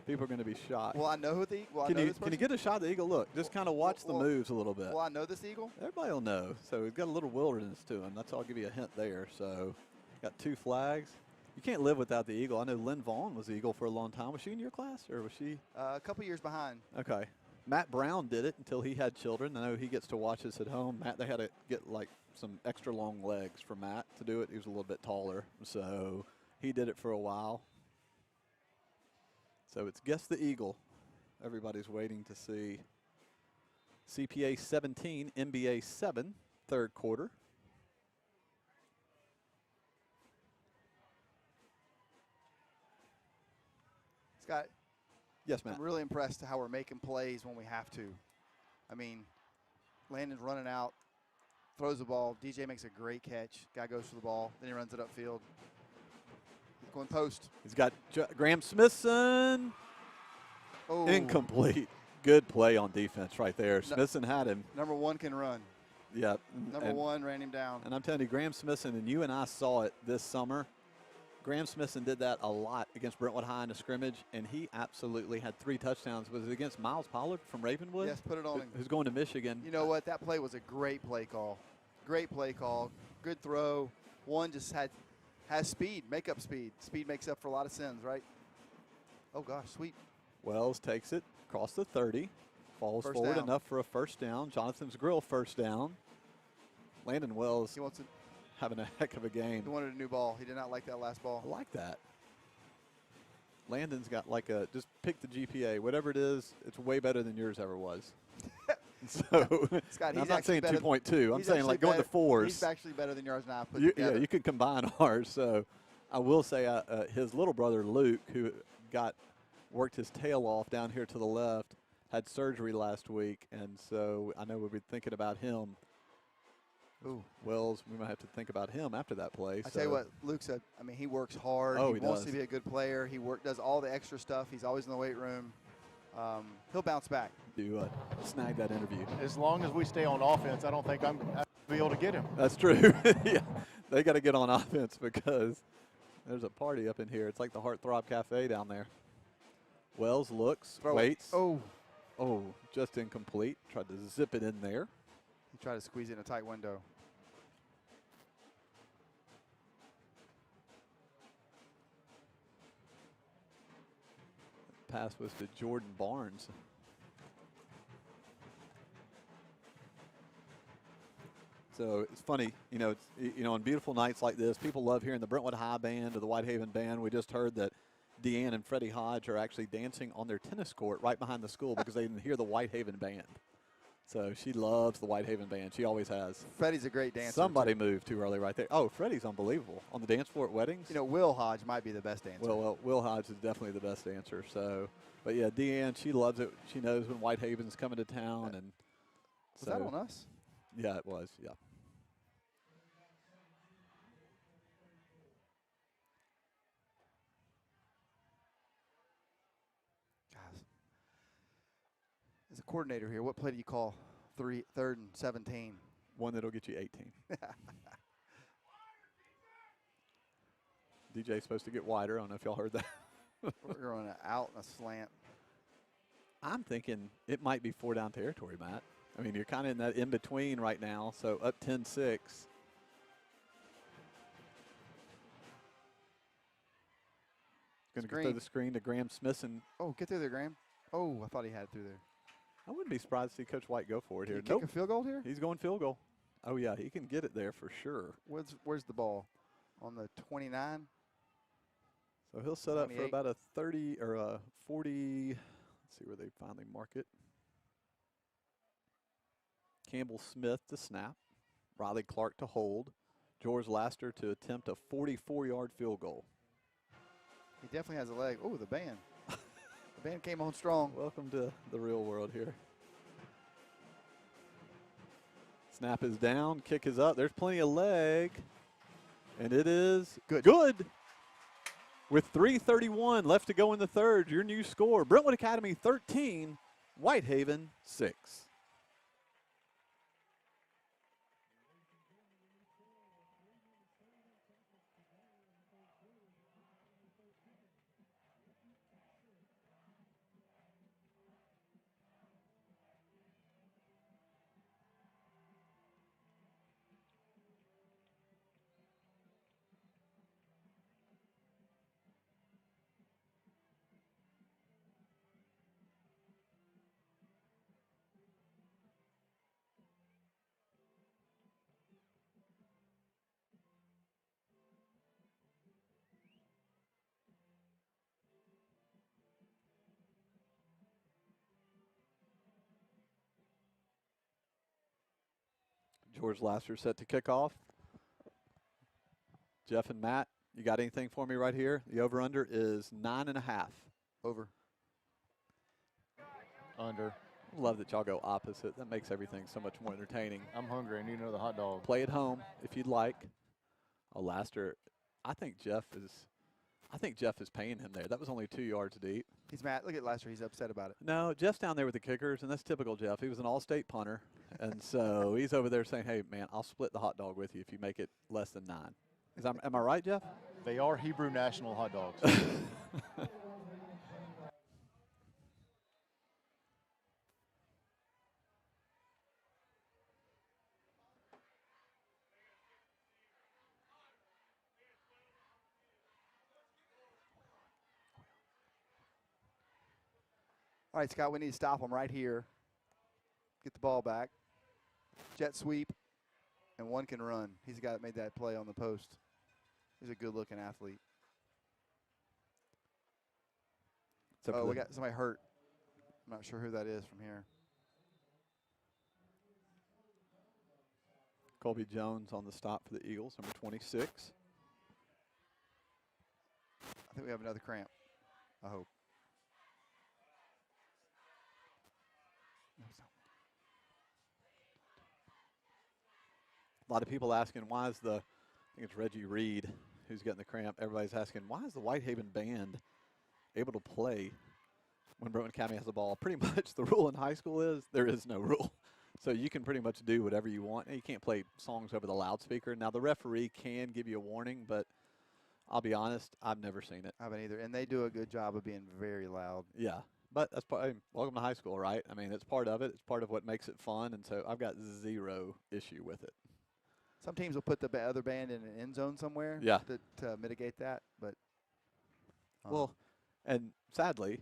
[SPEAKER 1] People are going to be shocked.
[SPEAKER 8] Well, I know who the Eagle.
[SPEAKER 1] Can you get a shot of the Eagle? Look, just kind of watch the moves a little bit.
[SPEAKER 8] Well, I know this Eagle.
[SPEAKER 1] Everybody will know. So we've got a little wilderness to him. That's all. I'll give you a hint there. So got 2 flags. You can't live without the Eagle. I know Lynn Vaughn was the Eagle for a long time. Was she in your class, or was she?
[SPEAKER 8] A couple years behind.
[SPEAKER 1] Okay. Matt Brown did it until he had children. I know he gets to watch this at home. Matt, they had to get like some extra long legs for Matt to do it. He was a little bit taller, so he did it for a while. So it's Guess the Eagle. Everybody's waiting to see CPA 17, NBA 7, third quarter.
[SPEAKER 8] Scott.
[SPEAKER 1] Yes, Matt.
[SPEAKER 8] I'm really impressed how we're making plays when we have to. I mean, Landon's running out, throws the ball. DJ makes a great catch. Guy goes for the ball. Then he runs it upfield. He's going post.
[SPEAKER 1] He's got Graham Smithson.
[SPEAKER 8] Oh.
[SPEAKER 1] Incomplete. Good play on defense right there. Smithson had him.
[SPEAKER 8] Number 1 can run.
[SPEAKER 1] Yep.
[SPEAKER 8] Number 1 ran him down.
[SPEAKER 1] And I'm telling you, Graham Smithson, and you and I saw it this summer. Graham Smithson did that a lot against Brentwood High in a scrimmage, and he absolutely had 3 touchdowns. Was it against Miles Pollard from Ravenwood?
[SPEAKER 8] Yes, put it on him.
[SPEAKER 1] Who's going to Michigan.
[SPEAKER 8] You know what? That play was a great play call. Great play call. Good throw. One just has speed, makeup speed. Speed makes up for a lot of sins, right? Oh, gosh, sweet.
[SPEAKER 1] Wells takes it across the 30. Falls
[SPEAKER 8] First
[SPEAKER 1] forward
[SPEAKER 8] down.
[SPEAKER 1] enough for a first down. Jonathan's Grill first down. Landon Wells
[SPEAKER 8] He wants it.
[SPEAKER 1] having a heck of a game.
[SPEAKER 8] He wanted a new ball. He did not like that last ball.
[SPEAKER 1] I like that. Landon's got like just pick the GPA. Whatever it is, it's way better than yours ever was. So
[SPEAKER 8] Scott,
[SPEAKER 1] I'm not saying 2.2. I'm saying like going to 4s.
[SPEAKER 8] He's actually better than yours now. Put together.
[SPEAKER 1] Yeah, you could combine ours. So I will say his little brother Luke, who worked his tail off down here to the left, had surgery last week, and so I know we'll be thinking about him.
[SPEAKER 8] Ooh.
[SPEAKER 1] Wells, we might have to think about him after that play.
[SPEAKER 8] I tell you what, Luke said, I mean, he works hard.
[SPEAKER 1] Oh,
[SPEAKER 8] he wants to be a good player. He does all the extra stuff. He's always in the weight room. He'll bounce back.
[SPEAKER 1] Do snag that interview.
[SPEAKER 10] As long as we stay on offense, I don't think I'm going to be able to get him.
[SPEAKER 1] That's true. Yeah, they got to get on offense because there's a party up in here. It's like the Heartthrob Cafe down there. Wells looks, waits. Oh, just incomplete. Tried to zip it in there.
[SPEAKER 8] He tried to squeeze it in a tight window.
[SPEAKER 1] Pass was to Jordan Barnes. So it's funny, on beautiful nights like this, people love hearing the Brentwood High Band or the Whitehaven Band. We just heard that Deanne and Freddie Hodge are actually dancing on their tennis court right behind the school because they didn't hear the Whitehaven Band. So she loves the Whitehaven Band. She always has.
[SPEAKER 8] Freddie's a great dancer.
[SPEAKER 1] Somebody moved too early right there. Oh, Freddie's unbelievable. On the dance floor at weddings.
[SPEAKER 8] Will Hodge might be the best dancer.
[SPEAKER 1] Well, Will Hodge is definitely the best dancer. So, but yeah, Deanne, she loves it. She knows when Whitehaven's coming to town. And
[SPEAKER 8] was that on us?
[SPEAKER 1] Yeah, it was, yeah.
[SPEAKER 8] As a coordinator here, what play do you call 3rd and 17?
[SPEAKER 1] One that'll get you 18. DJ's supposed to get wider. I don't know if y'all heard that.
[SPEAKER 8] We're going out and a slant.
[SPEAKER 1] I'm thinking it might be 4-down territory, Matt. I mean, you're kind of in that in-between right now, so up 10-6. Going to throw the screen to Graham Smithson.
[SPEAKER 8] Oh, get through there, Graham. Oh, I thought he had it through there.
[SPEAKER 1] I wouldn't be surprised to see Coach White go for it here.
[SPEAKER 8] Can he kick a field goal here?
[SPEAKER 1] He's going field goal. Oh, yeah, he can get it there for sure.
[SPEAKER 8] Where's the ball? On the 29?
[SPEAKER 1] So he'll set up for about a 30 or a 40. Let's see where they finally mark it. Campbell Smith to snap. Riley Clark to hold. George Laster to attempt a 44-yard field goal.
[SPEAKER 8] He definitely has a leg. Oh, the band. The band came on strong.
[SPEAKER 1] Welcome to the real world here. Snap is down. Kick is up. There's plenty of leg. And it is good. With 3:31 left to go in the third, your new score, Brentwood Academy 13, Whitehaven 6. George Laster set to kick off. Jeff and Matt, you got anything for me right here? The over-under is 9.5.
[SPEAKER 8] Over.
[SPEAKER 10] Under.
[SPEAKER 1] Love that y'all go opposite. That makes everything so much more entertaining.
[SPEAKER 10] I'm hungry. I need another hot dog.
[SPEAKER 1] Play at home if you'd like. Oh, Laster, I think Jeff is paying him there. That was only 2 yards deep.
[SPEAKER 8] He's mad. Look at Laster. He's upset about it.
[SPEAKER 1] No, Jeff's down there with the kickers, and that's typical Jeff. He was an all-state punter, and so he's over there saying, hey, man, I'll split the hot dog with you if you make it less than 9. Am I right, Jeff?
[SPEAKER 10] They are Hebrew national hot dogs.
[SPEAKER 8] All right, Scott, we need to stop him right here. Get the ball back. Jet sweep, and one can run. He's the guy that made that play on the post. He's a good-looking athlete. Oh, we got somebody hurt. I'm not sure who that is from here.
[SPEAKER 1] Colby Jones on the stop for the Eagles, number 26.
[SPEAKER 8] I think we have another cramp, I hope.
[SPEAKER 1] A lot of people asking, why is I think it's Reggie Reed who's getting the cramp. Everybody's asking, why is the Whitehaven band able to play when Brentwood Academy has the ball? Pretty much the rule in high school is there is no rule. So you can pretty much do whatever you want. You can't play songs over the loudspeaker. Now, the referee can give you a warning, but I'll be honest, I've never seen it.
[SPEAKER 8] I haven't either. And they do a good job of being very loud.
[SPEAKER 1] Yeah. But that's part. Welcome to high school, right? I mean, it's part of it. It's part of what makes it fun. And so I've got zero issue with it.
[SPEAKER 8] Some teams will put the other band in an end zone somewhere to mitigate that. But
[SPEAKER 1] well, and sadly,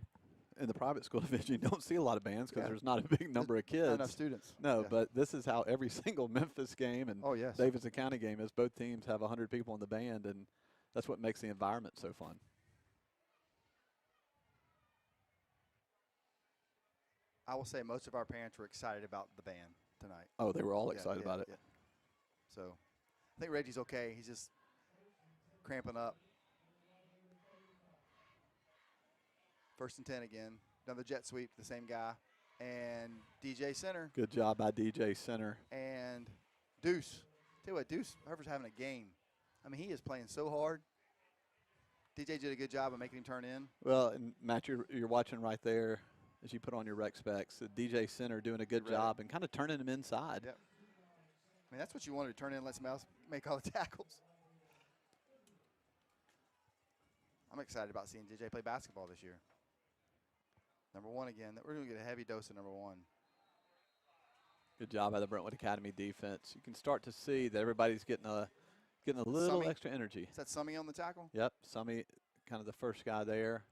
[SPEAKER 1] in the private school division, you don't see a lot of bands because there's not a big number of kids.
[SPEAKER 8] Not enough students.
[SPEAKER 1] No, but this is how every single Memphis game and Davidson County game is. Both teams have 100 people in the band, and that's what makes the environment so fun.
[SPEAKER 8] I will say most of our parents were excited about the band tonight.
[SPEAKER 1] Oh, they were all excited about it.
[SPEAKER 8] Yeah. So I think Reggie's okay. He's just cramping up. 1st and 10 again. Another jet sweep, the same guy. And DJ Center.
[SPEAKER 1] Good job by DJ Center.
[SPEAKER 8] And Deuce. Tell you what, Deuce, whoever's having a game. I mean, he is playing so hard. DJ did a good job of making him turn in.
[SPEAKER 1] Well, and Matt, you're watching right there as you put on your rec specs. DJ Center doing a good job and kind of turning him inside.
[SPEAKER 8] Yep. I mean, that's what you wanted to turn in and let somebody else make all the tackles. I'm excited about seeing DJ play basketball this year. Number 1 again. We're going to get a heavy dose of number 1.
[SPEAKER 1] Good job by the Brentwood Academy defense. You can start to see that everybody's getting a little extra energy.
[SPEAKER 8] Is that Summy on the tackle?
[SPEAKER 1] Yep. Summy kind of the first guy there.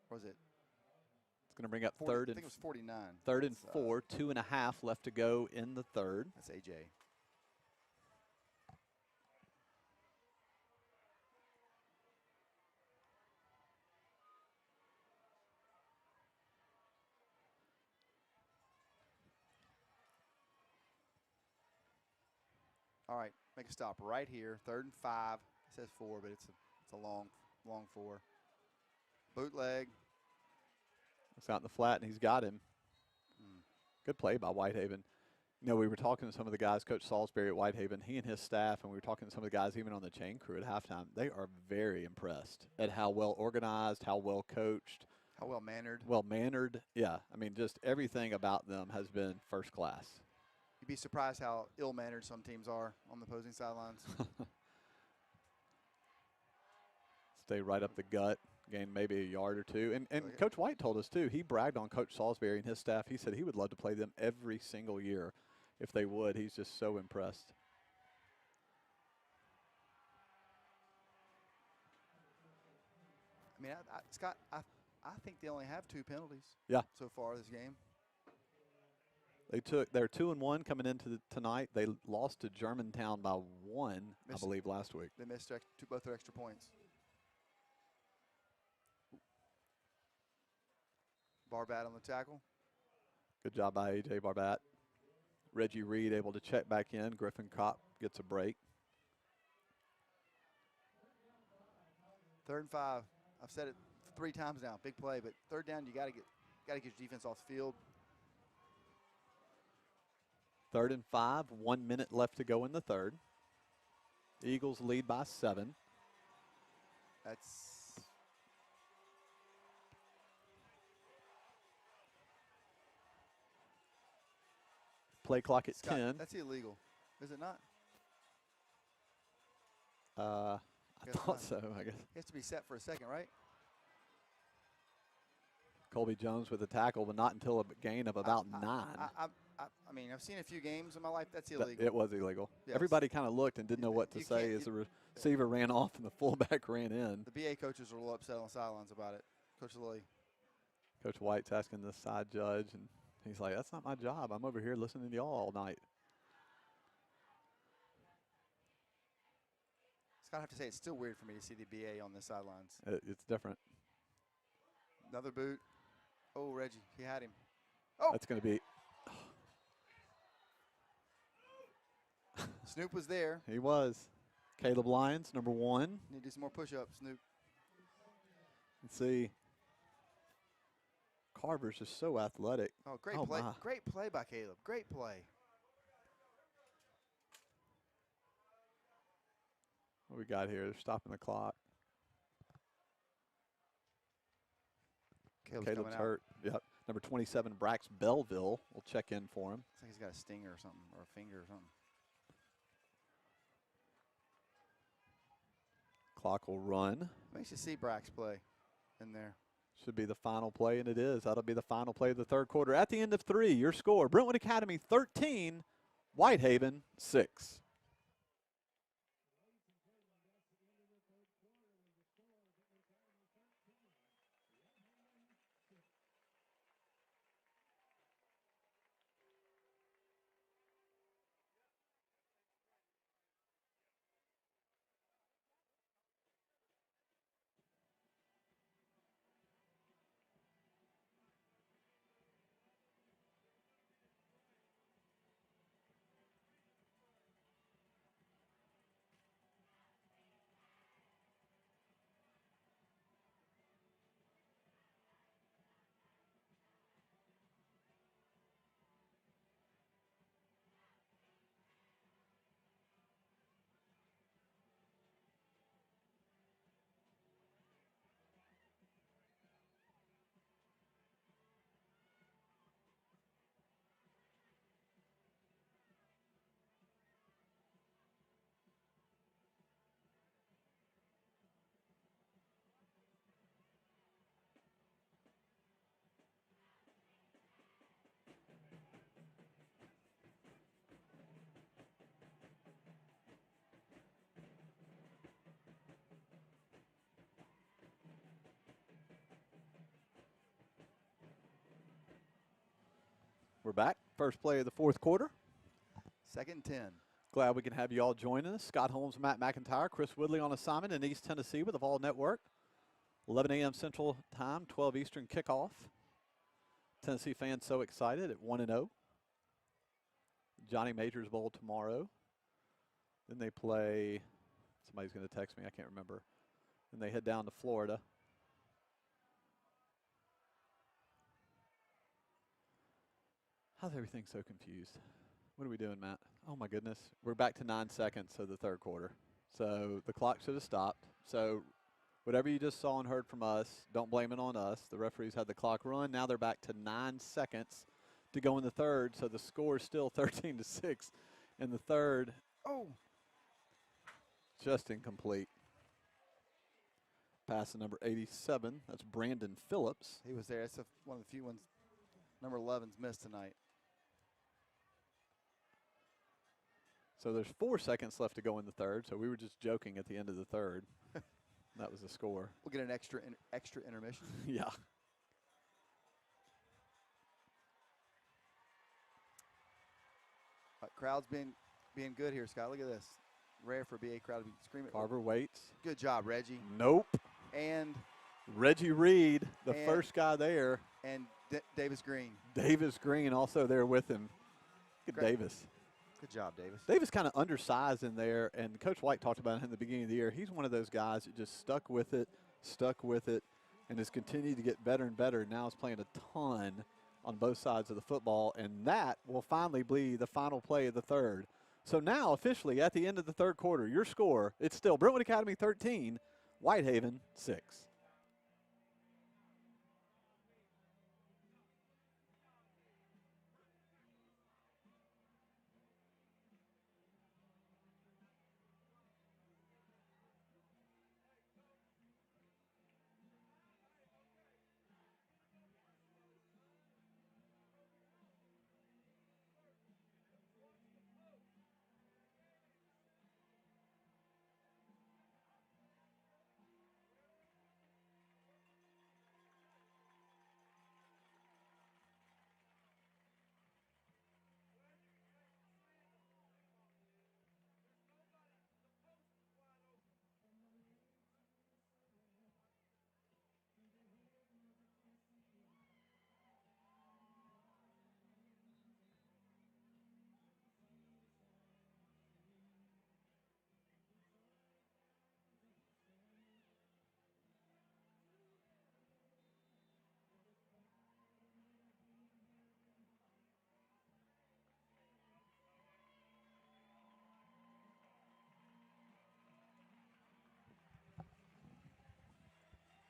[SPEAKER 8] Was it?
[SPEAKER 1] It's going to bring up
[SPEAKER 8] 40,
[SPEAKER 1] third
[SPEAKER 8] I
[SPEAKER 1] and
[SPEAKER 8] think it was 49.
[SPEAKER 1] third and
[SPEAKER 8] That's,
[SPEAKER 1] 4, 2.5 left to go in the third.
[SPEAKER 8] That's AJ. All right, make a stop right here. 3rd and 5. It says 4, but it's a long 4. Bootleg.
[SPEAKER 1] It's out in the flat, and he's got him. Good play by Whitehaven. You know, we were talking to some of the guys, Coach Salisbury at Whitehaven, he and his staff, and we were talking to some of the guys even on the chain crew at halftime. They are very impressed at how well organized, how well coached.
[SPEAKER 8] How well mannered.
[SPEAKER 1] Well mannered, yeah. I mean, just everything about them has been first class.
[SPEAKER 8] You'd be surprised how ill-mannered some teams are on the opposing sidelines.
[SPEAKER 1] Stay right up the gut, gain maybe a yard or two. And Coach White told us, too, he bragged on Coach Salisbury and his staff. He said he would love to play them every single year if they would. He's just so impressed.
[SPEAKER 8] I mean, Scott, I think they only have 2 penalties.
[SPEAKER 1] Yeah.
[SPEAKER 8] So far this game.
[SPEAKER 1] They're 2-1 coming into tonight. They lost to Germantown by 1, I believe, last week.
[SPEAKER 8] They missed both their extra points. Barbat on the tackle.
[SPEAKER 1] Good job by A.J. Barbat. Reggie Reed able to check back in. Griffin Kopp gets a break.
[SPEAKER 8] 3rd and 5. I've said it 3 times now. Big play, but 3rd down, you got to get your defense off the field.
[SPEAKER 1] 3rd and 5, 1 minute left to go in the third. The Eagles lead by 7.
[SPEAKER 8] That's
[SPEAKER 1] play clock at
[SPEAKER 8] Scott,
[SPEAKER 1] 10.
[SPEAKER 8] That's illegal, is it not?
[SPEAKER 1] I thought so, I guess.
[SPEAKER 8] He has to be set for a second, right?
[SPEAKER 1] Colby Jones with a tackle, but not until a gain of about 9.
[SPEAKER 8] I mean, I've seen a few games in my life. That's illegal.
[SPEAKER 1] It was illegal.
[SPEAKER 8] Yes.
[SPEAKER 1] Everybody kind of looked and didn't know what to say as the receiver ran off and the fullback ran in.
[SPEAKER 8] The BA coaches were a little upset on the sidelines about it. Coach Lilly.
[SPEAKER 1] Coach White's asking the side judge, and he's like, that's not my job. I'm over here listening to y'all all night.
[SPEAKER 8] Scott, I have to say, it's still weird for me to see the BA on the sidelines.
[SPEAKER 1] It's different.
[SPEAKER 8] Another boot. Oh, Reggie, he had him. Oh!
[SPEAKER 1] That's going to be.
[SPEAKER 8] Snoop was there.
[SPEAKER 1] He was. Caleb Lyons, number 1.
[SPEAKER 8] Need to do some more push-ups, Snoop.
[SPEAKER 1] Let's see. Carver's just so athletic.
[SPEAKER 8] Oh, great play. My. Great play by Caleb. Great play.
[SPEAKER 1] What we got here? They're stopping the clock. Caleb's hurt. Yep. Number 27, Brax Belleville will check in for him.
[SPEAKER 8] I think he's got a stinger or something, or a finger or something.
[SPEAKER 1] Clock will run.
[SPEAKER 8] Makes you see Brax play in there.
[SPEAKER 1] Should be the final play, and it is. That'll be the final play of the third quarter. At the end of 3, your score, Brentwood Academy 13, Whitehaven 6. We're back. First play of the fourth quarter.
[SPEAKER 8] 2nd and 10.
[SPEAKER 1] Glad we can have you all joining us. Scott Holmes, Matt McIntyre, Chris Woodley on assignment in East Tennessee with the Vol Network. 11 a.m. Central Time, 12 Eastern kickoff. Tennessee fans so excited at 1-0. Johnny Majors Bowl tomorrow. Then they play, somebody's going to text me, I can't remember. Then they head down to Florida. How's everything so confused? What are we doing, Matt? Oh, my goodness. We're back to 9 seconds of the third quarter. So the clock should have stopped. So whatever you just saw and heard from us, don't blame it on us. The referees had the clock run. Now they're back to 9 seconds to go in the third. So the score is still 13-6 in the third.
[SPEAKER 8] Oh.
[SPEAKER 1] Just incomplete. Pass to number 87. That's Brandon Phillips.
[SPEAKER 8] He was there. That's one of the few ones number 11's missed tonight.
[SPEAKER 1] So there's 4 seconds left to go in the third. So we were just joking at the end of the third. That was the score.
[SPEAKER 8] We'll get an extra intermission.
[SPEAKER 1] Yeah.
[SPEAKER 8] Crowd's being good here, Scott. Look at this. Rare for a BA crowd to be screaming.
[SPEAKER 1] Carver waits.
[SPEAKER 8] Good job, Reggie.
[SPEAKER 1] Nope.
[SPEAKER 8] And
[SPEAKER 1] Reggie Reed, the first guy there.
[SPEAKER 8] And Davis Green.
[SPEAKER 1] Davis Green also there with him. Look at Davis.
[SPEAKER 8] Good job, Davis.
[SPEAKER 1] Davis kind of undersized in there, and Coach White talked about it in the beginning of the year. He's one of those guys that just stuck with it, and has continued to get better and better. Now is playing a ton on both sides of the football, and that will finally be the final play of the third. So now, officially, at the end of the third quarter, your score, it's still Brentwood Academy 13, Whitehaven 6.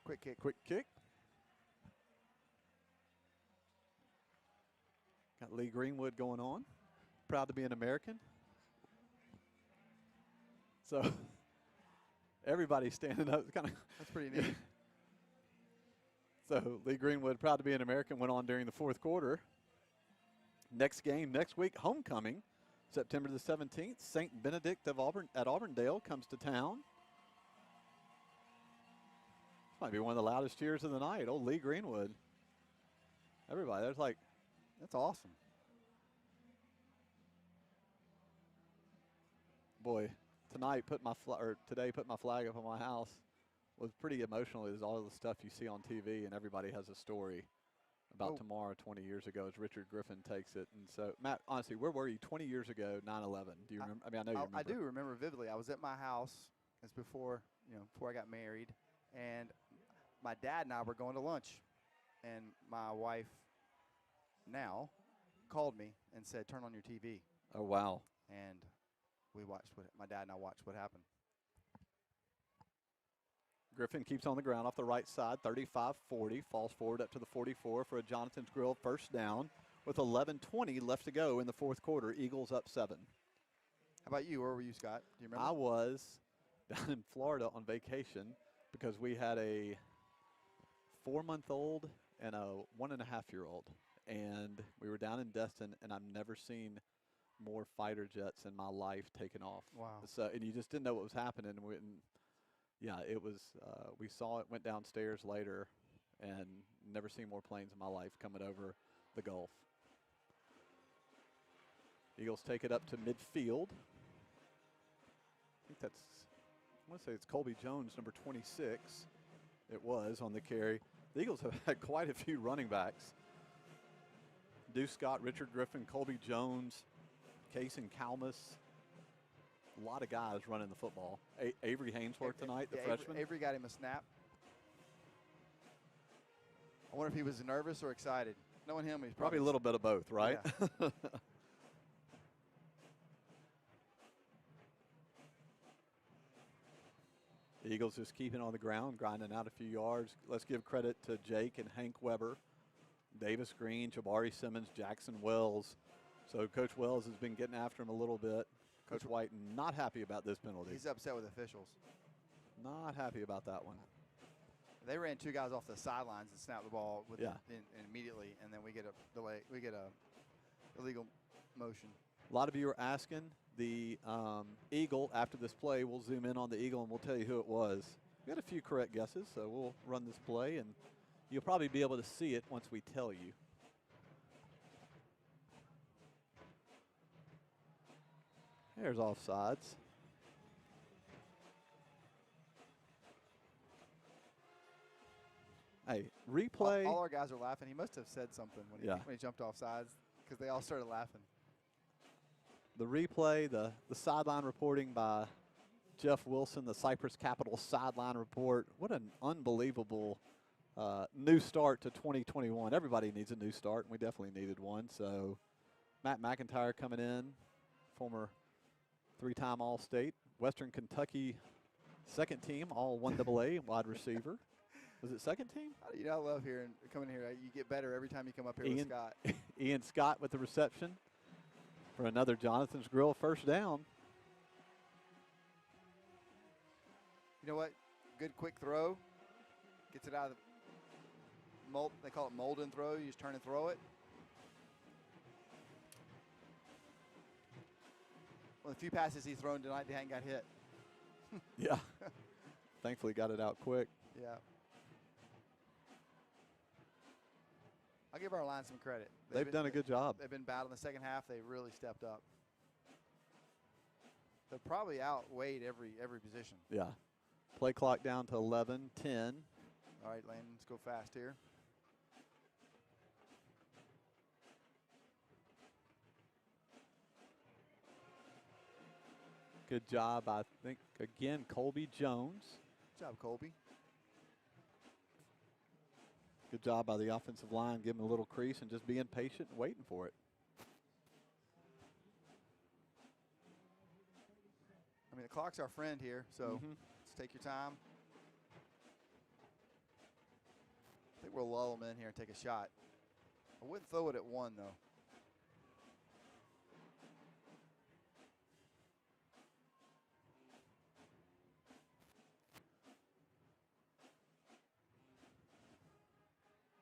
[SPEAKER 8] Quick kick.
[SPEAKER 1] Quick kick. Got Lee Greenwood going on. Proud to be an American. So everybody's standing up. Kind of.
[SPEAKER 8] That's pretty neat.
[SPEAKER 1] So Lee Greenwood, proud to be an American, went on during the fourth quarter. Next game next week, homecoming, September the 17th. St. Benedict of Auburn at Auburndale comes to town. Might be one of the loudest cheers of the night. Old Lee Greenwood. Everybody, there's like, that's awesome. Boy, today put my flag up on my house was pretty emotional. Is all the stuff you see on TV, and everybody has a story about tomorrow 20 years ago as Richard Griffin takes it. And so, Matt, honestly, where were you 20 years ago, 9/11? Do you remember? I mean, I know you remember.
[SPEAKER 8] I do remember vividly. I was at my house. It's before I got married, and my dad and I were going to lunch, and my wife now called me and said, "Turn on your TV."
[SPEAKER 1] Oh, wow.
[SPEAKER 8] And we watched my dad and I watched what happened.
[SPEAKER 1] Griffin keeps on the ground off the right side, 35-40, falls forward up to the 44 for a Jonathan's Grill first down with 11:20 left to go in the fourth quarter. Eagles up 7.
[SPEAKER 8] How about you? Where were you, Scott? Do you remember?
[SPEAKER 1] I was down in Florida on vacation because we had a 4-month-old and a 1.5-year-old. And we were down in Destin, and I've never seen more fighter jets in my life taken off.
[SPEAKER 8] Wow.
[SPEAKER 1] So, and you just didn't know what was happening. Yeah, it was, we saw it, went downstairs later, and never seen more planes in my life coming over the Gulf. Eagles take it up to midfield. I think that's, I want to say it's Colby Jones, number 26. It was on the carry. The Eagles have had quite a few running backs. Deuce Scott, Richard Griffin, Colby Jones, Kaysen Kalmus. A lot of guys running the football. Avery Hainsworth tonight, the freshman.
[SPEAKER 8] Avery got him a snap. I wonder if he was nervous or excited. Knowing him, he's
[SPEAKER 1] Probably a little bit of both, right?
[SPEAKER 8] Yeah.
[SPEAKER 1] Eagles just keeping on the ground, grinding out a few yards. Let's give credit to Jake and Hank Weber, Davis Green, Jabari Simmons, Jackson Wells. So Coach Wells has been getting after him a little bit. Coach White not happy about this penalty.
[SPEAKER 8] He's upset with officials.
[SPEAKER 1] Not happy about that one.
[SPEAKER 8] They ran two guys off the sidelines and snapped the ball with
[SPEAKER 1] Yeah.
[SPEAKER 8] immediately, and then we get a delay. We get a illegal motion.
[SPEAKER 1] A lot of you are asking. The Eagle, after this play, we'll zoom in on the Eagle and we'll tell you who it was. We got a few correct guesses, so we'll run this play, and you'll probably be able to see it once we tell you. There's offsides. Hey, replay.
[SPEAKER 8] All our guys are laughing. He must have said something when he jumped off sides because they all started laughing.
[SPEAKER 1] The replay, the sideline reporting by Jeff Wilson, the Cypress Capital Sideline Report. What an unbelievable new start to 2021. Everybody needs a new start, and we definitely needed one. So Matt McIntyre coming in, former three-time All-State, Western Kentucky second team, all 1AA wide receiver. Was it second team?
[SPEAKER 8] You know, I love coming here. You get better every time you come up here with Scott.
[SPEAKER 1] Ian Scott with the reception for another Jonathan's Grill first down.
[SPEAKER 8] You know what? Good quick throw. Gets it out of the mold. They call it mold and throw. You just turn and throw it. Well, the few passes he's thrown tonight, they hadn't got hit.
[SPEAKER 1] Yeah. Thankfully got it out quick.
[SPEAKER 8] Yeah. I'll give our line some credit.
[SPEAKER 1] They've done a good job.
[SPEAKER 8] They've been bad in the second half. They really stepped up. They've probably outweighed every position.
[SPEAKER 1] Yeah. Play clock down to 11, 10.
[SPEAKER 8] All right, Lane, let's go fast here.
[SPEAKER 1] Good job, I think, again, Colby Jones.
[SPEAKER 8] Good job, Colby.
[SPEAKER 1] Good job by the offensive line, giving a little crease and just being patient and waiting for it.
[SPEAKER 8] I mean, the clock's our friend here, so let's take your time. I think we'll lull them in here and take a shot. I wouldn't throw it at one, though.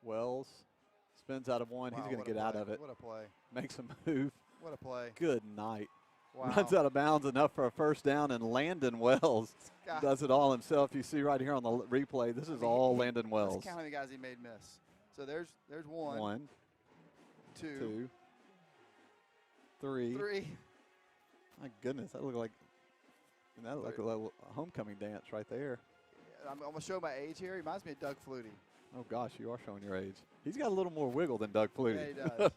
[SPEAKER 1] Wells spins out of one.
[SPEAKER 8] Wow,
[SPEAKER 1] he's going to
[SPEAKER 8] what a
[SPEAKER 1] get out
[SPEAKER 8] play.
[SPEAKER 1] of it.
[SPEAKER 8] What a play.
[SPEAKER 1] Makes a move.
[SPEAKER 8] What a play.
[SPEAKER 1] Good night.
[SPEAKER 8] Wow.
[SPEAKER 1] Runs out of bounds enough for a first down, and Landon Wells does it all himself. You see right here on the replay, this is all Landon Wells.
[SPEAKER 8] Let's count how many guys he made miss. So there's one.
[SPEAKER 1] One.
[SPEAKER 8] Two.
[SPEAKER 1] Three.
[SPEAKER 8] Three.
[SPEAKER 1] My goodness, that looked like a little homecoming dance right there.
[SPEAKER 8] I'm going to show my age here. He reminds me of Doug Flutie.
[SPEAKER 1] Oh, gosh, you are showing your age. He's got a little more wiggle than Doug Flutie.
[SPEAKER 8] Yeah, he does.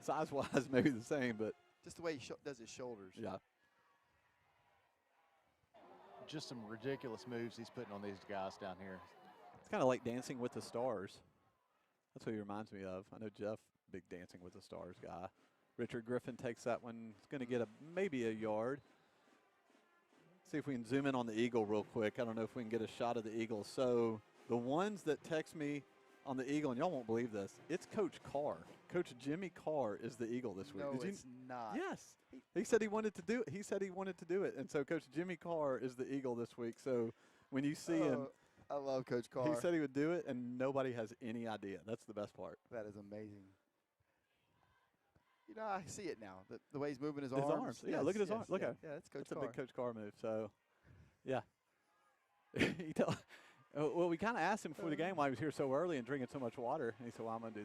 [SPEAKER 1] Size-wise, maybe the same, but.
[SPEAKER 8] Just the way he does his shoulders.
[SPEAKER 1] Yeah.
[SPEAKER 10] Just some ridiculous moves he's putting on these guys down here.
[SPEAKER 1] It's kind of like Dancing with the Stars. That's what he reminds me of. I know Jeff, big Dancing with the Stars guy. Richard Griffin takes that one. He's going to get maybe a yard. See if we can zoom in on the Eagle real quick. I don't know if we can get a shot of the Eagle. So the ones that text me on the Eagle, and y'all won't believe this, it's Coach Carr. Coach Jimmy Carr is the Eagle this week.
[SPEAKER 8] No, it's not.
[SPEAKER 1] Yes. He said he wanted to do it. He said he wanted to do it. And so Coach Jimmy Carr is the Eagle this week. So when you see him.
[SPEAKER 8] I love Coach Carr.
[SPEAKER 1] He said he would do it, and nobody has any idea. That's the best part.
[SPEAKER 8] That is amazing. You know, I see it now. The way he's moving his arms.
[SPEAKER 1] Yeah, look at his arms. Look at him.
[SPEAKER 8] Yeah, that's Coach
[SPEAKER 1] Carr.
[SPEAKER 8] Carr.
[SPEAKER 1] That's a big Coach Carr move. So, yeah. Well, we kind of asked him before the game why he was here so early and drinking so much water. And he said, "Well, I'm going to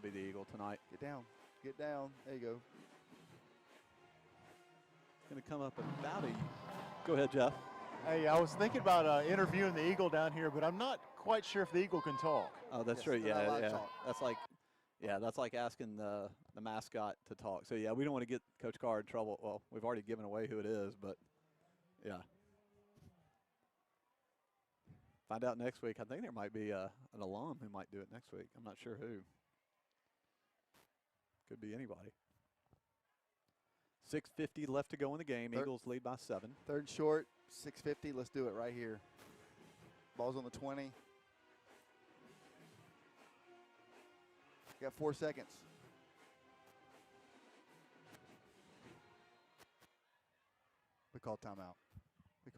[SPEAKER 1] be the Eagle tonight."
[SPEAKER 8] Get down. Get down. There you go.
[SPEAKER 1] Going to come up about a. Go ahead, Jeff.
[SPEAKER 10] Hey, I was thinking about interviewing the Eagle down here, but I'm not quite sure if the Eagle can talk.
[SPEAKER 1] Oh, that's
[SPEAKER 8] Yes,
[SPEAKER 1] true.
[SPEAKER 8] they're not allowed to
[SPEAKER 1] Yeah.
[SPEAKER 8] talk.
[SPEAKER 1] That's like asking the mascot to talk. So yeah, we don't want to get Coach Carr in trouble. Well, we've already given away who it is, but yeah. Find out next week. I think there might be an alum who might do it next week. I'm not sure who. Could be anybody. 6:50 left to go in the game. Eagles lead by 7.
[SPEAKER 8] Third and short, 6:50. Let's do it right here. Ball's on the 20. You got 4 seconds. We called timeout. Good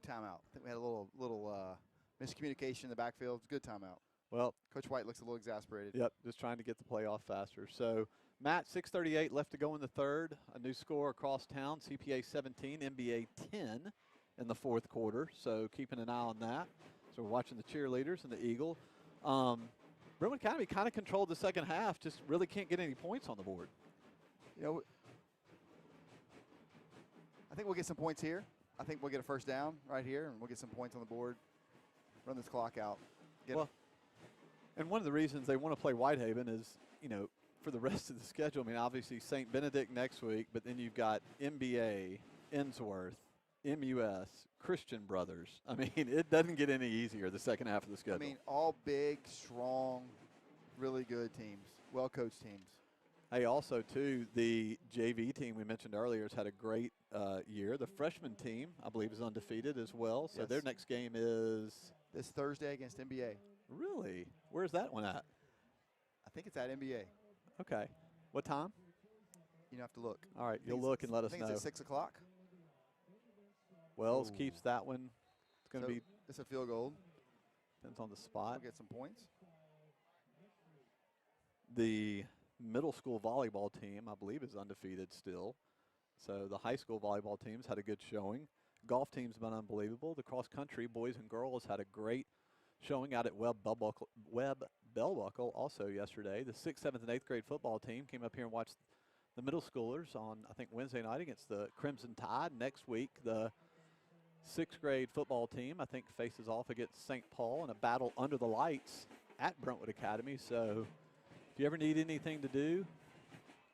[SPEAKER 8] timeout. I think we had a little miscommunication in the backfield. Good timeout.
[SPEAKER 1] Well,
[SPEAKER 8] Coach White looks a little exasperated.
[SPEAKER 1] Yep, just trying to get the play off faster. So, Matt, 6:38 left to go in the third. A new score across town, CPA 17, NBA 10 in the fourth quarter. So, keeping an eye on that. So, we're watching the cheerleaders and the Eagle. Brentwood Academy kind of controlled the second half, just really can't get any points on the board.
[SPEAKER 8] You know, I think we'll get some points here. I think we'll get a first down right here, and we'll get some points on the board. Run this clock out.
[SPEAKER 1] And one of the reasons they want to play Whitehaven is, for the rest of the schedule. I mean, obviously St. Benedict next week, but then you've got MBA, Innsworth, MUS, Christian Brothers. I mean, it doesn't get any easier the second half of the schedule.
[SPEAKER 8] I mean, all big, strong, really good teams, well-coached teams.
[SPEAKER 1] Hey, also, too, the JV team we mentioned earlier has had a great year. The freshman team, I believe, is undefeated as well. So their next game is
[SPEAKER 8] this Thursday against NBA.
[SPEAKER 1] Really? Where's that one at?
[SPEAKER 8] I think it's at NBA.
[SPEAKER 1] Okay. What time?
[SPEAKER 8] You have to look.
[SPEAKER 1] All right, you'll look and let us know.
[SPEAKER 8] I think it's at 6 o'clock.
[SPEAKER 1] Wells keeps that one. It's going to be.
[SPEAKER 8] It's a field goal.
[SPEAKER 1] Depends on the spot.
[SPEAKER 8] We'll get some points.
[SPEAKER 1] The middle school volleyball team, I believe, is undefeated still. So the high school volleyball teams had a good showing. Golf team's been unbelievable. The cross country boys and girls had a great showing out at Webb Bellbuckle also yesterday. The 6th, 7th, and 8th grade football team came up here and watched the middle schoolers on, I think, Wednesday night against the Crimson Tide. Next week, the 6th grade football team, I think, faces off against St. Paul in a battle under the lights at Brentwood Academy. So if you ever need anything to do,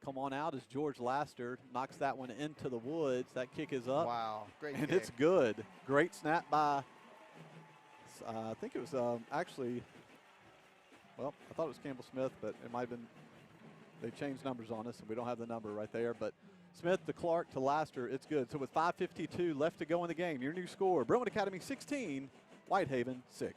[SPEAKER 1] come on out as George Laster knocks that one into the woods. That kick is up.
[SPEAKER 8] Wow, great
[SPEAKER 1] and
[SPEAKER 8] kick.
[SPEAKER 1] It's good. Great snap by, I think it was actually, well, I thought it was Campbell Smith, but it might have been, they changed numbers on us, and we don't have the number right there. But Smith to Clark to Laster, it's good. So with 5:52 left to go in the game, your new score, Brentwood Academy 16, Whitehaven 6.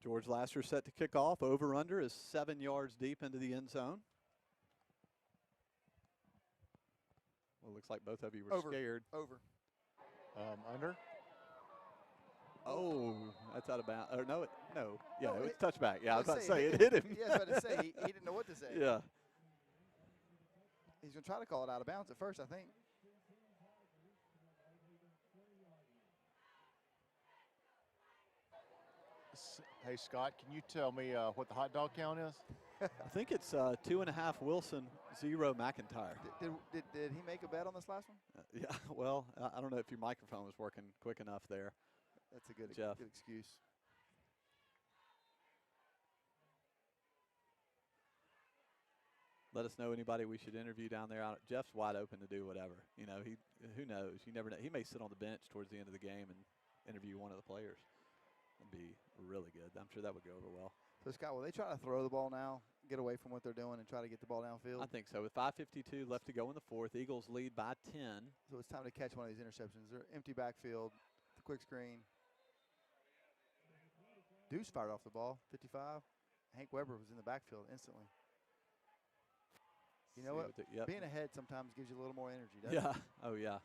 [SPEAKER 1] George Laster set to kick off. Over-under is 7 yards deep into the end zone. Well, it looks like both of you were scared.
[SPEAKER 8] Over.
[SPEAKER 10] Under.
[SPEAKER 1] Oh, that's out of bounds. Or no, Yeah,
[SPEAKER 8] No,
[SPEAKER 1] it's touchback. Yeah, I was about to say,
[SPEAKER 8] it
[SPEAKER 1] it hit him.
[SPEAKER 8] Yeah, I was about to say, he didn't know what to say.
[SPEAKER 1] Yeah.
[SPEAKER 8] He's going to try to call it out of bounds at first, I think.
[SPEAKER 10] Hey, Scott, can you tell me what the hot dog count is?
[SPEAKER 1] I think it's 2.5 Wilson, 0 McIntyre.
[SPEAKER 8] Did he make a bet on this last one?
[SPEAKER 1] Yeah, well, I don't know if your microphone was working quick enough there.
[SPEAKER 8] That's a good excuse.
[SPEAKER 1] Let us know anybody we should interview down there. Jeff's wide open to do whatever. You know, who knows? You never know. He may sit on the bench towards the end of the game and interview one of the players. That'd be really good. I'm sure that would go over well.
[SPEAKER 8] So, Scott, will they try to throw the ball now, get away away from what they're doing and try to get the ball downfield?
[SPEAKER 1] I think so. With 5:52 left to go in the fourth, Eagles lead by 10.
[SPEAKER 8] So it's time to catch one of these interceptions. They're empty backfield, the quick screen. Deuce fired off the ball, 55. Hank Weber was in the backfield instantly. You know what?
[SPEAKER 1] Yep.
[SPEAKER 8] Being ahead sometimes gives you a little more energy, doesn't it?
[SPEAKER 1] Yeah. Oh, yeah.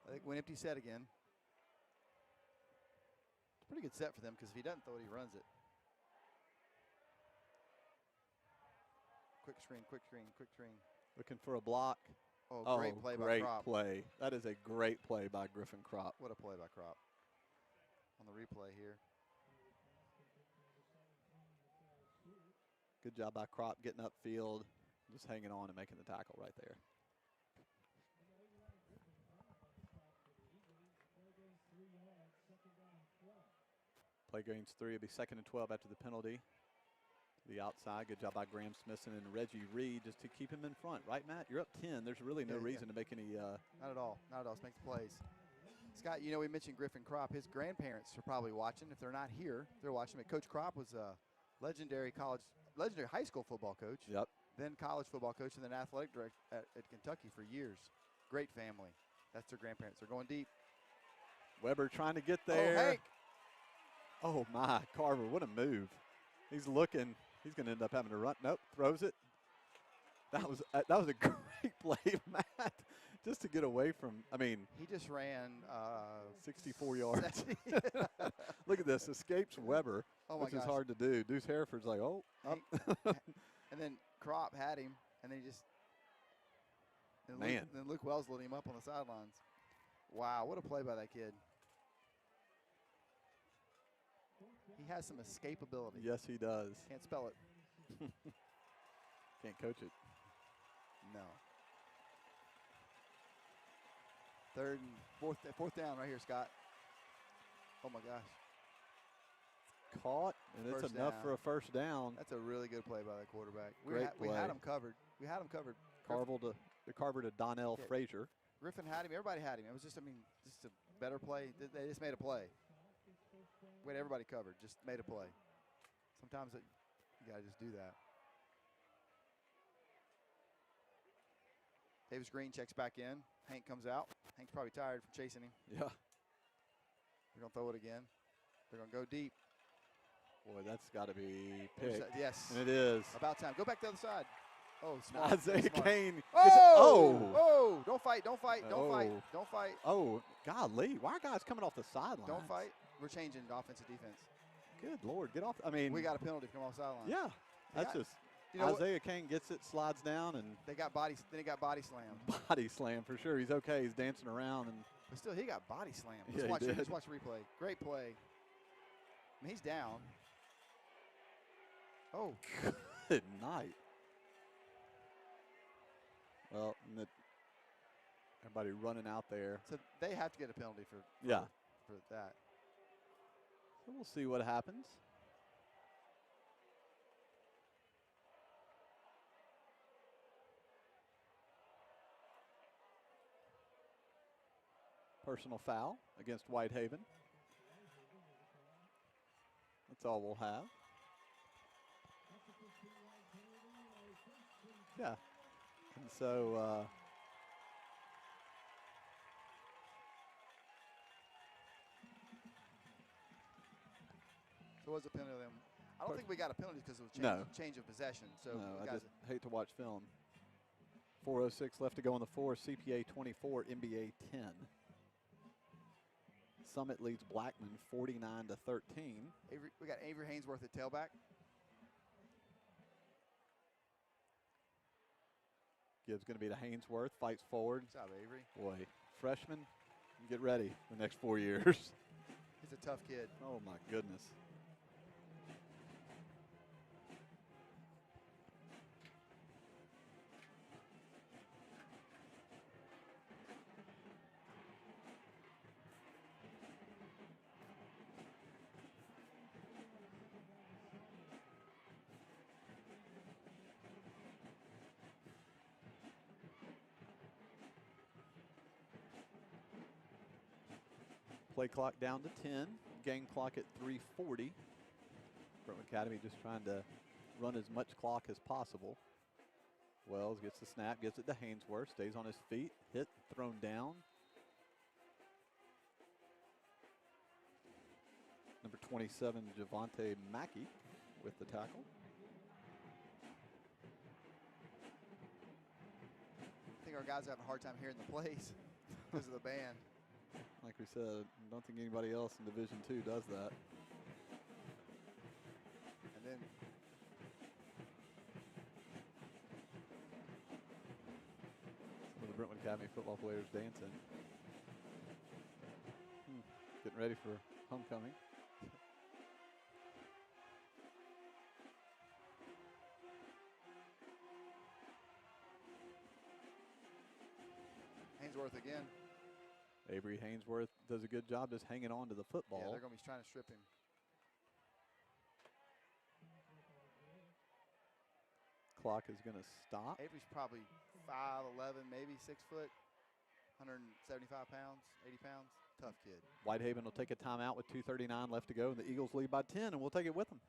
[SPEAKER 8] I think went empty set again. It's a pretty good set for them because if he doesn't throw it, he runs it. Quick screen, quick screen, quick screen.
[SPEAKER 1] Looking for a block.
[SPEAKER 8] Oh, great play by
[SPEAKER 1] great
[SPEAKER 8] Crop.
[SPEAKER 1] play. That is a great play by Griffin Crop.
[SPEAKER 8] What a play by Crop. On the replay here.
[SPEAKER 1] Good job by Crop getting upfield, just hanging on and making the tackle right there. Play gains 3. It'll be 2nd and 12 after the penalty. To the outside. Good job by Graham Smithson and Reggie Reed just to keep him in front. Right, Matt? You're up 10. There's really no reason to make any.
[SPEAKER 8] Not at all. Not at all. Just make the plays. Scott, you know we mentioned Griffin Crop. His grandparents are probably watching. If they're not here, they're watching. But Coach Crop was a legendary high school football coach.
[SPEAKER 1] Yep.
[SPEAKER 8] Then college football coach, and then athletic director at Kentucky for years. Great family. That's their grandparents. They're going deep.
[SPEAKER 1] Weber trying to get there.
[SPEAKER 8] Oh, Hank.
[SPEAKER 1] Oh, my. Carver, what a move. He's looking. He's going to end up having to run. Nope, throws it. That was a great play, Matt, just to get away from,
[SPEAKER 8] He just ran
[SPEAKER 1] 64 yards. Look at this. Escapes Weber, which is hard to do. Deuce Hereford's like, oh.
[SPEAKER 8] And then Crop had him, and then he just – then Luke Wells lit him up on the sidelines. Wow, what a play by that kid. He has some escapability.
[SPEAKER 1] Yes, he does.
[SPEAKER 8] Can't spell it.
[SPEAKER 1] Can't coach it.
[SPEAKER 8] No. Fourth down right here, Scott. Oh, my gosh.
[SPEAKER 1] Caught, and it's enough for a first down.
[SPEAKER 8] That's a really good play by the quarterback.
[SPEAKER 1] We
[SPEAKER 8] had him covered.
[SPEAKER 1] Carver to Donnell Frazier.
[SPEAKER 8] Griffin had him. Everybody had him. It was just, just a better play. They just made a play. We had everybody covered. Just made a play. Sometimes you got to just do that. Davis Green checks back in. Hank comes out. Hank's probably tired from chasing him.
[SPEAKER 1] Yeah.
[SPEAKER 8] They're going to throw it again. They're going to go deep.
[SPEAKER 1] Boy, that's got to be picked.
[SPEAKER 8] Yes.
[SPEAKER 1] And it is.
[SPEAKER 8] About time. Go back to the other side. Oh, smart.
[SPEAKER 1] Isaiah Kane.
[SPEAKER 8] Oh! Don't fight. Don't fight. Don't fight. Don't fight.
[SPEAKER 1] Oh, golly. Why are guys coming off the sideline?
[SPEAKER 8] Don't fight. We're changing offensive defense.
[SPEAKER 1] Good Lord. Get off.
[SPEAKER 8] We got a penalty from off sideline.
[SPEAKER 1] Yeah. That's just. Isaiah Kane gets it, slides down, and
[SPEAKER 8] then he got body slammed.
[SPEAKER 1] Body slam for sure. He's okay. He's dancing around, but
[SPEAKER 8] still he got body slammed. Let's watch the replay. Great play. He's down. Oh,
[SPEAKER 1] good night. Well, everybody running out there.
[SPEAKER 8] So they have to get a penalty for that.
[SPEAKER 1] So we'll see what happens. Personal foul against Whitehaven. That's all we'll have. Yeah. And so
[SPEAKER 8] so what's the penalty then? I don't think we got a penalty because of change of possession. So
[SPEAKER 1] I just hate to watch film. 4:06 left to go in the fourth. CPA 24, NBA 10. Summit leads Blackman 49-13.
[SPEAKER 8] We got Avery Hainsworth at tailback.
[SPEAKER 1] Gibbs going to be to Hainsworth. Fights forward.
[SPEAKER 8] Good job, Avery.
[SPEAKER 1] Boy, freshman, get ready the next 4 years.
[SPEAKER 8] He's a tough kid.
[SPEAKER 1] Oh, my goodness. Play clock down to 10. Game clock at 3:40. Brentwood Academy just trying to run as much clock as possible. Wells gets the snap, gets it to Hainsworth, stays on his feet, hit, thrown down. Number 27, Javante Mackey with the tackle.
[SPEAKER 8] I think our guys have a hard time hearing the plays because of the band.
[SPEAKER 1] Like we said, I don't think anybody else in Division II does that.
[SPEAKER 8] And then
[SPEAKER 1] some of the Brentwood Academy football players dancing. Getting ready for homecoming.
[SPEAKER 8] Hainsworth again.
[SPEAKER 1] Avery Hainsworth does a good job just hanging on to the football.
[SPEAKER 8] Yeah, they're going to be trying to strip him.
[SPEAKER 1] Clock is going to stop.
[SPEAKER 8] Avery's probably 5'11", maybe 6 foot, 175 pounds, 80 pounds. Tough kid.
[SPEAKER 1] Whitehaven will take a timeout with 2:39 left to go, and the Eagles lead by 10, and we'll take it with them.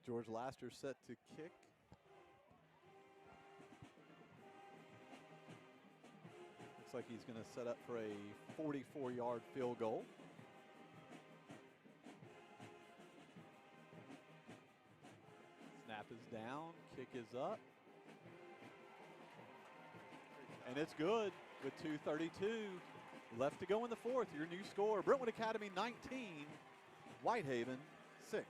[SPEAKER 1] George Laster set to kick. Looks like he's going to set up for a 44-yard field goal. Snap is down, kick is up. And it's good with 2:32 left to go in the fourth. Your new score, Brentwood Academy 19, Whitehaven 6.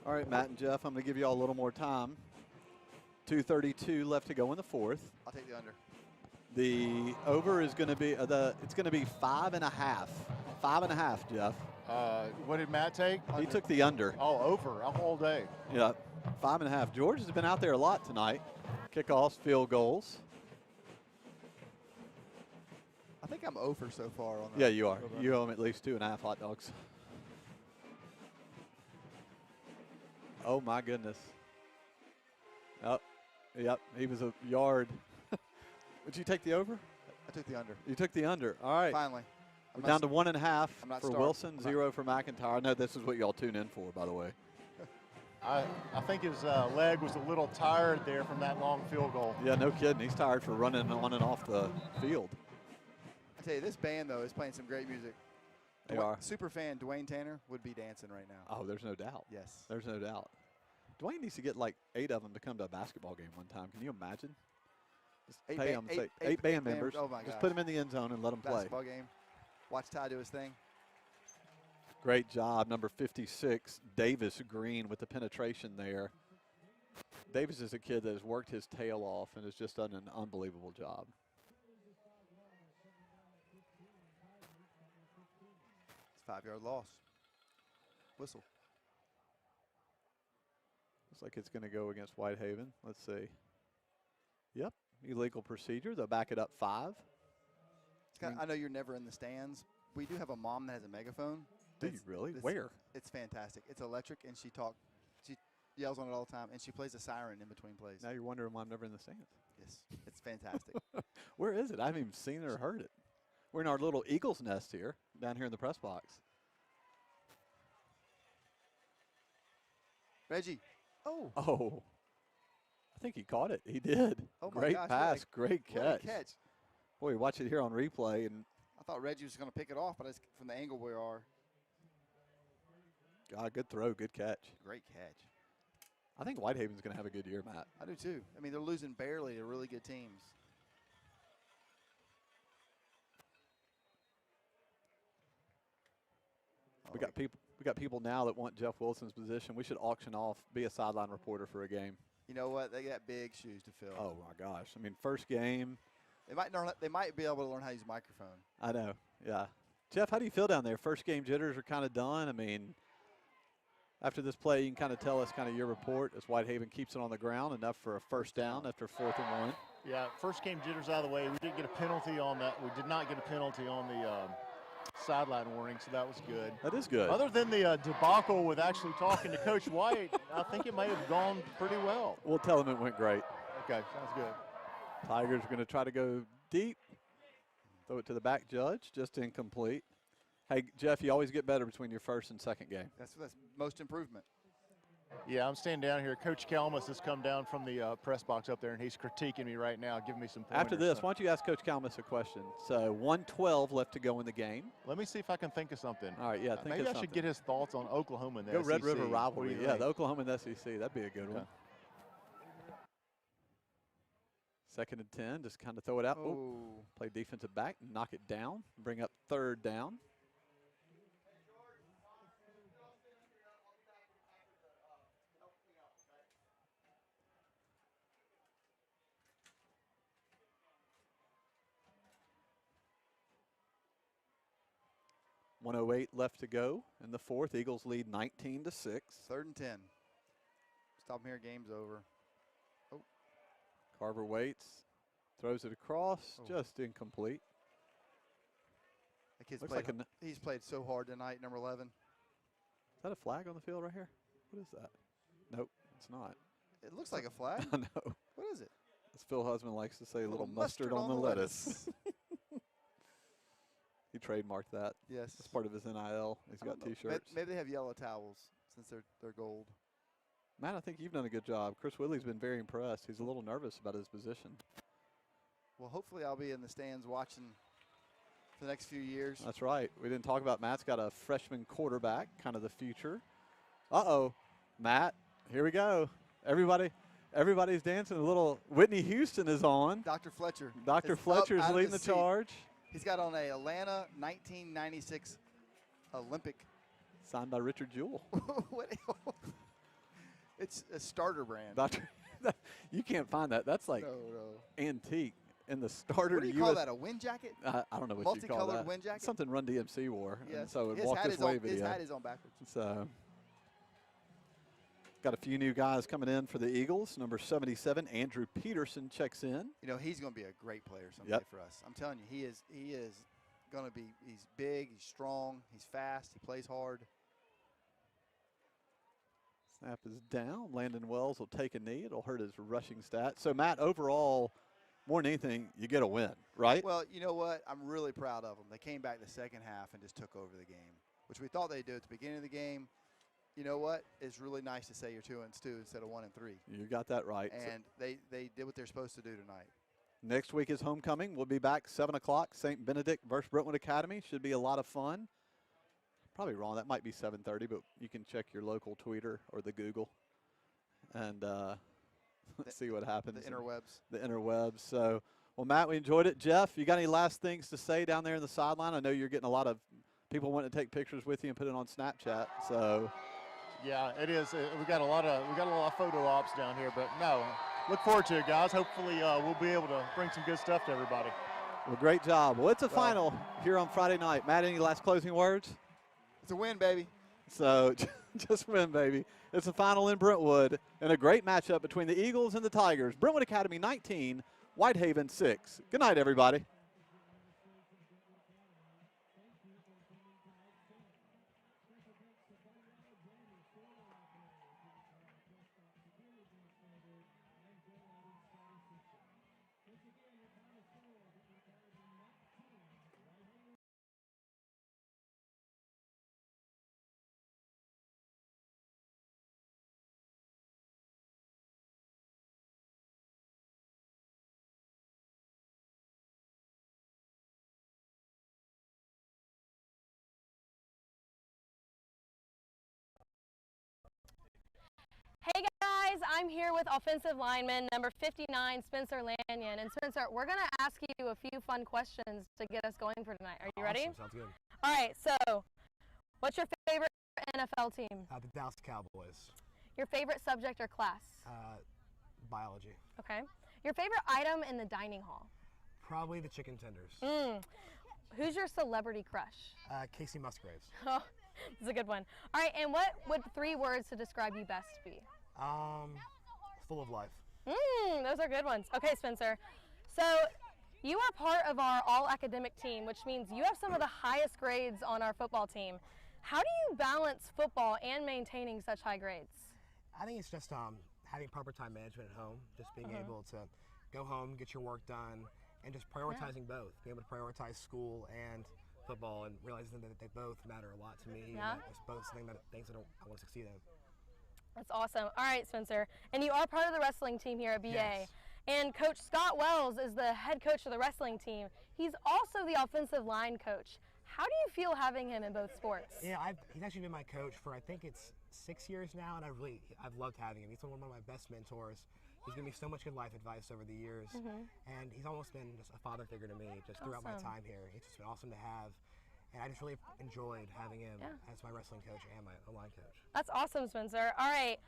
[SPEAKER 1] All right, Matt and Jeff, I'm going to give you all a little more time. 2:32 left to go in the fourth.
[SPEAKER 8] I'll take the under.
[SPEAKER 1] The over is going to be it's going to be 5.5. 5.5, Jeff.
[SPEAKER 10] What did Matt take?
[SPEAKER 1] He took the under.
[SPEAKER 10] Oh, over all day.
[SPEAKER 1] Yeah, 5.5. George has been out there a lot tonight. Kickoffs, field goals.
[SPEAKER 8] I think I'm over so far on that.
[SPEAKER 1] Yeah, you are. You owe him at least 2.5 hot dogs. Oh, my goodness. Oh, yep, he was a yard. Would you take the over?
[SPEAKER 8] I took the under.
[SPEAKER 1] You took the under. All right.
[SPEAKER 8] Finally.
[SPEAKER 1] We're down to 1.5 for
[SPEAKER 8] starved.
[SPEAKER 1] Wilson, 0 for McIntyre. I know this is what y'all tune in for, by the way.
[SPEAKER 10] I think his leg was a little tired there from that long field goal.
[SPEAKER 1] Yeah, no kidding. He's tired for running on and off the field.
[SPEAKER 8] I tell you, this band, though, is playing some great music.
[SPEAKER 1] They are.
[SPEAKER 8] Super fan Dwayne Tanner would be dancing right now.
[SPEAKER 1] Oh, there's no doubt.
[SPEAKER 8] Yes.
[SPEAKER 1] There's no doubt. Dwayne needs to get like 8 of them to come to a basketball game one time. Can you imagine? Just pay them, say 8 band members.
[SPEAKER 8] Oh, my
[SPEAKER 1] Just
[SPEAKER 8] gosh.
[SPEAKER 1] put them in the end zone and let them play.
[SPEAKER 8] Basketball game. Watch Ty do his thing.
[SPEAKER 1] Great job, number 56, Davis Green, with the penetration there. Davis is a kid that has worked his tail off and has just done an unbelievable job.
[SPEAKER 8] It's a 5-yard loss. Whistle.
[SPEAKER 1] Looks like it's going to go against Whitehaven. Let's see. Yep, illegal procedure. They'll back it up 5.
[SPEAKER 8] I know you're never in the stands. We do have a mom that has a megaphone.
[SPEAKER 1] Do you really? Where?
[SPEAKER 8] It's fantastic. It's electric, and she yells on it all the time, and she plays a siren in between plays.
[SPEAKER 1] Now you're wondering why I'm never in the stands.
[SPEAKER 8] Yes, it's fantastic.
[SPEAKER 1] Where is it? I haven't even seen it or heard it. We're in our little eagle's nest here, down here in the press box.
[SPEAKER 8] Reggie. Oh.
[SPEAKER 1] Oh. I think he caught it. He did.
[SPEAKER 8] Oh, my
[SPEAKER 1] great
[SPEAKER 8] gosh,
[SPEAKER 1] pass. Great
[SPEAKER 8] what
[SPEAKER 1] catch.
[SPEAKER 8] a catch.
[SPEAKER 1] Boy, watch it here on replay. And
[SPEAKER 8] I thought Reggie was going to pick it off, but it's from the angle we are.
[SPEAKER 1] God, good throw. Good catch.
[SPEAKER 8] Great catch.
[SPEAKER 1] I think Whitehaven's going to have a good year, Matt.
[SPEAKER 8] I do, too. I mean, they're losing barely to really good teams.
[SPEAKER 1] We got people now that want Jeff Wilson's position. We should auction off, be a sideline reporter for a game.
[SPEAKER 8] You know what? They got big shoes to fill.
[SPEAKER 1] Oh, my gosh. I mean, first game.
[SPEAKER 8] They might be able to learn how to use a microphone.
[SPEAKER 1] I know, yeah. Jeff, how do you feel down there? First game jitters are kind of done. I mean, after this play, you can kind of tell us kind of your report as Whitehaven keeps it on the ground, enough for a first down after 4th and 1.
[SPEAKER 10] Yeah, first game jitters out of the way. We didn't get a penalty on that. We did not get a penalty on the sideline warning, so that was good.
[SPEAKER 1] That is good.
[SPEAKER 10] Other than the debacle with actually talking to Coach White, I think it may have gone pretty well.
[SPEAKER 1] We'll tell him it went great.
[SPEAKER 10] Okay, sounds good.
[SPEAKER 1] Tigers are going to try to go deep. Throw it to the back judge, just incomplete. Hey, Jeff, you always get better between your first and second game.
[SPEAKER 8] That's most improvement.
[SPEAKER 10] Yeah, I'm standing down here. Coach Kalmus has come down from the press box up there, and he's critiquing me right now, giving me some pointers.
[SPEAKER 1] After this, why don't you ask Coach Kalmus a question? So 1:12 left to go in the game.
[SPEAKER 10] Let me see if I can think of something.
[SPEAKER 1] All right, yeah, think
[SPEAKER 10] maybe
[SPEAKER 1] of
[SPEAKER 10] I
[SPEAKER 1] something.
[SPEAKER 10] should get his thoughts on Oklahoma and the
[SPEAKER 1] Go
[SPEAKER 10] SEC.
[SPEAKER 1] Red River
[SPEAKER 10] What do
[SPEAKER 1] rivalry.
[SPEAKER 10] you
[SPEAKER 1] Yeah,
[SPEAKER 10] think?
[SPEAKER 1] the Oklahoma and the SEC. That'd be a good one. 2nd and 10, just kind of throw it out.
[SPEAKER 8] Oh.
[SPEAKER 1] Play defensive back, knock it down, bring up 3rd down. .108 left to go in the 4th. Eagles lead 19-6.
[SPEAKER 8] 3rd and 10. Stop here, game's over. Oh.
[SPEAKER 1] Carver waits, throws it across, just incomplete.
[SPEAKER 8] That kid's
[SPEAKER 1] Looks
[SPEAKER 8] played,
[SPEAKER 1] like
[SPEAKER 8] he's played so hard tonight, number 11.
[SPEAKER 1] Is that a flag on the field right here? What is that? Nope, it's not.
[SPEAKER 8] It looks like a flag.
[SPEAKER 1] I know.
[SPEAKER 8] What is it?
[SPEAKER 1] As Phil Husband likes to say, a little mustard on the lettuce. He trademarked that.
[SPEAKER 8] Yes.
[SPEAKER 1] It's part of his NIL. He's got T-shirts.
[SPEAKER 8] Maybe they have yellow towels since they're gold.
[SPEAKER 1] Matt, I think you've done a good job. Chris Whitley's been very impressed. He's a little nervous about his position.
[SPEAKER 8] Well, hopefully I'll be in the stands watching for the next few years.
[SPEAKER 1] That's right. We didn't talk about Matt's got a freshman quarterback, kind of the future. Uh-oh, Matt, here we go. Everybody's dancing. A little Whitney Houston is on.
[SPEAKER 8] Dr. Fletcher.
[SPEAKER 1] Dr. Fletcher is leading the charge.
[SPEAKER 8] He's got on a Atlanta 1996 Olympic.
[SPEAKER 1] Signed by Richard Jewell.
[SPEAKER 8] It's a starter brand.
[SPEAKER 1] You can't find that. That's like antique. In the starter.
[SPEAKER 8] What do you call that, a wind jacket?
[SPEAKER 1] I don't know what you call that.
[SPEAKER 8] Multicolored wind jacket?
[SPEAKER 1] Something Run DMC wore.
[SPEAKER 8] Yes.
[SPEAKER 1] And so it
[SPEAKER 8] His
[SPEAKER 1] Walk
[SPEAKER 8] hat
[SPEAKER 1] This
[SPEAKER 8] is
[SPEAKER 1] Way
[SPEAKER 8] on,
[SPEAKER 1] video.
[SPEAKER 8] His hat is on backwards.
[SPEAKER 1] So got a few new guys coming in for the Eagles. Number 77, Andrew Peterson checks in.
[SPEAKER 8] You know, he's going to be a great player someday for us. I'm telling you, he is going to be, he's big, he's strong, he's fast, he plays hard.
[SPEAKER 1] Snap is down. Landon Wells will take a knee. It'll hurt his rushing stats. So, Matt, overall, more than anything, you get a win, right?
[SPEAKER 8] Well, you know what? I'm really proud of them. They came back the second half and just took over the game, which we thought they'd do at the beginning of the game. You know what? It's really nice to say you're 2-2 instead of 1-3.
[SPEAKER 1] You got that right.
[SPEAKER 8] And they did what they're supposed to do tonight.
[SPEAKER 1] Next week is homecoming. We'll be back 7 o'clock. St. Benedict versus Brentwood Academy. Should be a lot of fun. Probably wrong. That might be 7:30, but you can check your local tweeter or the Google and see what happens.
[SPEAKER 8] The interwebs.
[SPEAKER 1] The interwebs. So, well, Matt, we enjoyed it. Jeff, you got any last things to say down there in the sideline? I know you're getting a lot of people wanting to take pictures with you and put it on Snapchat. So.
[SPEAKER 10] Yeah, it is. We got a lot of photo ops down here, but no, look forward to it, guys. Hopefully, we'll be able to bring some good stuff to everybody.
[SPEAKER 1] Well, great job. Well, it's a final here on Friday night. Matt, any last closing words?
[SPEAKER 8] It's a win, baby.
[SPEAKER 1] So, just win, baby. It's a final in Brentwood and a great matchup between the Eagles and the Tigers. Brentwood Academy 19, Whitehaven 6. Good night, everybody.
[SPEAKER 11] I'm here with offensive lineman number 59, Spencer Lanyon. And Spencer, we're going to ask you a few fun questions to get us going for tonight. Are you ready?
[SPEAKER 14] Sounds good.
[SPEAKER 11] All right, so what's your favorite NFL team?
[SPEAKER 14] The Dallas Cowboys.
[SPEAKER 11] Your favorite subject or class?
[SPEAKER 14] Biology.
[SPEAKER 11] Okay. Your favorite item in the dining hall?
[SPEAKER 14] Probably the chicken tenders.
[SPEAKER 11] Who's your celebrity crush?
[SPEAKER 14] Casey Musgraves.
[SPEAKER 11] Oh, that's a good one. All right, and what would 3 words to describe you best be?
[SPEAKER 14] Full of life.
[SPEAKER 11] Those are good ones. Okay, Spencer. So you are part of our all-academic team, which means you have some of the highest grades on our football team. How do you balance football and maintaining such high grades?
[SPEAKER 14] I think it's just having proper time management at home, just being able to go home, get your work done, and just prioritizing both. Being able to prioritize school and football and realizing that they both matter a lot to me.
[SPEAKER 11] Yeah.
[SPEAKER 14] And that it's both things that I want to succeed in.
[SPEAKER 11] That's awesome. All right, Spencer. And you are part of the wrestling team here at BA.
[SPEAKER 14] Yes.
[SPEAKER 11] And Coach Scott Wells is the head coach of the wrestling team. He's also the offensive line coach. How do you feel having him in both sports?
[SPEAKER 14] Yeah, he's actually been my coach for I think it's 6 years now, and I've loved having him. He's one of my best mentors. He's given me so much good life advice over the years, and he's almost been just a father figure to me just throughout my time here. It's just been awesome to have, and I just really enjoyed having him as my wrestling coach and my line coach.
[SPEAKER 11] That's awesome, Spencer. All right,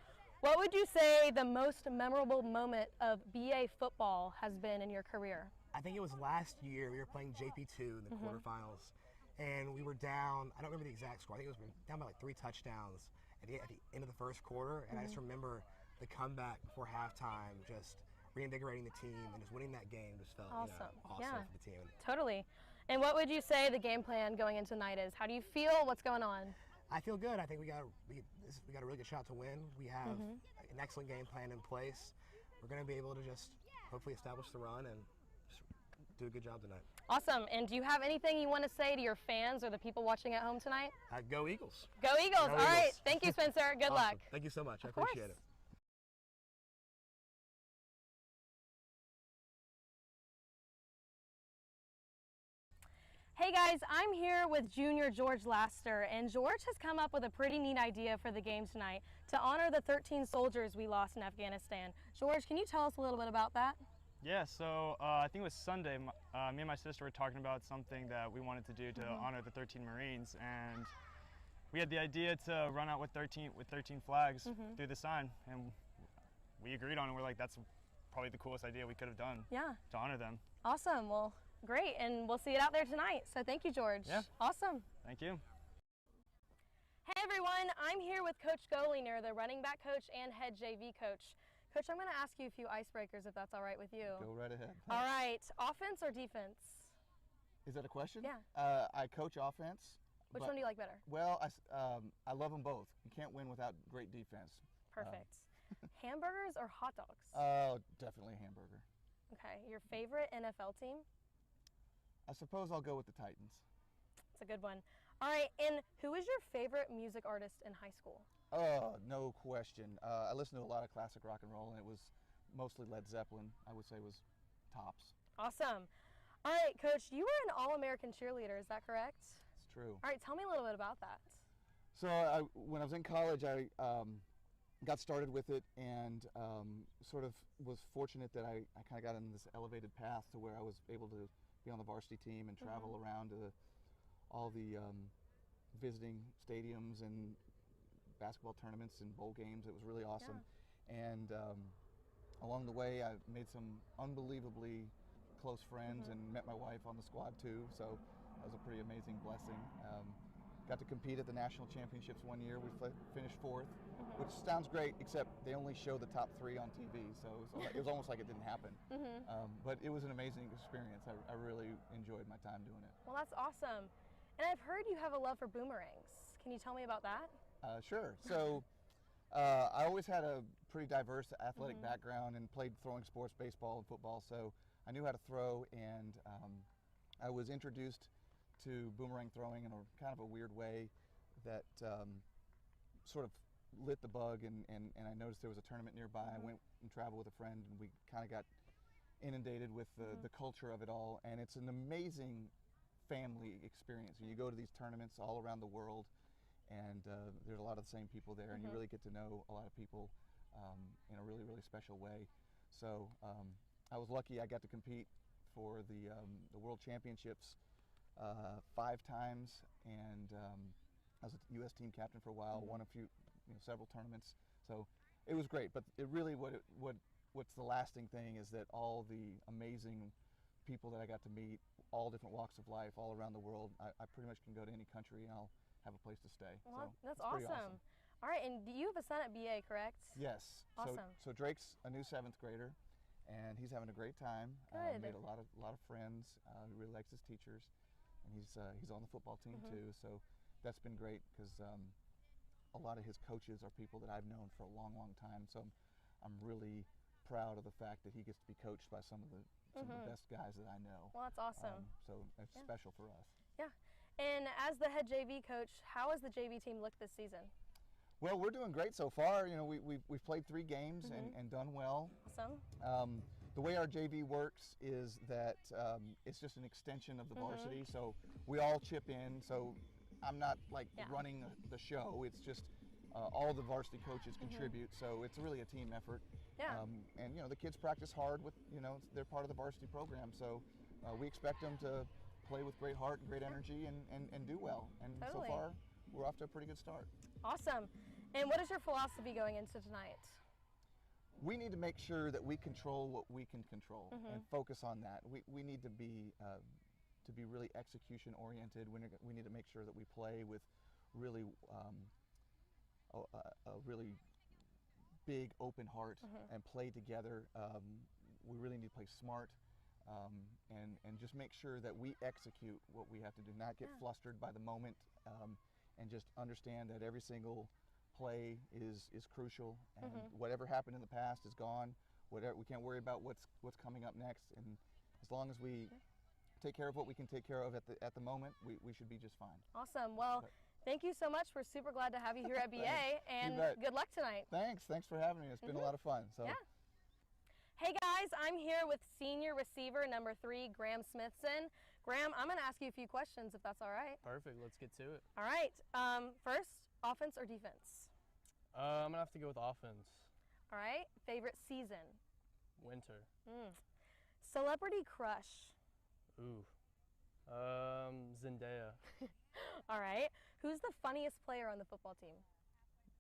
[SPEAKER 11] what would you say the most memorable moment of BA football has been in your career?
[SPEAKER 14] I think it was last year. We were playing JP2 in the quarterfinals, and we were down, I don't remember the exact score, I think it was down by like 3 touchdowns at the end of the first quarter, and I just remember the comeback before halftime, just reinvigorating the team and just winning that game just felt awesome for the team.
[SPEAKER 11] Totally. And what would you say the game plan going into tonight is? How do you feel? What's going on?
[SPEAKER 14] I feel good. I think we got a really good shot to win. We have an excellent game plan in place. We're going to be able to just hopefully establish the run and just do a good job tonight.
[SPEAKER 11] Awesome. And do you have anything you want to say to your fans or the people watching at home tonight?
[SPEAKER 14] Go Eagles.
[SPEAKER 11] Go Eagles. All right. Thank you, Spencer. Good luck.
[SPEAKER 14] Thank you so much. I
[SPEAKER 11] Of course.
[SPEAKER 14] appreciate it.
[SPEAKER 11] Hey guys, I'm here with junior George Laster, and George has come up with a pretty neat idea for the game tonight to honor the 13 soldiers we lost in Afghanistan. George, can you tell us a little bit about that?
[SPEAKER 15] Yeah, so I think it was Sunday, me and my sister were talking about something that we wanted to do to honor the 13 Marines, and we had the idea to run out with 13 flags through the sign, and we agreed on it. We're like, that's probably the coolest idea we could have done to honor them.
[SPEAKER 11] Awesome. Well, great, and we'll see it out there tonight. So thank you, George.
[SPEAKER 15] Yeah.
[SPEAKER 11] Awesome.
[SPEAKER 15] Thank you.
[SPEAKER 11] Hey everyone, I'm here with Coach Goliner, the running back coach and head JV coach. Coach, I'm going to ask you a few icebreakers if that's all right with you.
[SPEAKER 16] Go right ahead.
[SPEAKER 11] All right, offense or defense?
[SPEAKER 16] Is that a question?
[SPEAKER 11] Yeah.
[SPEAKER 16] I coach offense.
[SPEAKER 11] Which one do you like better?
[SPEAKER 16] Well, I love them both. You can't win without great defense.
[SPEAKER 11] Perfect. Hamburgers or hot dogs?
[SPEAKER 16] Definitely a hamburger.
[SPEAKER 11] Okay, your favorite NFL team?
[SPEAKER 16] I suppose I'll go with the Titans.
[SPEAKER 11] That's a good one. All right, and who is your favorite music artist in high school?
[SPEAKER 16] No question. I listened to a lot of classic rock and roll, and it was mostly Led Zeppelin, I would say was tops.
[SPEAKER 11] Awesome. All right, Coach, you were an All-American cheerleader, is that correct?
[SPEAKER 16] It's true.
[SPEAKER 11] All right, tell me a little bit about that.
[SPEAKER 16] So when I was in college, I got started with it and sort of was fortunate that I kind of got in this elevated path to where I was able to be on the varsity team and travel around to all the visiting stadiums and basketball tournaments and bowl games. It was really awesome. And along the way, I made some unbelievably close friends and met my wife on the squad too. So that was a pretty amazing blessing. Got to compete at the national championships one year. We finished 4th, which sounds great, except they only show the top 3 on TV, so it was almost like it didn't happen. But it was an amazing experience. I really enjoyed my time doing it.
[SPEAKER 11] Well, that's awesome. And I've heard you have a love for boomerangs. Can you tell me about that?
[SPEAKER 16] Sure. So I always had a pretty diverse athletic background and played throwing sports, baseball and football, so I knew how to throw, and I was introduced to boomerang throwing in a kind of a weird way that sort of lit the bug, and I noticed there was a tournament nearby. I went and traveled with a friend, and we kind of got inundated with the culture of it all, and it's an amazing family experience. You go to these tournaments all around the world, and there's a lot of the same people there, and you really get to know a lot of people in a really, really special way. So I was lucky I got to compete for the World Championships 5 times, and I was a U.S. team captain for a while, won a few, several tournaments. So it was great, but it really what's the lasting thing is that all the amazing people that I got to meet, all different walks of life, all around the world, I pretty much can go to any country and I'll have a place to stay.
[SPEAKER 11] Well,
[SPEAKER 16] so
[SPEAKER 11] that's
[SPEAKER 16] it's pretty
[SPEAKER 11] awesome. All right, and you have a son at BA, correct?
[SPEAKER 16] Yes.
[SPEAKER 11] Awesome.
[SPEAKER 16] So Drake's a new 7th grader, and he's having a great time.
[SPEAKER 11] Good.
[SPEAKER 16] Made a lot of friends. He really likes his teachers, and he's on the football team too. So that's been great because a lot of his coaches are people that I've known for a long, long time. So I'm really proud of the fact that he gets to be coached by some of the best guys that I know.
[SPEAKER 11] Well, that's awesome.
[SPEAKER 16] So it's special for us.
[SPEAKER 11] Yeah. And as the head JV coach, how has the JV team looked this season?
[SPEAKER 16] Well, we're doing great so far. We've played 3 games and done well.
[SPEAKER 11] Awesome.
[SPEAKER 16] The way our JV works is that it's just an extension of the varsity, so we all chip in. So I'm not like running the show. It's just all the varsity coaches contribute. So it's really a team effort.
[SPEAKER 11] Yeah.
[SPEAKER 16] And the kids practice hard with, they're part of the varsity program. So we expect them to play with great heart and great energy and do well. And
[SPEAKER 11] Totally.
[SPEAKER 16] so far, we're off to a pretty good start.
[SPEAKER 11] Awesome. And what is your philosophy going into tonight?
[SPEAKER 16] We need to make sure that we control what we can control and focus on that. We need to be really execution oriented. We need to make sure that we play with really a really big open heart and play together. We really need to play smart and just make sure that we execute what we have to do, not get flustered by the moment, and just understand that every single play is crucial, and whatever happened in the past is gone. We can't worry about what's coming up next, and as long as we take care of what we can take care of at the moment, we should be just fine.
[SPEAKER 11] Awesome. Well, thank you so much. We're super glad to have you here at BA, and good luck tonight.
[SPEAKER 16] Thanks for having me. It's been a lot of fun. So.
[SPEAKER 11] Yeah. Hey guys, I'm here with senior receiver number 3, Graham Smithson. Graham, I'm going to ask you a few questions if that's all right.
[SPEAKER 12] Perfect. Let's get to it.
[SPEAKER 11] All right. First, offense or defense?
[SPEAKER 12] I'm going to have to go with offense.
[SPEAKER 11] All right. Favorite season?
[SPEAKER 12] Winter.
[SPEAKER 11] Celebrity crush?
[SPEAKER 12] Ooh. Zendaya.
[SPEAKER 11] All right. Who's the funniest player on the football team?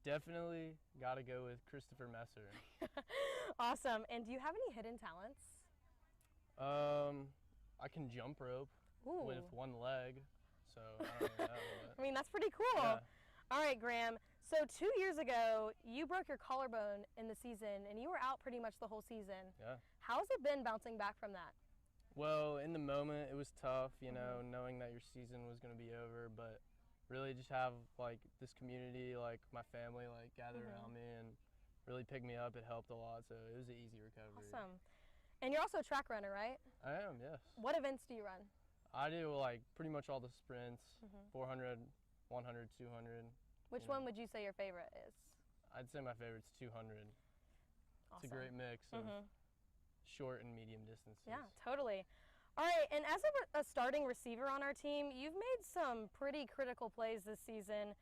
[SPEAKER 12] Definitely got to go with Christopher Messer.
[SPEAKER 11] Awesome. And do you have any hidden talents?
[SPEAKER 12] I can jump rope
[SPEAKER 11] Ooh.
[SPEAKER 12] with one leg, so I don't really know.
[SPEAKER 11] I mean, that's pretty cool.
[SPEAKER 12] Yeah.
[SPEAKER 11] All right, Graham. So 2 years ago, you broke your collarbone in the season, and you were out pretty much the whole season.
[SPEAKER 12] Yeah.
[SPEAKER 11] How's it been bouncing back from that?
[SPEAKER 12] Well, in the moment, it was tough, knowing that your season was going to be over, but really just have, this community, my family, gather around me and really pick me up. It helped a lot, so it was an easy recovery.
[SPEAKER 11] Awesome. And you're also a track runner, right?
[SPEAKER 12] I am, yes.
[SPEAKER 11] What events do you run?
[SPEAKER 12] I do, pretty much all the sprints, 400, 100, 200.
[SPEAKER 11] Which one would you say your favorite is?
[SPEAKER 12] I'd say my favorite's 200.
[SPEAKER 11] Awesome.
[SPEAKER 12] It's a great mix of short and medium distances.
[SPEAKER 11] Yeah, totally. All right, and as a starting receiver on our team, you've made some pretty critical plays this season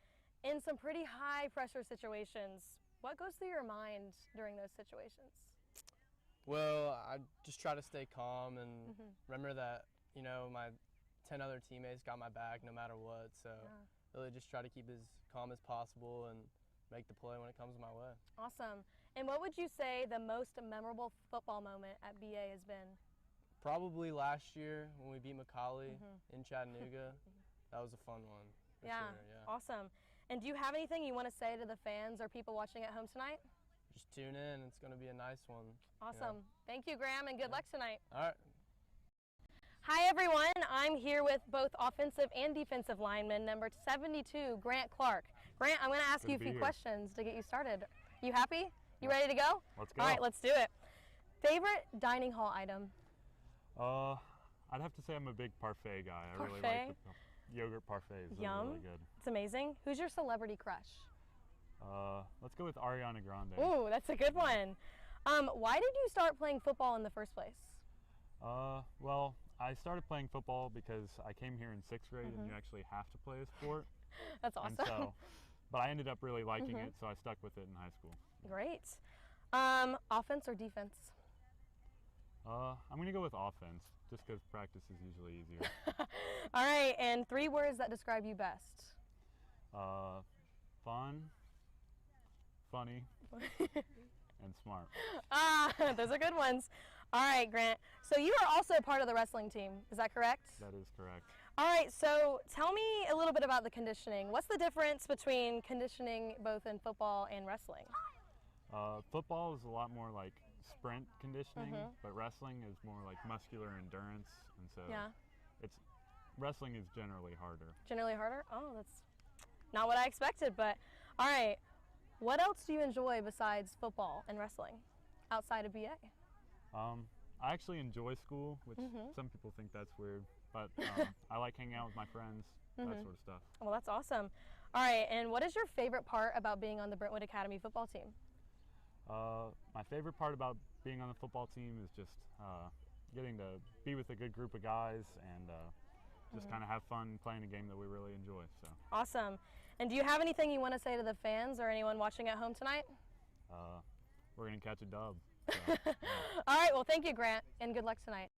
[SPEAKER 11] in some pretty high-pressure situations. What goes through your mind during those situations?
[SPEAKER 12] Well, I just try to stay calm and remember that, my 10 other teammates got my back no matter what. So really just try to keep as calm as possible and make the play when it comes my way.
[SPEAKER 11] Awesome. And what would you say the most memorable football moment at BA has been?
[SPEAKER 12] Probably last year when we beat McCallie in Chattanooga. That was a fun one. For sure, yeah.
[SPEAKER 11] Awesome. And do you have anything you want to say to the fans or people watching at home tonight?
[SPEAKER 12] Just tune in. It's going to be a nice one.
[SPEAKER 11] Awesome. Thank you, Graham, and good luck tonight.
[SPEAKER 12] All right.
[SPEAKER 11] Hi, everyone. I'm here with both offensive and defensive lineman, number 72, Grant Clark. Grant, I'm going to ask you a few questions to get you started. You happy? You ready to go?
[SPEAKER 13] Let's go.
[SPEAKER 11] All right, let's do it. Favorite dining hall item?
[SPEAKER 13] I'd have to say I'm a big parfait guy. I really like the yogurt parfaits. Those are really good.
[SPEAKER 11] It's amazing. Who's your celebrity crush?
[SPEAKER 13] Let's go with Ariana Grande.
[SPEAKER 11] Ooh, that's a good one. Why did you start playing football in the first place?
[SPEAKER 13] Well, I started playing football because I came here in 6th grade and you actually have to play a sport.
[SPEAKER 11] That's awesome.
[SPEAKER 13] And so, but I ended up really liking it, so I stuck with it in high school.
[SPEAKER 11] Great. Offense or defense?
[SPEAKER 13] I'm going to go with offense, just because practice is usually easier.
[SPEAKER 11] All right, and 3 words that describe you best.
[SPEAKER 13] Fun, funny, and smart.
[SPEAKER 11] Those are good ones. All right, Grant. So you are also part of the wrestling team, is that correct?
[SPEAKER 13] That is correct.
[SPEAKER 11] All right, so tell me a little bit about the conditioning. What's the difference between conditioning both in football and wrestling?
[SPEAKER 13] Football is a lot more like sprint conditioning, but wrestling is more like muscular endurance, and so wrestling is generally harder. Generally harder? Oh, that's not what I expected, but all right. What else do you enjoy besides football and wrestling outside of BA? I actually enjoy school, which some people think that's weird, but I like hanging out with my friends, that sort of stuff. Well, that's awesome. All right, and what is your favorite part about being on the Brentwood Academy football team? My favorite part about being on the football team is just getting to be with a good group of guys and just kind of have fun playing a game that we really enjoy. So awesome. And do you have anything you want to say to the fans or anyone watching at home tonight? We're going to catch a dub. So, yeah. All right, well, thank you, Grant, and good luck tonight.